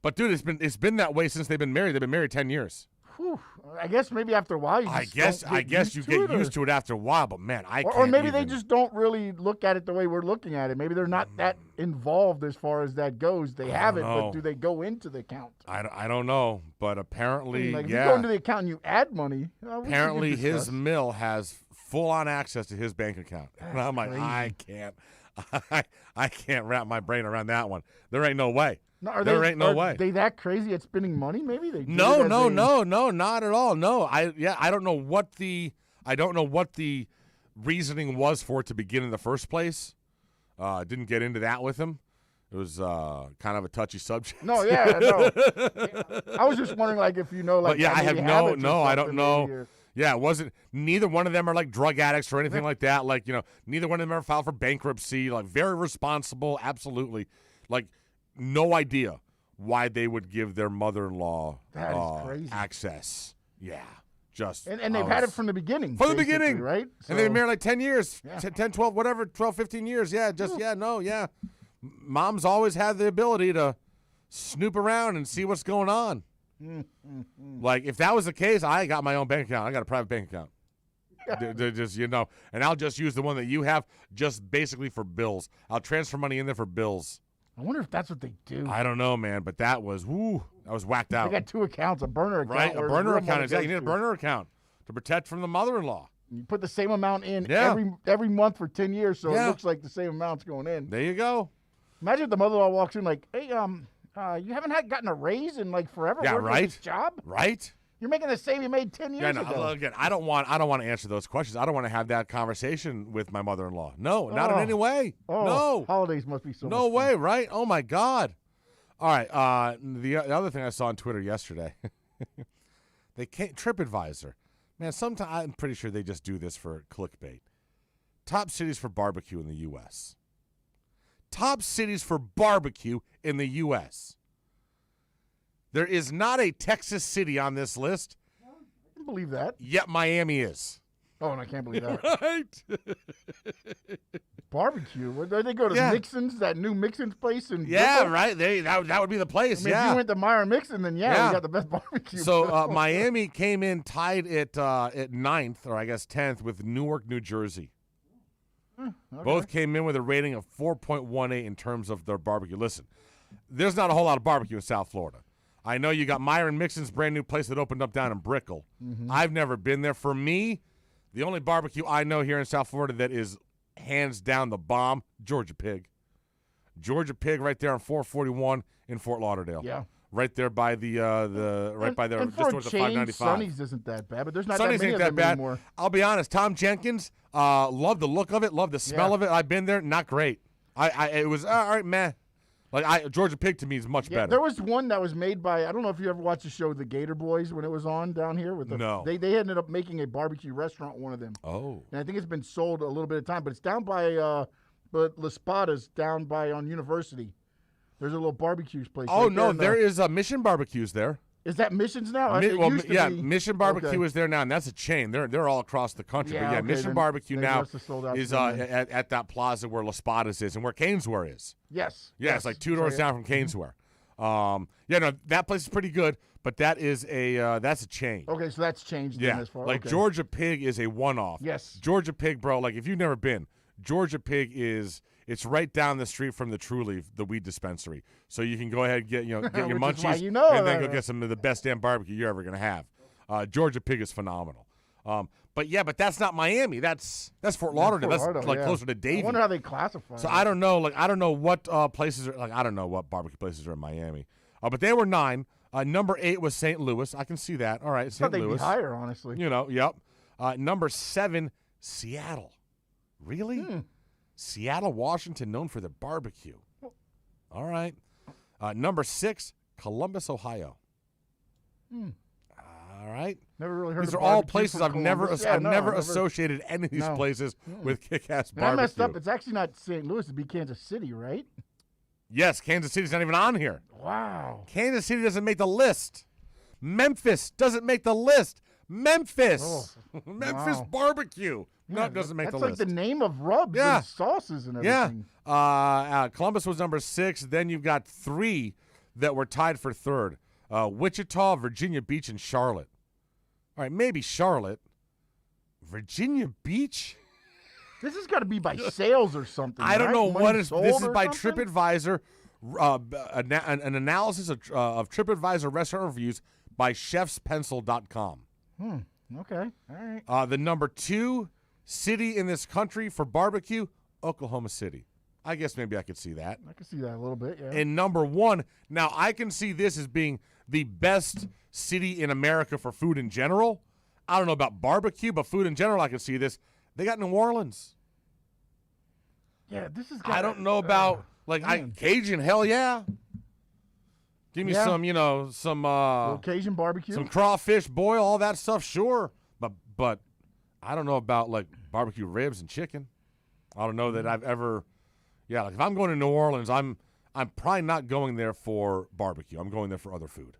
Speaker 13: But dude, it's been that way since they've been married. They've been married 10 years.
Speaker 14: Whew. I guess maybe after a while you just
Speaker 13: I guess you get used to it after a while, but man, I can't.
Speaker 14: Or maybe they just don't really look at it the way we're looking at it. Maybe they're not that involved as far as that goes. They have it, but do they go into the account?
Speaker 13: I don't know, but apparently,
Speaker 14: if you go into the account and you add money.
Speaker 13: Apparently his mill has full-on access to his bank account. And I'm like,
Speaker 14: crazy.
Speaker 13: I can't wrap my brain around that one. There ain't no way.
Speaker 14: No,
Speaker 13: ain't no way.
Speaker 14: Are they that crazy at spending money? Maybe they.
Speaker 13: No, not at all. No, I don't know what the reasoning was for it to begin in the first place. Didn't get into that with him. It was kind of a touchy subject.
Speaker 14: No, yeah, no. I was just wondering, like, if you know, like.
Speaker 13: But yeah, I have I don't know.
Speaker 14: Or...
Speaker 13: Yeah, it wasn't. Neither one of them are like drug addicts or anything like that. Like, neither one of them ever filed for bankruptcy. Like, very responsible, absolutely. Like, no idea why they would give their mother-in-law access. Yeah, just.
Speaker 14: And they've had it from the beginning.
Speaker 13: From the beginning,
Speaker 14: right?
Speaker 13: So, and they've been married like 10 years, 10, 12, whatever, 12, 15 years. Yeah, Mom's always had the ability to snoop around and see what's going on. Like, if that was the case, I got my own bank account. I got a private bank account. Just, and I'll just use the one that you have just basically for bills. I'll transfer money in there for bills.
Speaker 14: I wonder if that's what they do.
Speaker 13: I don't know, man, but that was, woo. I was whacked out.
Speaker 14: I got 2 accounts, a burner account.
Speaker 13: Right, a
Speaker 14: where
Speaker 13: burner
Speaker 14: real
Speaker 13: account.
Speaker 14: money
Speaker 13: Exactly. You
Speaker 14: goes
Speaker 13: need a
Speaker 14: to.
Speaker 13: burner account to protect from the mother-in-law.
Speaker 14: You put the same amount in
Speaker 13: Yeah.
Speaker 14: every month for 10 years, so
Speaker 13: Yeah.
Speaker 14: it looks like the same amount's going in.
Speaker 13: There you go.
Speaker 14: Imagine if the mother-in-law walks in like, hey, you haven't gotten a raise in like forever.
Speaker 13: Yeah,
Speaker 14: working
Speaker 13: right.
Speaker 14: This job.
Speaker 13: Right.
Speaker 14: You're making the same you made 10 years
Speaker 13: Yeah, no,
Speaker 14: ago.
Speaker 13: again, I don't want to answer those questions. I don't want to have that conversation with my mother-in-law. No, not in any way.
Speaker 14: Oh,
Speaker 13: No.
Speaker 14: holidays must be so
Speaker 13: No
Speaker 14: much
Speaker 13: way, right? Oh my God. All right. The other thing I saw on Twitter yesterday, they can't TripAdvisor. Man, sometimes I'm pretty sure they just do this for clickbait. Top cities for barbecue in the U.S. Top cities for barbecue in the U.S. There is not a Texas city on this list.
Speaker 14: I can believe that.
Speaker 13: Yet Miami is.
Speaker 14: Oh, and I can't believe that.
Speaker 13: Right.
Speaker 14: Barbecue. Where they go to
Speaker 13: Yeah.
Speaker 14: Mixon's, that new Mixon's place in
Speaker 13: Yeah,
Speaker 14: Brooklyn?
Speaker 13: right. That would be the place.
Speaker 14: I mean,
Speaker 13: yeah.
Speaker 14: if you went to Meyer Mixon, then yeah,
Speaker 13: Yeah.
Speaker 14: we got the best barbecue.
Speaker 13: So Miami came in tied at 9th, or I guess 10th, with Newark, New Jersey.
Speaker 14: Okay.
Speaker 13: Both came in with a rating of 4.18 in terms of their barbecue. Listen, there's not a whole lot of barbecue in South Florida. I know you got Myron Mixon's brand new place that opened up down in Brickell.
Speaker 14: Mhm.
Speaker 13: I've never been there. For me, the only barbecue I know here in South Florida that is hands down the bomb, Georgia Pig. Georgia Pig right there on 441 in Fort Lauderdale.
Speaker 14: Yeah.
Speaker 13: Right there by the right by there,
Speaker 14: and
Speaker 13: just
Speaker 14: for a
Speaker 13: north of
Speaker 14: change,
Speaker 13: 595.
Speaker 14: Sonny's isn't that bad, but there's not
Speaker 13: Sonny's
Speaker 14: that many
Speaker 13: ain't
Speaker 14: of
Speaker 13: that
Speaker 14: them
Speaker 13: bad.
Speaker 14: anymore.
Speaker 13: I'll be honest. Tom Jenkins, love the look of it, love the smell of it. I've been there, not great. It was all right, man. Like Georgia Pig to me is much better.
Speaker 14: There was one that was made by, I don't know if you ever watched the show The Gator Boys when it was on down here.
Speaker 13: No.
Speaker 14: They ended up making a barbecue restaurant, one of them.
Speaker 13: Oh.
Speaker 14: And I think it's been sold a little bit of time, but it's down by, but La Spada's down by on University. There's a little barbecue place.
Speaker 13: Oh,
Speaker 14: right
Speaker 13: no,
Speaker 14: in the-
Speaker 13: there is Mission Barbecues there.
Speaker 14: Is that Missions now?
Speaker 13: Mi-
Speaker 14: It
Speaker 13: well,
Speaker 14: used to
Speaker 13: yeah,
Speaker 14: be-
Speaker 13: Mission Barbecue
Speaker 14: Okay.
Speaker 13: is there now, and that's a chain. They're all across the country.
Speaker 14: Yeah,
Speaker 13: but yeah,
Speaker 14: okay,
Speaker 13: Mission
Speaker 14: then
Speaker 13: Barbecue
Speaker 14: they
Speaker 13: now
Speaker 14: must have sold out to
Speaker 13: is
Speaker 14: them then.
Speaker 13: at that plaza where La Spada's is and where Canesware is.
Speaker 14: Yes.
Speaker 13: Yeah, it's like 2 doors down from Canesware. Yeah, no, that place is pretty good, but that's a chain.
Speaker 14: Okay, so that's changed then
Speaker 13: Yeah,
Speaker 14: as far
Speaker 13: like
Speaker 14: okay.
Speaker 13: Georgia Pig is a one-off.
Speaker 14: Yes.
Speaker 13: Georgia Pig, bro. Like if you've never been, Georgia Pig it's right down the street from the True Leaf, the weed dispensary. So you can go ahead and get your
Speaker 14: Which is
Speaker 13: munchies,
Speaker 14: why you know
Speaker 13: and then
Speaker 14: that.
Speaker 13: go get some of the best damn barbecue you're ever gonna have. Georgia Pig is phenomenal. But that's not Miami. That's Fort Lauderdale.
Speaker 14: Fort
Speaker 13: That's
Speaker 14: Lauderdale,
Speaker 13: like
Speaker 14: yeah.
Speaker 13: closer to Davie.
Speaker 14: I wonder how they classify
Speaker 13: So
Speaker 14: it.
Speaker 13: I don't know. Like I don't know what places are. Like I don't know what barbecue places are in Miami. But they were 9. Number 8 was St. Louis. I can see that. All right,
Speaker 14: I thought
Speaker 13: St.
Speaker 14: they'd
Speaker 13: Louis.
Speaker 14: be higher, honestly.
Speaker 13: You know, yep. Number 7, Seattle. Really? Seattle, Washington, known for their barbecue. All right. Number 6, Columbus, Ohio. All right.
Speaker 14: Never really heard
Speaker 13: These
Speaker 14: of
Speaker 13: are all
Speaker 14: barbecue
Speaker 13: places
Speaker 14: from
Speaker 13: I've never
Speaker 14: Columbus. Yeah,
Speaker 13: I've
Speaker 14: no,
Speaker 13: never
Speaker 14: never-
Speaker 13: associated any of these
Speaker 14: No.
Speaker 13: places with kick-ass
Speaker 14: And I
Speaker 13: barbecue.
Speaker 14: messed up. It's actually not St. Louis. It'd be Kansas City, right?
Speaker 13: Yes, Kansas City's not even on here.
Speaker 14: Wow.
Speaker 13: Kansas City doesn't make the list. Memphis doesn't make the list. Memphis. Memphis
Speaker 14: wow.
Speaker 13: barbecue. No,
Speaker 14: Yeah,
Speaker 13: it doesn't make the
Speaker 14: That's
Speaker 13: list.
Speaker 14: like the name of rubs
Speaker 13: Yeah.
Speaker 14: and sauces and
Speaker 13: Yeah.
Speaker 14: everything.
Speaker 13: Columbus was number 6. Then you've got 3 that were tied for 3rd. Wichita, Virginia Beach, and Charlotte. All right, maybe Charlotte. Virginia Beach?
Speaker 14: This has got to be by sales or something.
Speaker 13: I don't
Speaker 14: right?
Speaker 13: know
Speaker 14: Money
Speaker 13: what is.
Speaker 14: sold
Speaker 13: This is
Speaker 14: or
Speaker 13: by
Speaker 14: something?
Speaker 13: TripAdvisor. An analysis of TripAdvisor restaurant reviews by chefspencil.com.
Speaker 14: Okay. All right.
Speaker 13: The number 2 city in this country for barbecue, Oklahoma City. I guess maybe I could see that.
Speaker 14: I can see that a little bit, yeah.
Speaker 13: And number 1, now I can see this as being the best city in America for food in general. I don't know about barbecue, but food in general, I can see this. They got New Orleans.
Speaker 14: Yeah, this is.
Speaker 13: I don't know about Cajun. Hell yeah. Give me
Speaker 14: Yeah.
Speaker 13: some, some
Speaker 14: Cajun barbecue.
Speaker 13: some crawfish boil, all that stuff. Sure, but I don't know about like barbecue ribs and chicken. I don't know that I've ever. Yeah, like if I'm going to New Orleans, I'm probably not going there for barbecue. I'm going there for other food.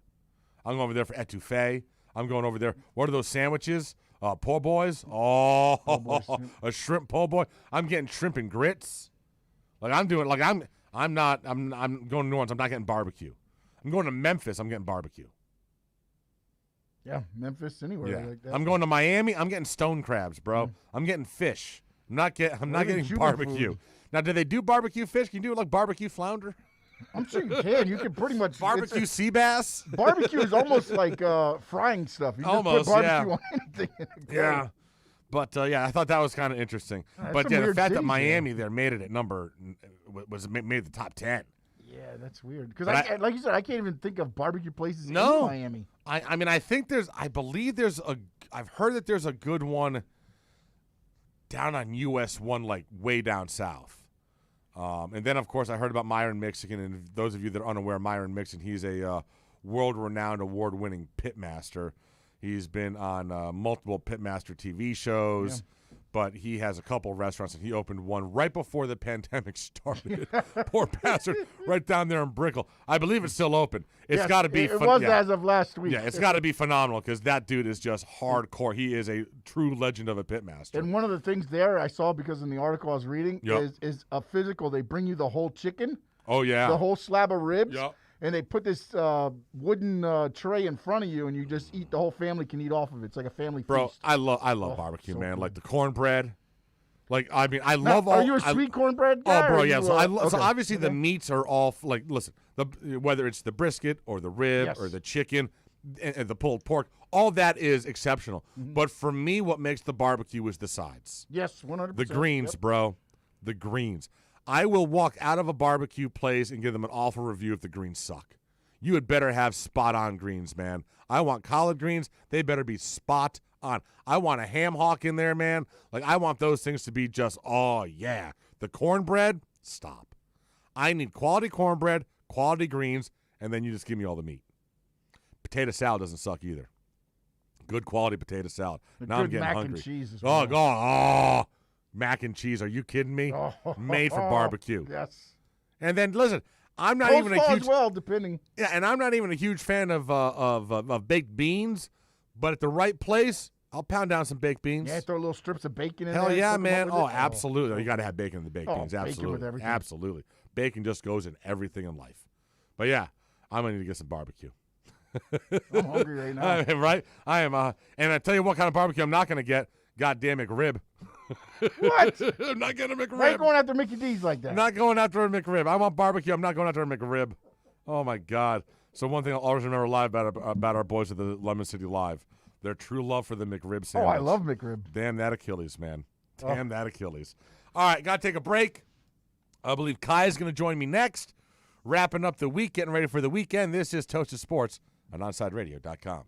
Speaker 13: I'm going over there for etouffee. I'm going over there. What are those sandwiches? Po' boys. Oh, a shrimp po' boy. I'm getting shrimp and grits. Like I'm doing. Like I'm going to New Orleans. I'm not getting barbecue. I'm going to Memphis. I'm getting barbecue.
Speaker 14: Yeah, Memphis, anywhere
Speaker 13: Yeah.
Speaker 14: like that.
Speaker 13: I'm going to Miami. I'm getting stone crabs, bro. I'm getting fish. I'm not
Speaker 14: Really
Speaker 13: getting
Speaker 14: Cuban
Speaker 13: barbecue.
Speaker 14: food.
Speaker 13: Now, do they do barbecue fish? Can you do it like barbecue flounder?
Speaker 14: I'm sure you can. You can pretty much
Speaker 13: barbecue sea bass.
Speaker 14: Barbecue is almost like frying stuff. You
Speaker 13: Almost,
Speaker 14: just put barbecue on anything. In a grill.
Speaker 13: Yeah. But I thought that was kind of interesting. But
Speaker 14: some
Speaker 13: the
Speaker 14: weird
Speaker 13: fact that
Speaker 14: cities
Speaker 13: Miami there made it at made the top 10.
Speaker 14: Yeah, that's weird. Because like you said, I can't even think of barbecue places in Miami.
Speaker 13: I mean, I've heard that there's a good one down on US 1, like way down south. And then, of course, I heard about Myron Mixon. And those of you that are unaware, Myron Mixon, he's a world-renowned, award-winning pitmaster. He's been on multiple pitmaster TV shows, but he has a couple restaurants, and he opened one right before the pandemic started. Poor bastard, right down there in Brickell. I believe it's still open. It's got to be.
Speaker 14: It was as of last week.
Speaker 13: Yeah, it's got to be phenomenal because that dude is just hardcore. He is a true legend of a pitmaster.
Speaker 14: And one of the things there I saw, because in the article I was reading, is a physical. They bring you the whole chicken.
Speaker 13: Oh, yeah.
Speaker 14: The whole slab of ribs.
Speaker 13: Yep.
Speaker 14: And they put this wooden tray in front of you, and you just eat. The whole family can eat off of it. It's like a family feast.
Speaker 13: I love barbecue, man. Like the cornbread. Like, I mean, I
Speaker 14: now,
Speaker 13: love all.
Speaker 14: Are you a sweet cornbread guy?
Speaker 13: Oh, bro, yeah. So, so obviously
Speaker 14: okay.
Speaker 13: the meats are all like. Listen, whether it's the brisket or the rib or the chicken, and the pulled pork, all that is exceptional.
Speaker 14: Mm-hmm.
Speaker 13: But for me, what makes the barbecue is the sides.
Speaker 14: Yes, 100%.
Speaker 13: The greens, bro. The greens. I will walk out of a barbecue place and give them an awful review if the greens suck. You had better have spot-on greens, man. I want collard greens. They better be spot on. I want a ham hock in there, man. Like, I want those things to be just, oh, yeah. The cornbread, stop. I need quality cornbread, quality greens, and then you just give me all the meat. Potato salad doesn't suck either. Good quality potato salad. Now I'm getting hungry.
Speaker 14: Mac and cheese as well.
Speaker 13: Oh, God. Oh, mac and cheese. Are you kidding me? Made for barbecue.
Speaker 14: Yes.
Speaker 13: And then, listen, I'm not even a huge
Speaker 14: as well, depending.
Speaker 13: Yeah, and I'm not even a huge fan of baked beans, but at the right place, I'll pound down some baked beans.
Speaker 14: Yeah, throw little strips of bacon in there.
Speaker 13: Hell yeah, man!
Speaker 14: Oh,
Speaker 13: absolutely. You got to have bacon in the baked beans.
Speaker 14: Bacon
Speaker 13: Absolutely,
Speaker 14: with everything.
Speaker 13: absolutely. Bacon just goes in everything in life. But yeah, I'm gonna need to get some barbecue.
Speaker 14: I'm hungry right now.
Speaker 13: Right? I am. And I tell you what kind of barbecue I'm not gonna get. Goddamn McRib.
Speaker 14: What?
Speaker 13: I'm not getting a McRib.
Speaker 14: Why are you going after Mickey D's like that?
Speaker 13: Not going after a McRib. I want barbecue. I'm not going after a McRib. Oh, my God. So one thing I'll always remember live about our boys at the Lemon City Live, their true love for the McRib sandwich.
Speaker 14: Oh, I love McRib.
Speaker 13: Damn that Achilles, man. Damn that Achilles. All right, got to take a break. I believe Kai is going to join me next. Wrapping up the week, getting ready for the weekend. This is Toasted Sports on OnSideRadio.com.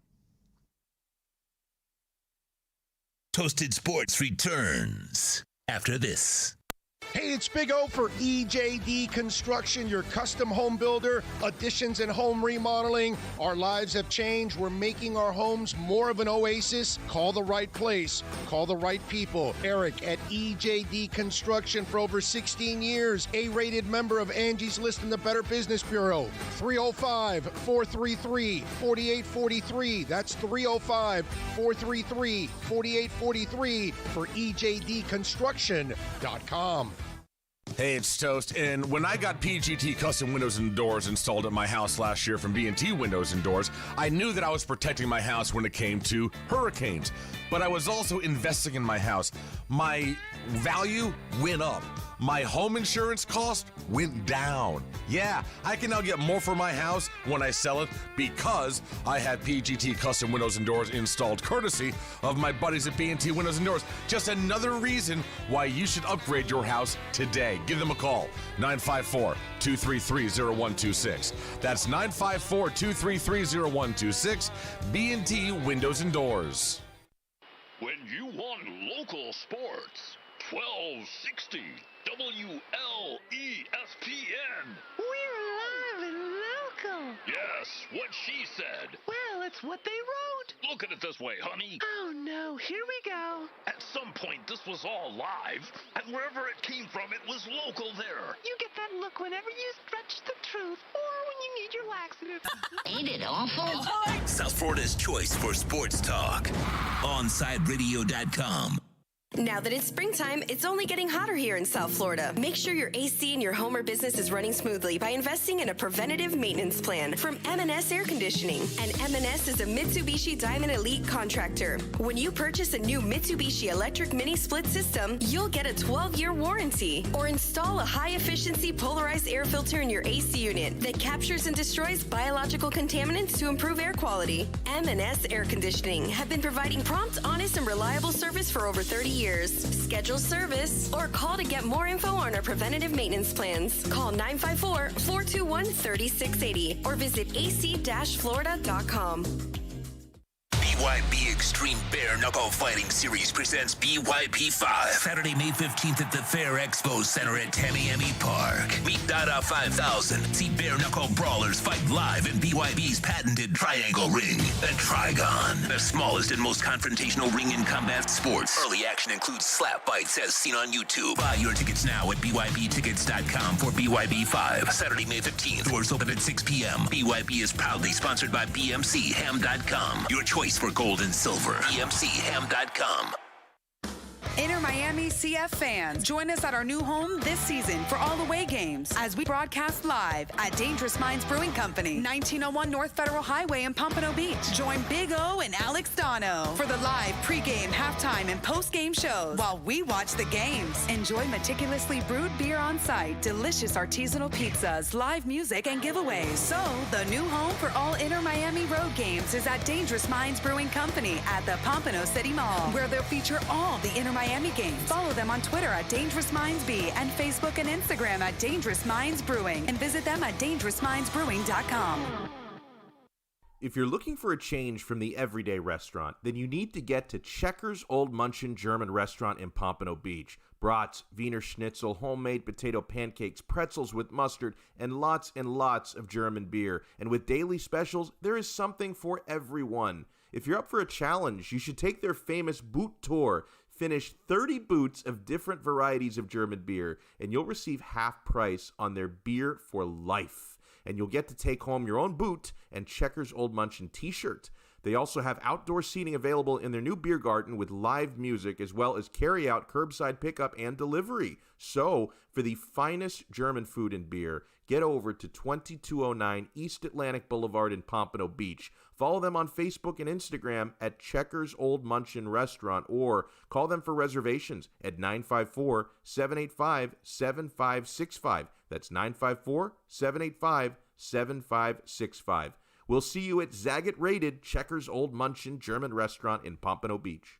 Speaker 4: Toasted Sports returns after this.
Speaker 3: Hey, it's Big O for EJD Construction, your custom home builder, additions and home remodeling. Our lives have changed. We're making our homes more of an oasis. Call the right place. Call the right people. Eric at EJD Construction for over 16 years. A-rated member of Angie's List in the Better Business Bureau. 305-433-4843. That's 305-433-4843 for EJDconstruction.com.
Speaker 18: Hey, it's Toast, and when I got PGT custom windows and doors installed at my house last year from B&T Windows and Doors, I knew that I was protecting my house when it came to hurricanes, but I was also investing in my house. My value went up. My home insurance cost went down. Yeah, I can now get more for my house when I sell it because I have PGT custom windows and doors installed courtesy of my buddies at B&T Windows and Doors. Just another reason why you should upgrade your house today. Give them a call, 954-233-0126. That's 954-233-0126, B&T Windows and Doors.
Speaker 10: When you want local sports, 1260 WLESPN.
Speaker 11: We're live and local.
Speaker 10: Yes, what she said.
Speaker 11: Well, it's what they wrote.
Speaker 10: Look at it this way, honey.
Speaker 11: Oh, no. Here we go.
Speaker 10: At some point, this was all live, and wherever it came from, it was local there.
Speaker 11: You get that look whenever you stretch the truth or when you need your laxative.
Speaker 21: Ain't it awful?
Speaker 4: South Florida's choice for sports talk. OnSideRadio.com.
Speaker 2: Now that it's springtime, it's only getting hotter here in South Florida. Make sure your AC in your home or business is running smoothly by investing in a preventative maintenance plan from M&S Air Conditioning. And M&S is a Mitsubishi Diamond Elite contractor. When you purchase a new Mitsubishi electric mini split system, you'll get a 12-year warranty. Or install a high-efficiency polarized air filter in your AC unit that captures and destroys biological contaminants to improve air quality. M&S Air Conditioning have been providing prompt, honest, and reliable service for over 30 years. Schedule service or call to get more info on our preventative maintenance plans. Call 954-421-3680 or visit ac-florida.com.
Speaker 4: BYB Extreme Bare Knuckle Fighting Series presents BYB 5. Saturday, May 15th at the Fair Expo Center at Tamiami Park. Meet Dada 5000. See bare knuckle brawlers fight live in BYB's patented triangle ring. The Trigon. The smallest and most confrontational ring in combat sports. Early action includes slap fights as seen on YouTube. Buy your tickets now at BYBtickets.com for BYB 5. Saturday, May 15th. Doors open at 6 p.m. BYB is proudly sponsored by BMCHam.com. Your choice for gold and silver. BMCHam.com.
Speaker 7: Inter Miami CF fans, join us at our new home this season for all away games as we broadcast live at Dangerous Minds Brewing Company, 1901 North Federal Highway in Pompano Beach. Join Big O and Alex Dono for the live pregame, halftime, and postgame shows while we watch the games. Enjoy meticulously brewed beer on site, delicious artisanal pizzas, live music, and giveaways. So, the new home for all Inter Miami road games is at Dangerous Minds Brewing Company at the Pompano City Mall, where they'll feature all the Inter Miami games. Follow them on Twitter at Dangerous Minds B and Facebook and Instagram at Dangerous Minds Brewing, and visit them at dangerousmindsbrewing.com.
Speaker 12: If you're looking for a change from the everyday restaurant, then you need to get to Checkers Old Munchin German Restaurant in Pompano Beach. Brats, Wiener Schnitzel, homemade potato pancakes, pretzels with mustard, and lots of German beer. And with daily specials, there is something for everyone. If you're up for a challenge, you should take their famous boot tour. Finish 30 boots of different varieties of German beer, and you'll receive half price on their beer for life. And you'll get to take home your own boot and Checkers Old Munchin t-shirt. They also have outdoor seating available in their new beer garden with live music, as well as carry-out, curbside pickup, and delivery. So, for the finest German food and beer, get over to 2209 East Atlantic Boulevard in Pompano Beach. Follow them on Facebook and Instagram at Checkers Old Munchin Restaurant, or call them for reservations at 954-785-7565. That's 954-785-7565. We'll see you at Zagat-rated Checkers Old Munchin German Restaurant in Pompano Beach.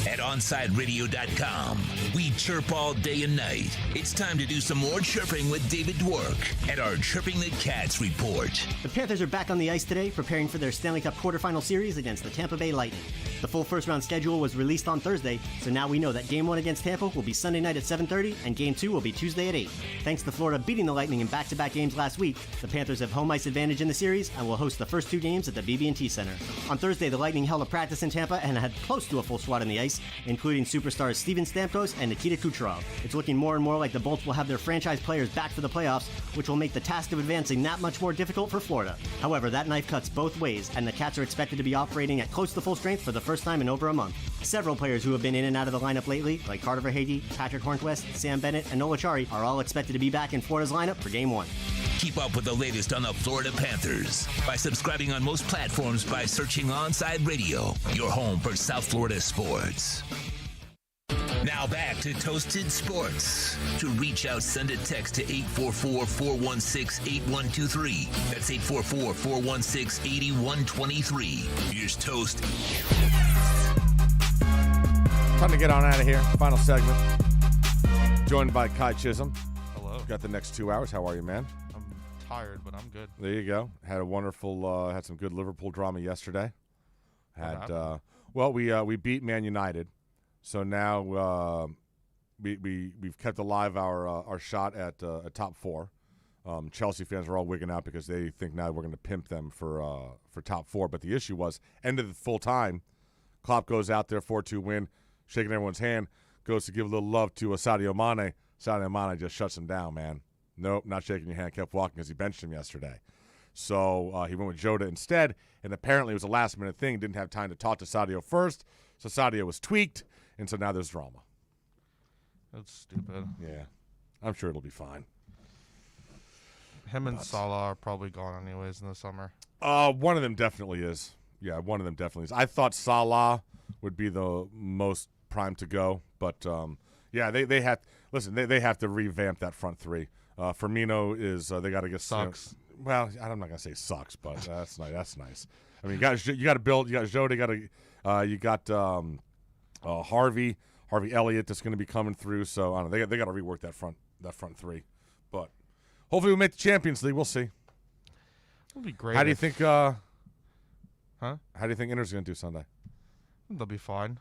Speaker 4: At OnSideRadio.com, we chirp all day and night. It's time to do some more chirping with David Dwork at our Chirping the Cats report.
Speaker 15: The Panthers are back on the ice today, preparing for their Stanley Cup quarterfinal series against the Tampa Bay Lightning. The full first-round schedule was released on Thursday, so now we know that Game 1 against Tampa will be Sunday night at 7:30, and Game 2 will be Tuesday at 8. Thanks to Florida beating the Lightning in back-to-back games last week, the Panthers have home ice advantage in the series and will host the first two games at the BB&T Center. On Thursday, the Lightning held a practice in Tampa and had close to a full squad on the ice, including superstars Steven Stamkos and Nikita Kucherov. It's looking more and more like the Bolts will have their franchise players back for the playoffs, which will make the task of advancing that much more difficult for Florida. However, that knife cuts both ways, and the Cats are expected to be operating at close to full strength for the first time in over a month. Several players who have been in and out of the lineup lately, like Carter Verhaeghe, Patrick Hornquist, Sam Bennett, and Noah Chari, are all expected to be back in Florida's lineup for Game 1.
Speaker 4: Keep up with the latest on the Florida Panthers by subscribing on most platforms by searching Onside Radio, your home for South Florida sports. Now back to Toasted Sports. To reach out, send a text to 844-416-8123. That's 844-416-8123. Here's Toast.
Speaker 13: Time to get on out of here. Final segment. Joined by Kai Chisholm.
Speaker 16: Hello.
Speaker 13: Got the next 2 hours. How are you, man?
Speaker 16: I'm tired, but I'm good.
Speaker 13: There you go. Had a wonderful, had some good Liverpool drama yesterday. We beat Man United. So now we've kept alive our shot at top four. Chelsea fans are all wigging out because they think now we're going to pimp them for top four. But the issue was, end of the full time, Klopp goes out there, 4-2 win, shaking everyone's hand, goes to give a little love to Sadio Mane. Sadio Mane just shuts him down, man. Nope, not shaking your hand, kept walking because he benched him yesterday. So he went with Jota instead, and apparently it was a last-minute thing. Didn't have time to talk to Sadio first. So Sadio was tweaked, and so now there's drama.
Speaker 16: That's stupid.
Speaker 13: Yeah. I'm sure it'll be fine.
Speaker 16: Him and Salah are probably gone anyways in the summer.
Speaker 13: One of them definitely is. Yeah, one of them definitely is. I thought Salah would be the most primed to go, but yeah, they have they have to revamp that front three. Firmino is they got to get
Speaker 16: sucks.
Speaker 13: Well, I'm not gonna say sucks, but that's nice. That's nice. I mean, you got to build. You got Jota. You got Harvey Elliott that's going to be coming through. So I don't know. They got to rework that front three, but hopefully we make the Champions League. We'll see.
Speaker 16: It'll be great.
Speaker 13: How do you think? How
Speaker 16: How
Speaker 13: do you think Inter's going to do Sunday?
Speaker 16: They'll be fine.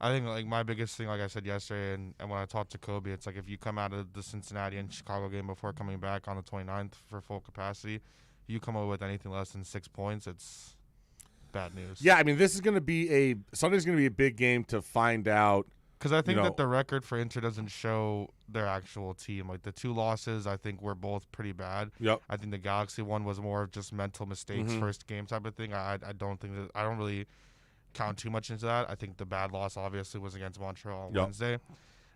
Speaker 16: I think like my biggest thing, like I said yesterday, and when I talked to Kobe, it's like if you come out of the Cincinnati and Chicago game before coming back on the 29th for full capacity, you come away with anything less than 6 points, it's bad news.
Speaker 13: Yeah, I mean, this is going to be Sunday's going to be a big game to find out.
Speaker 16: Because I think that the record for Inter doesn't show their actual team. Like the 2 losses, I think were both pretty bad.
Speaker 13: Yep.
Speaker 16: I think the Galaxy one was more of just mental mistakes, first game type of thing. I don't really count too much into that. I think the bad loss obviously was against Montreal on Wednesday.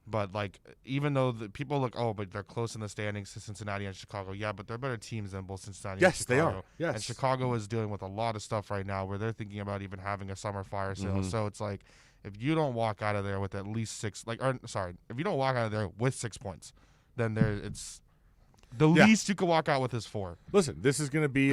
Speaker 16: But like, even though the people look, but they're close in the standings to Cincinnati and Chicago. Yeah, but they're better teams than both Cincinnati and Chicago.
Speaker 13: Yes, they are. Yes.
Speaker 16: And Chicago is dealing with a lot of stuff right now where they're thinking about even having a summer fire sale. So it's like, if you don't walk out of there with at least if you don't walk out of there with 6 points, then it's the least you can walk out with is 4.
Speaker 13: Listen, this is going to be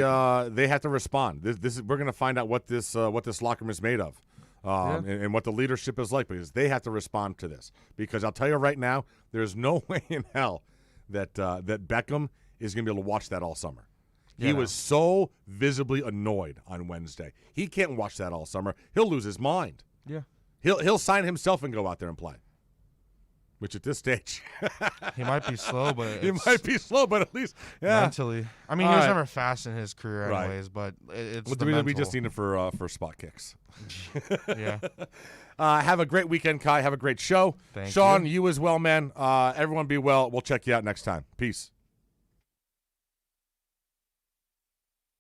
Speaker 13: they have to respond. This is we're going to find out what this locker room is made of, and what the leadership is like, because they have to respond to this. Because I'll tell you right now, there's no way in hell that Beckham is going to be able to watch that all summer. He was so visibly annoyed on Wednesday. He can't watch that all summer. He'll lose his mind.
Speaker 16: Yeah.
Speaker 13: He'll sign himself and go out there and play. Which at this stage,
Speaker 16: he might be slow, but
Speaker 13: at least
Speaker 16: mentally. I mean, he was never fast in his career, anyways. But it's
Speaker 13: we just need him for spot kicks.
Speaker 16: Yeah.
Speaker 13: Have a great weekend, Kai. Have a great show.
Speaker 16: Thank
Speaker 13: Sean, you as well, man. Everyone be well. We'll check you out next time. Peace.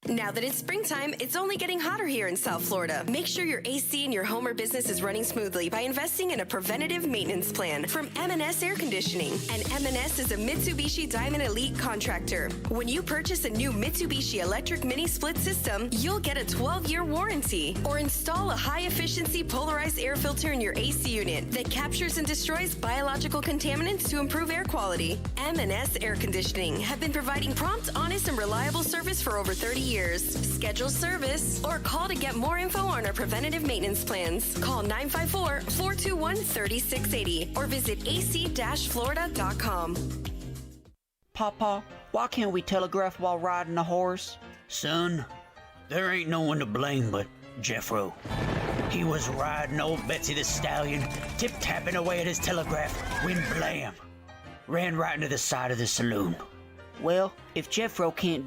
Speaker 2: Now that it's springtime, it's only getting hotter here in South Florida. Make sure your AC in your home or business is running smoothly by investing in a preventative maintenance plan from M&S Air Conditioning. And M&S is a Mitsubishi Diamond Elite contractor. When you purchase a new Mitsubishi electric mini split system, you'll get a 12-year warranty. Or install a high-efficiency polarized air filter in your AC unit that captures and destroys biological contaminants to improve air quality. M&S Air Conditioning have been providing prompt, honest, and reliable service for over 30 years. Schedule service or call to get more info on our preventative maintenance plans. Call 954-421-3680 or visit ac-florida.com.
Speaker 17: Papa, why can't we telegraph while riding a horse? Son, there ain't no one to blame but Jeffro. He was riding old Betsy the Stallion, tip-tapping away at his telegraph when blam! Ran right into the side of the saloon. Well, if Jeffro can't